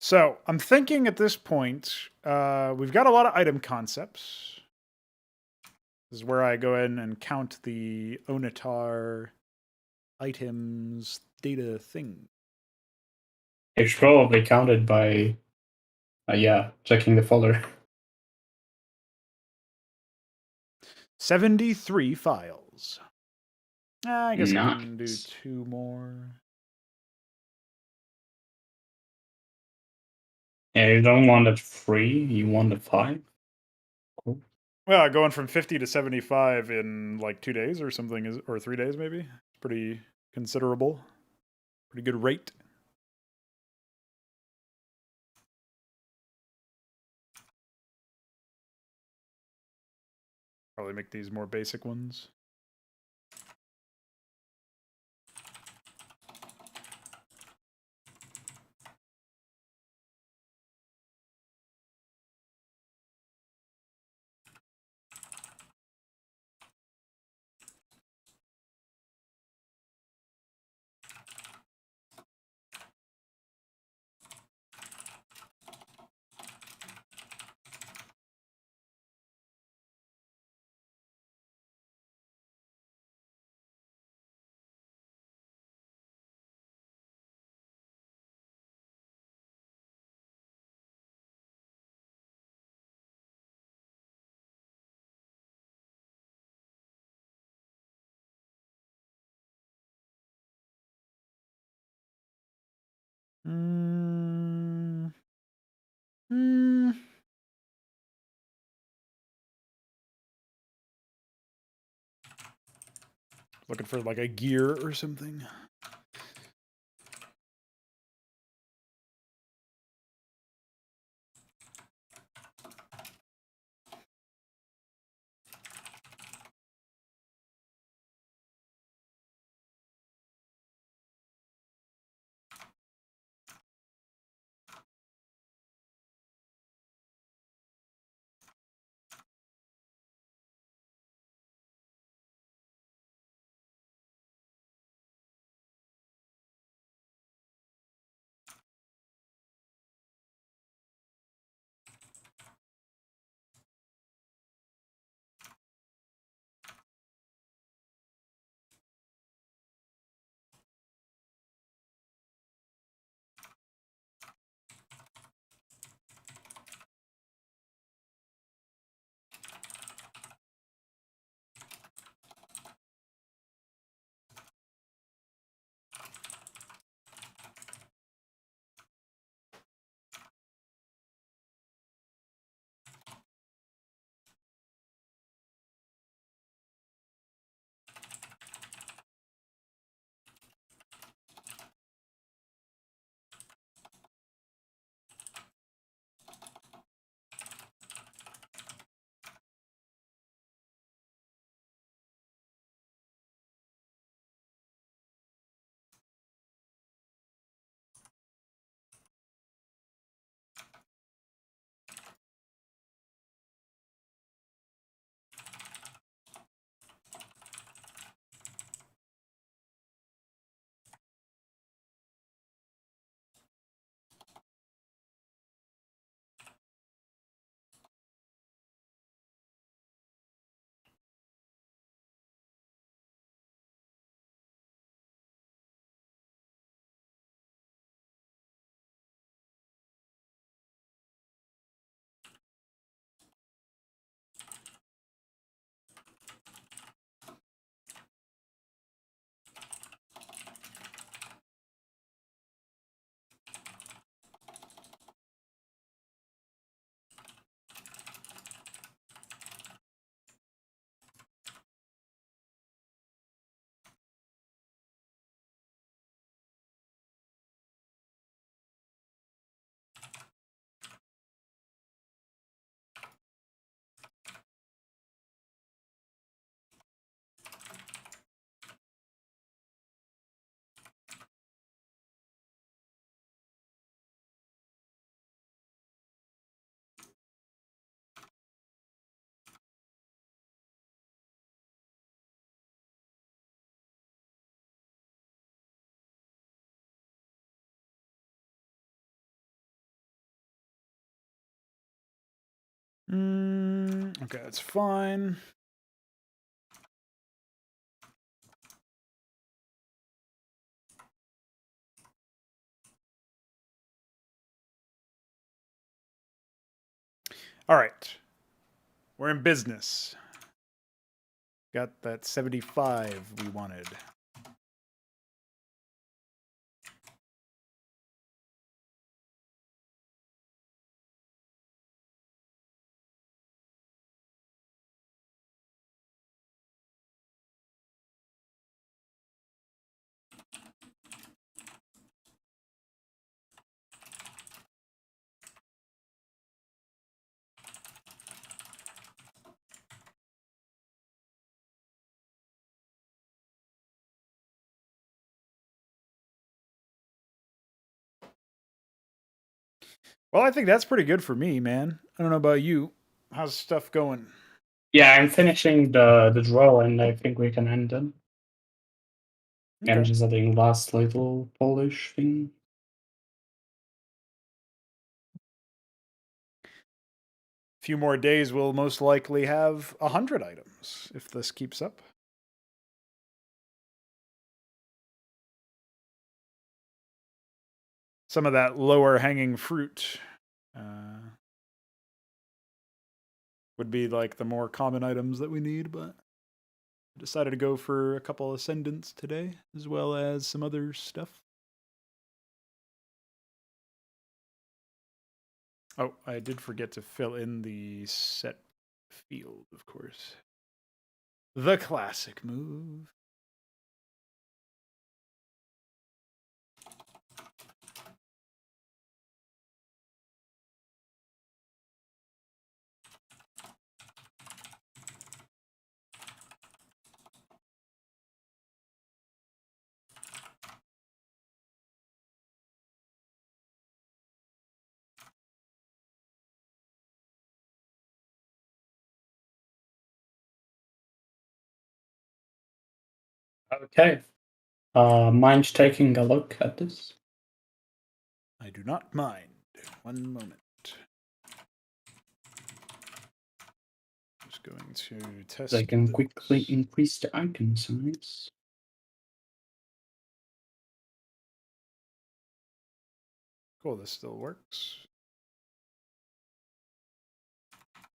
So I'm thinking at this point, we've got a lot of item concepts. This is where I go in and count the Onitar items data thing. It's probably counted by, checking the folder. 73 files. I guess I can do Nice. 2 more. Yeah, you don't want it free, you want it 5. Cool. Well, going from 50 to 75 in like 2 days or something, or 3 days maybe. Pretty considerable. Pretty good rate. Probably make these more basic ones. Mm. Mm. Looking for like a gear or something. Okay, that's fine. All right. We're in business. Got that 75 we wanted. Well, I think that's pretty good for me, man. I don't know about you. How's stuff going? Yeah, I'm finishing the draw, and I think we can end it. Okay. I'm just adding last little polish thing. A few more days, we'll most likely have 100 items if this keeps up. Some of that lower hanging fruit would be like the more common items that we need, but I decided to go for a couple ascendants today, as well as some other stuff. Oh, I did forget to fill in the set field, of course. The classic move. Okay. Mind taking a look at this? I do not mind. One moment. Just going to test. I can this. quickly increase the icon size. Cool, this still works.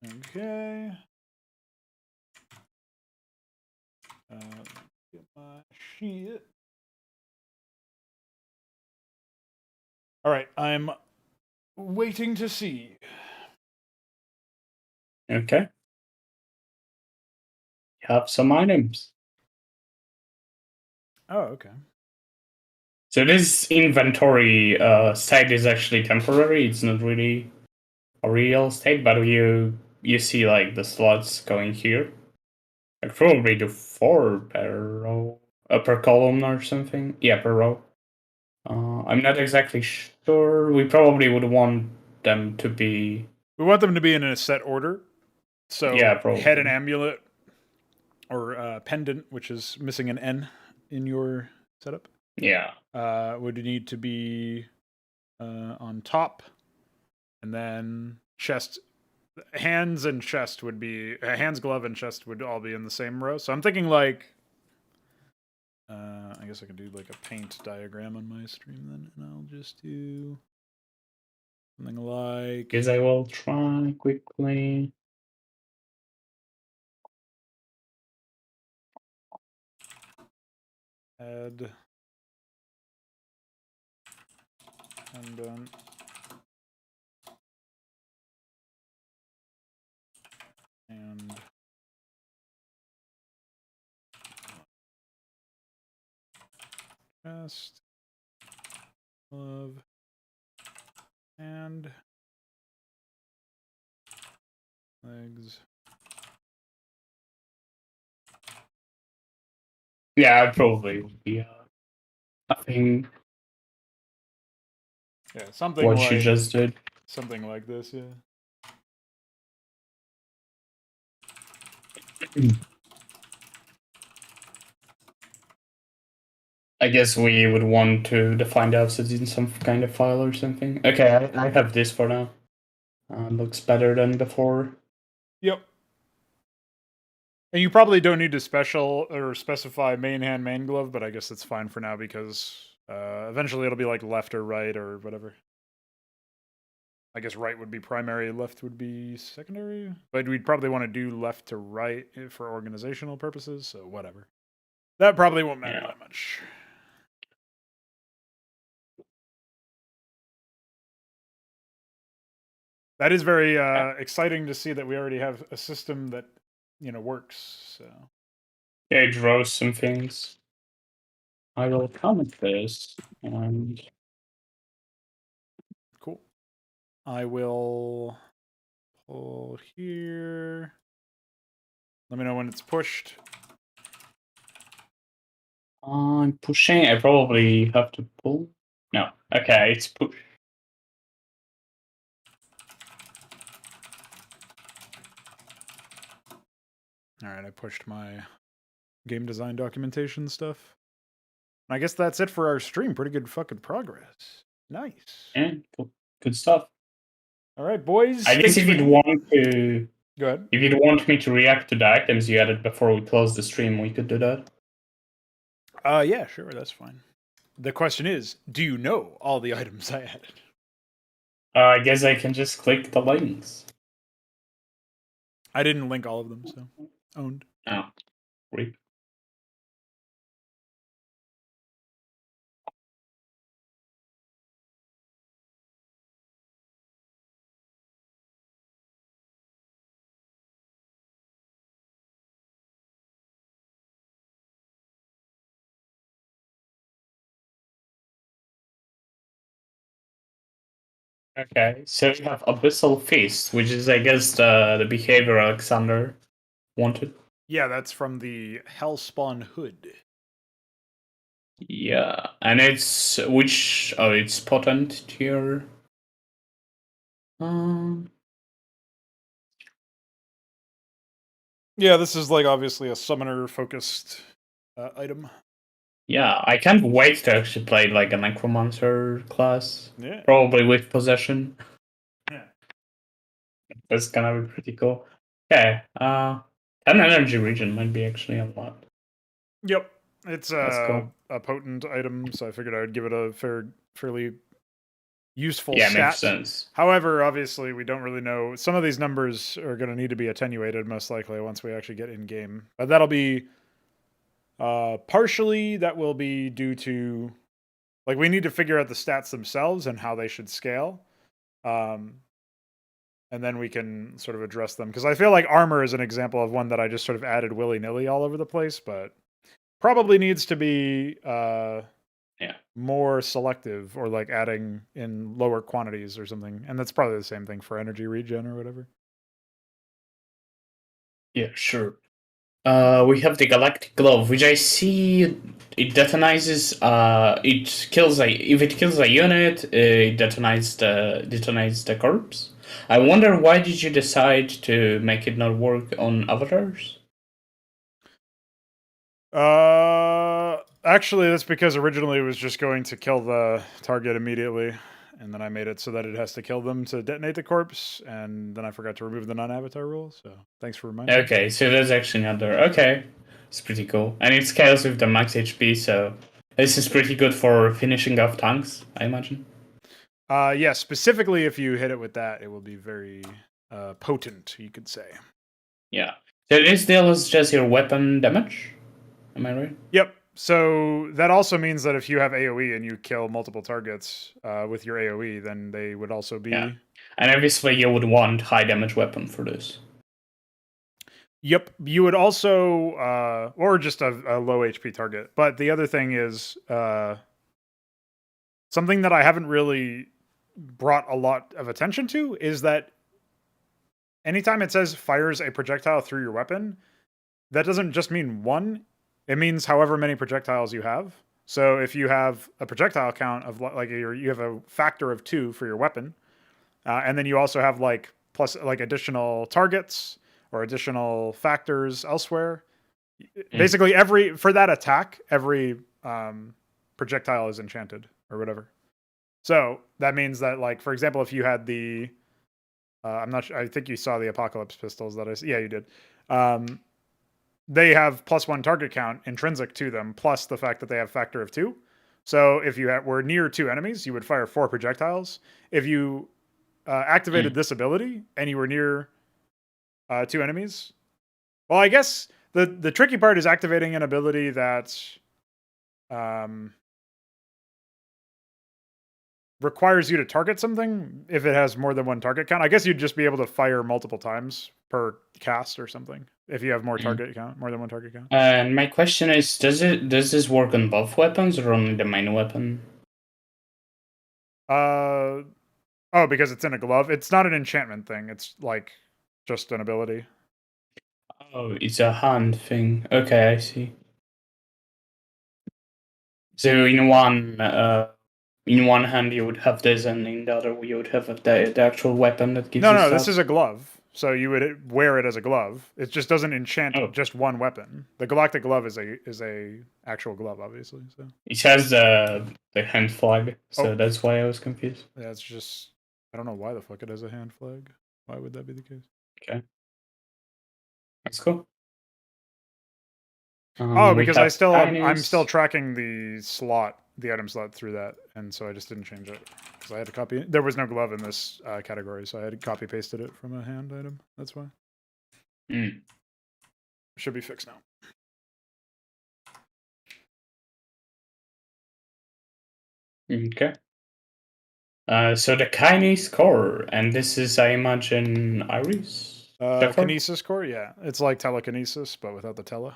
Okay. Get my shit. All right, I'm waiting to see. Okay. You have some items. Oh, okay. So this inventory state is actually temporary. It's not really a real state, but you see like the slots going here. Like probably do 4 per row, per column or something. Yeah, per row. I'm not exactly sure. We probably would want them to be. We want them to be in a set order. So Yeah, probably. head and amulet or pendant, which is missing an N in your setup. Yeah. Would need to be on top, and then chest, hands and chest would be hands, glove, and chest would all be in the same row. So I'm thinking like, I guess I could do like a paint diagram on my stream then, and I'll just do something like. Because I will try quickly. Add and done. And chest, glove, and legs. Yeah, it probably would be a thing. Yeah, something What like you just did. something like this. Yeah. I guess we would want to define the offsets in some kind of file or something. Okay, I have this for now. Looks better than before. Yep. And you probably don't need to special or specify main hand, main glove, but I guess it's fine for now because eventually it'll be like left or right or whatever. I guess right would be primary, left would be secondary, but we'd probably want to do left to right for organizational purposes, so whatever. That probably won't matter that much. That is very exciting to see that we already have a system that works. So Yeah, it draws some things. I will comment this and cool. I will pull here. Let me know when it's pushed. I'm pushing. I probably have to pull. No. Okay, it's pushed. All right, I pushed my game design documentation stuff. I guess that's it for our stream. Pretty good fucking progress. Nice. Yeah, good stuff. All right, boys. I guess if you'd want to, go ahead. If you'd want me to react to the items you added before we close the stream, we could do that. Yeah, sure, that's fine. The question is, do you know all the items I added? I guess I can just click the links. I didn't link all of them, so owned. Oh, great. Okay, so we have Abyssal Feast, which is, I guess, the behavior Alexander wanted. Yeah, that's from the Hellspawn Hood. Yeah, and it's which? Oh, it's potent tier. Yeah, this is like obviously a summoner focused item. Yeah, I can't wait to actually play like a necromancer class. Yeah, Probably with possession. yeah. That's gonna be pretty cool. Okay, an energy region might be actually a lot. Yep, it's Cool. a potent item, so I figured I would give it a fairly useful Yeah, stat. makes sense. However, obviously, we don't really know. Some of these numbers are going to need to be attenuated, most likely, once we actually get in game. But that'll be partially that will be due to, like, we need to figure out the stats themselves and how they should scale. And then we can sort of address them. Because I feel like armor is an example of one that I just sort of added willy-nilly all over the place, but probably needs to be more selective, or like adding in lower quantities or something. And that's probably the same thing for energy regen or whatever. Yeah, sure. We have the Galactic Glove, which I see it detonizes. If it kills a unit, it detonates the corpse. I wonder, why did you decide to make it not work on avatars? Actually, that's because originally it was just going to kill the target immediately, and then I made it so that it has to kill them to detonate the corpse, and then I forgot to remove the non-avatar rule, so thanks for reminding me. Okay, so that's actually not there. Okay, it's pretty cool. And it scales with the max HP, so this is pretty good for finishing off tanks, I imagine. Yeah, specifically if you hit it with that, it will be very potent, you could say. Yeah. So this deals just your weapon damage? Am I right? Yep. So that also means that if you have AoE and you kill multiple targets with your AoE, then they would also be... Yeah. And obviously you would want high damage weapon for this. Yep. You would also... or just a low HP target. But the other thing is... something that I haven't really brought a lot of attention to is that anytime it says fires a projectile through your weapon, that doesn't just mean one. It means however many projectiles you have. So if you have a projectile count of like you have a factor of 2 for your weapon, and then you also have like plus like additional targets or additional factors elsewhere. Basically, for that attack, every projectile is enchanted or whatever. So that means that, like, for example, if you had the, I'm not sure, I think you saw the Apocalypse pistols yeah, you did. They have +1 target count intrinsic to them, plus the fact that they have factor of 2. So if you were near 2 enemies, you would fire 4 projectiles. If you activated this ability and you were near 2 enemies, well, I guess the tricky part is activating an ability that requires you to target something if it has more than 1 target count. I guess you'd just be able to fire multiple times per cast or something if you have more target count, more than 1 target count. And my question is, does this work on both weapons or only the main weapon? Oh, because it's in a glove. It's not an enchantment thing. It's like just an ability. Oh, it's a hand thing. Okay, I see. So in one hand you would have this, and in the other you would have the actual weapon that gives you No, stats. this is a glove. So you would wear it as a glove. It just doesn't enchant Oh, just one weapon. The galactic glove is a actual glove, obviously. So it has the hand flag, so oh, that's why I was confused. yeah, it's just I don't know why the fuck it has a hand flag. Why would that be the case? Okay, that's cool. Oh, We because have I'm still Chinese. tracking the item slot through that, and so I just didn't change it because I had to copy. There was no glove in this category, so I had to copy pasted it from a hand item. That's why. Mm, Should be fixed now. okay. So the Chinese core, and this is, I imagine, Iris? Shepherd? Kinesis core, yeah, it's like telekinesis, but without the tele.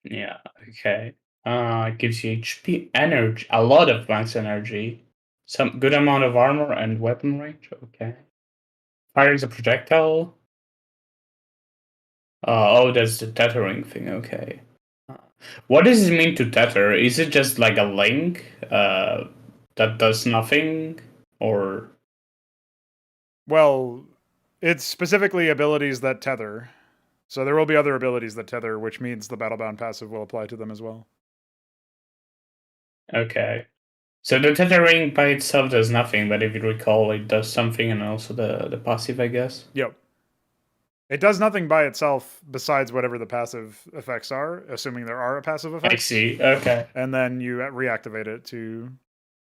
Yeah, okay. It gives you HP, energy, a lot of max energy, some good amount of armor and weapon range. Okay. Fires a projectile. Oh, that's the tethering thing. Okay. What does it mean to tether? Is it just like a link that does nothing, or Well, it's specifically abilities that tether. So there will be other abilities that tether, which means the Battlebound passive will apply to them as well. okay? So the tethering by itself does nothing, but if you recall, it does something, and also the passive, I guess. Yep. It does nothing by itself besides whatever the passive effects are, assuming there are passive I effects. see. Okay. And then you reactivate it to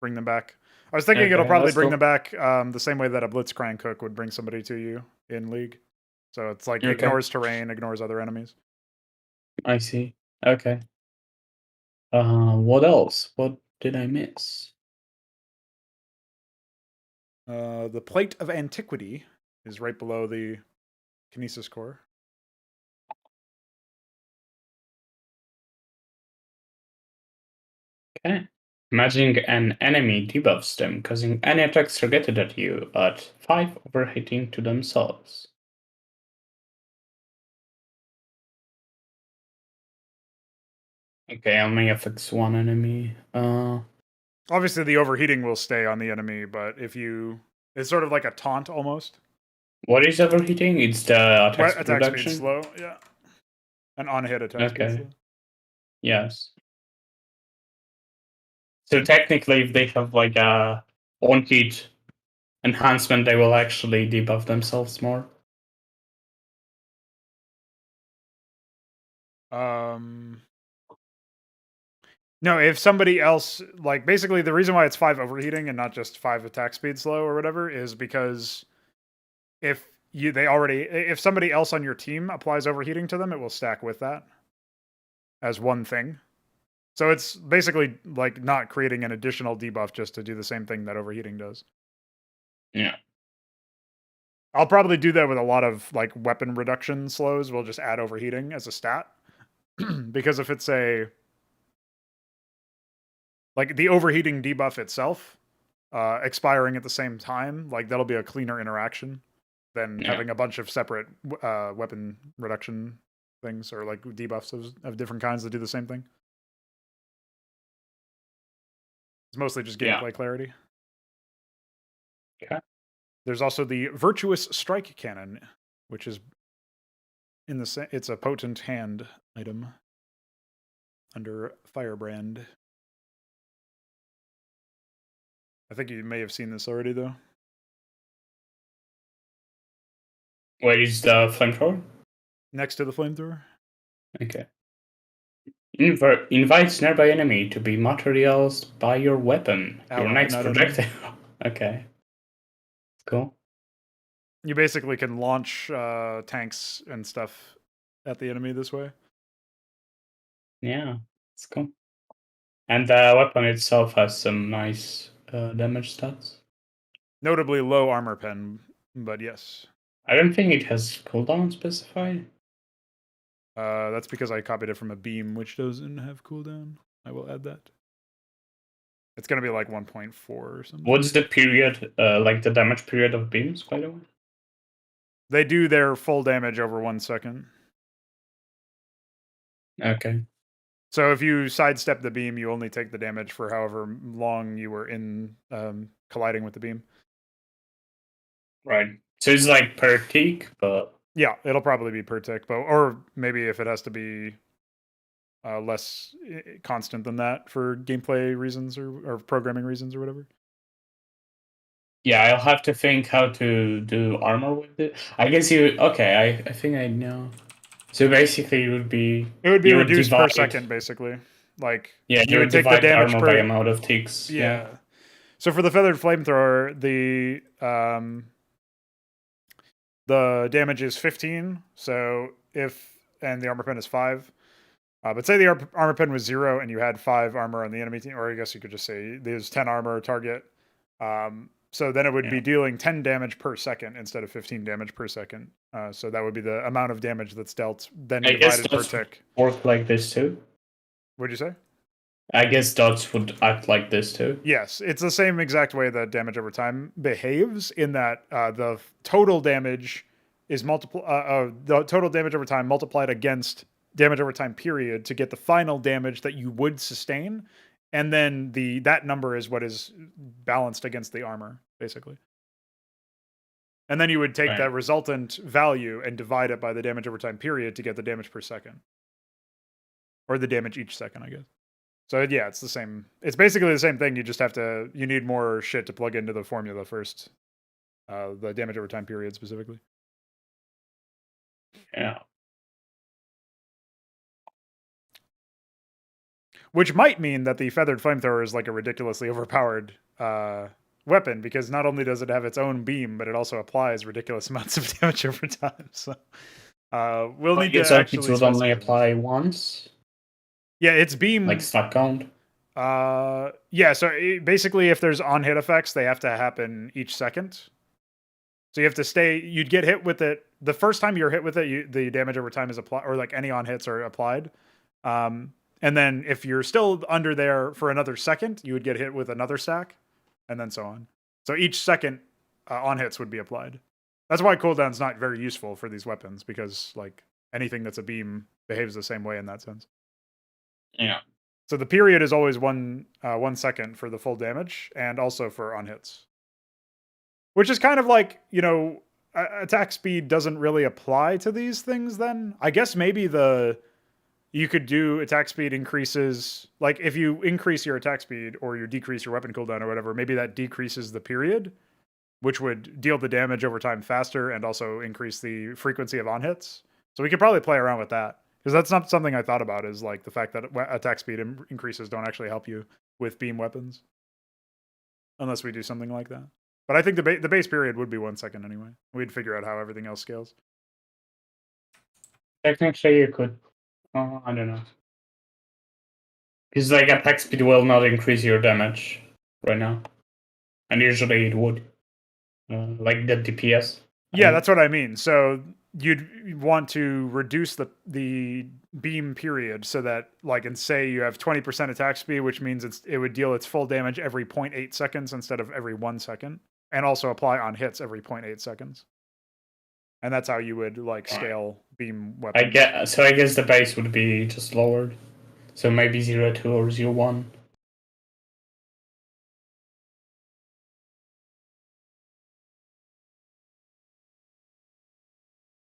bring them back. I was thinking it'll Okay, probably that's bring cool. them back the same way that a Blitzcrank hook would bring somebody to you in League. So it's like Okay, ignores terrain, ignores other enemies. I see. Okay. What else? What did I miss? The Plate of Antiquity is right below the Kinesis core. Okay. Imagining an enemy debuffs them, causing any attacks targeted at you at 5 overhitting to themselves. Okay, only affects one enemy. Obviously, the overheating will stay on the enemy, but if you. It's sort of like a taunt almost. What is overheating? It's the attack Wet speed attack speed reduction? slow, yeah. An on hit attack speed Okay, slow. yes. So technically, if they have like a on-hit enhancement, they will actually debuff themselves more. Um, no, if somebody else like basically the reason why it's 5 overheating and not just 5 attack speed slow or whatever is because if if somebody else on your team applies overheating to them, it will stack with that as one thing. So it's basically like not creating an additional debuff just to do the same thing that overheating does. Yeah. I'll probably do that with a lot of like weapon reduction slows. We'll just add overheating as a stat. Because if it's a like the overheating debuff itself expiring at the same time, like that'll be a cleaner interaction than Yeah. having a bunch of separate weapon reduction things or like debuffs of different kinds that do the same thing. It's mostly just Yeah. gameplay clarity. Okay. There's also the Virtuous Strike Cannon, which is in the it's a potent hand item under Firebrand. I think you may have seen this already though. Where is the flamethrower? Next to the flamethrower. Okay. Invites nearby enemy to be materialized by your weapon. Your Ally, next not enemy. projectile. Okay. Cool. You basically can launch tanks and stuff at the enemy this way. Yeah, it's cool. And the weapon itself has some nice damage stats. Notably low armor pen, but yes. I don't think it has cooldown specified. That's because I copied it from a beam, which doesn't have cooldown. I will add that. It's gonna be like 1.4 or something. What's the period, like the damage period of beams, by the way? They do their full damage over 1 second. Okay. So if you sidestep the beam, you only take the damage for however long you were in colliding with the beam. Right. So it's like per tick, but yeah, it'll probably be per tick, but or maybe if it has to be less constant than that for gameplay reasons or programming reasons or whatever. yeah, I'll have to think how to do armor with it. I guess you okay. I think I know. So basically, it would be reduced per second, basically. Like yeah, you would take the divide damage armor per by amount of ticks. Yeah. So for the feathered flamethrower, the damage is 15. So and the armor pen is 5. But say the armor pen was 0 and you had 5 armor on the enemy team, or I guess you could just say there's 10 armor target. So then it would be dealing 10 damage per second instead of 15 damage per second. So that would be the amount of damage that's dealt, then divided per tick. Work like this too. What'd you say? I guess dots would act like this too. Yes, it's the same exact way that damage over time behaves. In that the total damage is the total damage over time multiplied against damage over time period to get the final damage that you would sustain, and then that number is what is balanced against the armor, basically. And then you would take that resultant value and divide it by the damage over time period to get the damage per second, or the damage each second, I guess. So yeah, it's the same. It's basically the same thing. You just have to. You need more shit to plug into the formula first. The damage over time period specifically. Yeah. Which might mean that the feathered flamethrower is like a ridiculously overpowered weapon, because not only does it have its own beam, but it also applies ridiculous amounts of damage over time. So we'll need to actually. It would only apply once. Yeah, its beam like stack count. Yeah. So basically, if there's on hit effects, they have to happen each second. So you have to stay. You'd get hit with it the first time you're hit with it. The damage over time is applied, or like any on hits are applied. And then if you're still under there for another second, you would get hit with another stack, and then so on. So each second on hits would be applied. That's why cooldown's not very useful for these weapons, because like anything that's a beam behaves the same way in that sense. Yeah. So the period is always 1 second for the full damage, and also for on hits. Which is kind of like, attack speed doesn't really apply to these things then. I guess maybe you could do attack speed increases, like if you increase your attack speed or you decrease your weapon cooldown or whatever, maybe that decreases the period, which would deal the damage over time faster and also increase the frequency of on hits. So we could probably play around with that. Because that's not something I thought about, is like the fact that attack speed increases don't actually help you with beam weapons. Unless we do something like that. But I think the base period would be 1 second anyway. We'd figure out how everything else scales. Technically, you could. I don't know. Because like attack speed will not increase your damage right now. And usually it would. Like the DPS. Yeah, that's what I mean. So you'd want to reduce the beam period so that, like, and say you have 20% attack speed, which means it would deal its full damage every 0.8 seconds instead of every 1 second, and also apply on hits every 0.8 seconds. And that's how you would like scale beam weapons. I guess the base would be just lowered. So maybe 0.2 or 0.1.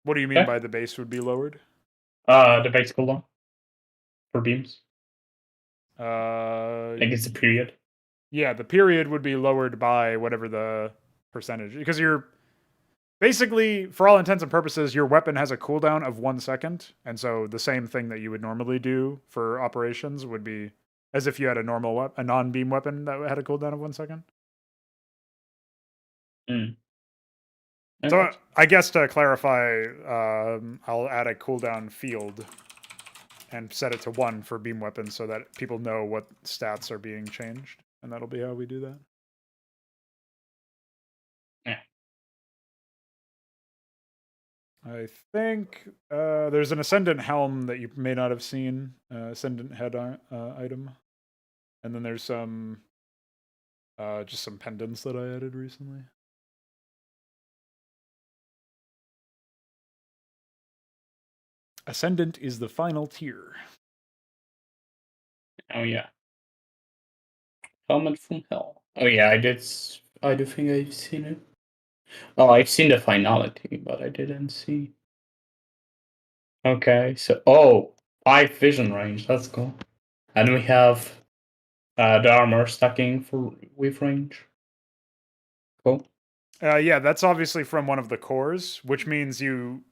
What do you mean by the base would be lowered? The base cooldown for beams. I guess the period. Yeah, the period would be lowered by whatever the percentage, because you're basically, for all intents and purposes, your weapon has a cooldown of 1 second, and so the same thing that you would normally do for operations would be as if you had a non-beam weapon that had a cooldown of 1 second. So I guess to clarify, I'll add a cooldown field and set it to 1 for beam weapons so that people know what stats are being changed, and that'll be how we do that. Yeah. I think there's an Ascendant Helm that you may not have seen, Ascendant Head item. And then there's some, just some pendants that I added recently. Ascendant is the final tier. Oh yeah. Helmet from Hell. Oh yeah, I do think I've seen it. Oh, I've seen the finality, but I didn't see. Okay, so 5 vision range. That's cool. And we have the armor stacking with range. Cool. Yeah, that's obviously from one of the cores, which means you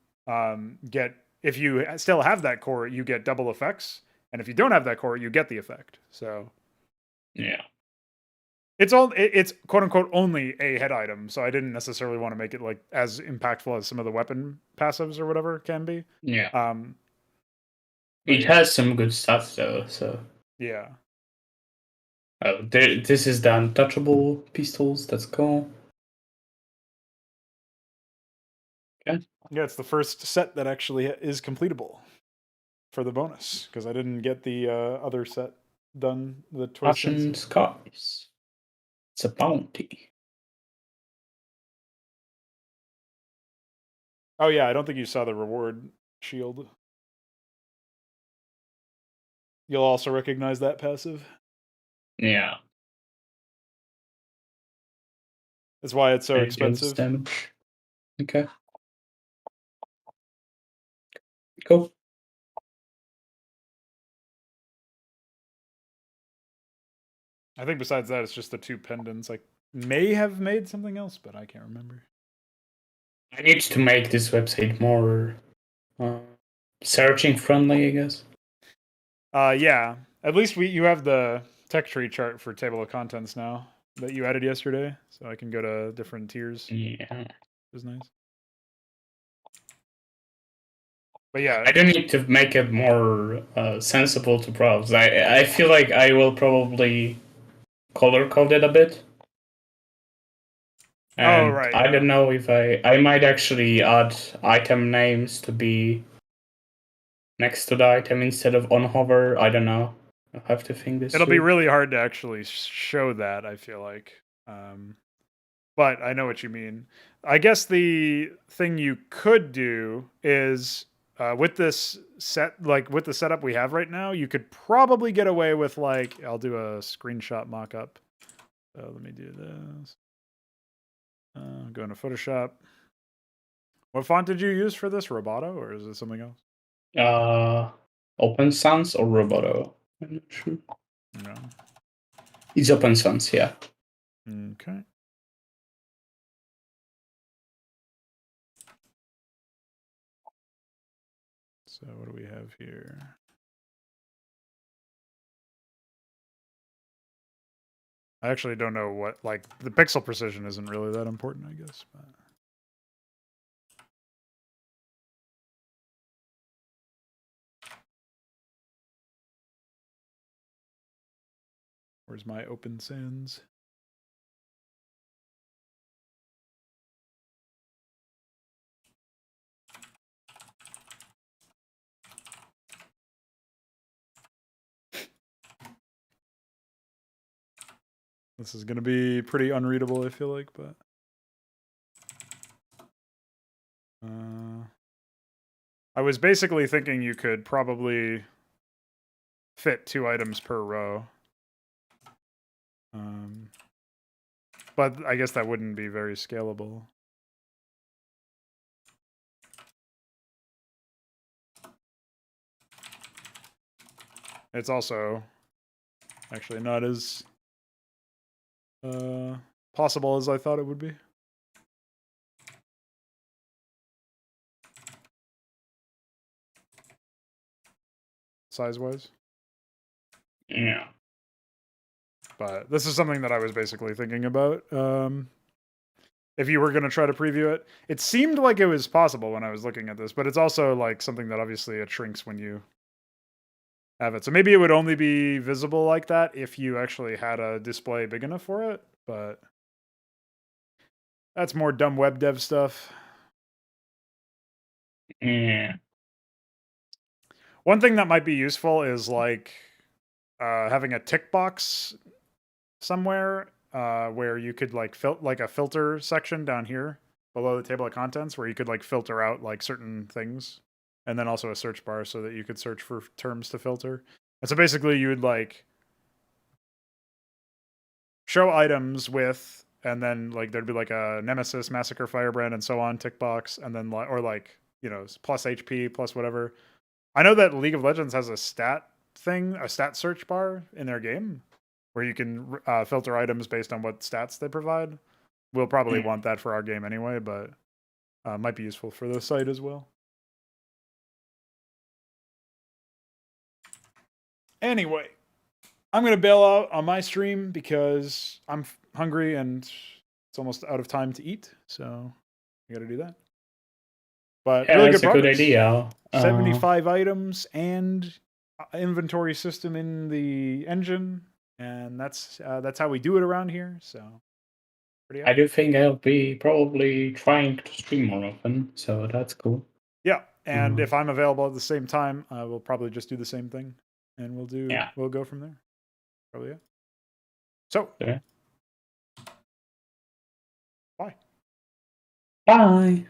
get, if you still have that core, you get double effects, and if you don't have that core, you get the effect. So Yeah. it's quote unquote only a head item, so I didn't necessarily want to make it like as impactful as some of the weapon passives or whatever can be. Yeah. But It yeah, has some good stats though, so. yeah. Oh, this is the untouchable pistols. That's cool. Okay. Yeah, it's the first set that actually is completable for the bonus because I didn't get the other set done, the twice Russian done. skies. It's a bounty. Oh yeah, I don't think you saw the reward shield. You'll also recognize that passive. Yeah. That's why it's so And it deals expensive. damage. Okay. Cool. I think besides that, it's just the 2 pendants. I may have made something else, but I can't remember. I need to make this website more searching friendly, I guess. Yeah. At least you have the tech tree chart for table of contents now that you added yesterday, so I can go to different tiers. Yeah. Which is nice. But yeah, I do need to make it more sensible to browse. I feel like I will probably color code it a bit. oh And right, I yeah. don't know if I might actually add item names to be next to the item instead of on hover. I don't know. I'll have to think this It'll be through. really hard to actually show that, I feel like. But I know what you mean. I guess the thing you could do is with this set, like with the setup we have right now, you could probably get away with like, I'll do a screenshot mock-up. So let me do this. Go into Photoshop. What font did you use for this? Roboto, or is it something else? Open Sans or Roboto? I'm not sure. No. It's Open Sans, yeah. Okay. So what do we have here? I actually don't know what, like, the pixel precision isn't really that important, I guess. But... Where's my Open Sans? This is going to be pretty unreadable, I feel like, but... I was basically thinking you could probably fit 2 items per row. But I guess that wouldn't be very scalable. It's also actually not as possible as I thought it would be. Size-wise. Yeah. But this is something that I was basically thinking about. If you were going to try to preview it, it seemed like it was possible when I was looking at this, but it's also like something that obviously it shrinks when you have it. So maybe it would only be visible like that if you actually had a display big enough for it, but that's more dumb web dev stuff. Yeah. One thing that might be useful is like having a tick box somewhere where you could like like a filter section down here below the table of contents where you could like filter out like certain things, and then also a search bar so that you could search for terms to filter. And so basically you would like show items with and then like there'd be like a Nemesis, Massacre, Firebrand, and so on tick box, and then or like plus HP plus whatever. I know that League of Legends has a stat thing, a stat search bar in their game, where you can filter items based on what stats they provide. We'll probably want that for our game anyway, but might be useful for the site as well. Anyway, I'm going to bail out on my stream because I'm hungry and it's almost out of time to eat. So I got to do that. But Yeah, really that's good a good progress. idea. 75 items and inventory system in the engine. And that's how we do it around here. So I do think I'll be probably trying to stream more often. So that's cool. Yeah. And if I'm available at the same time, we'll probably just do the same thing. And we'll go from there. Probably, yeah. So, yeah. bye. Bye.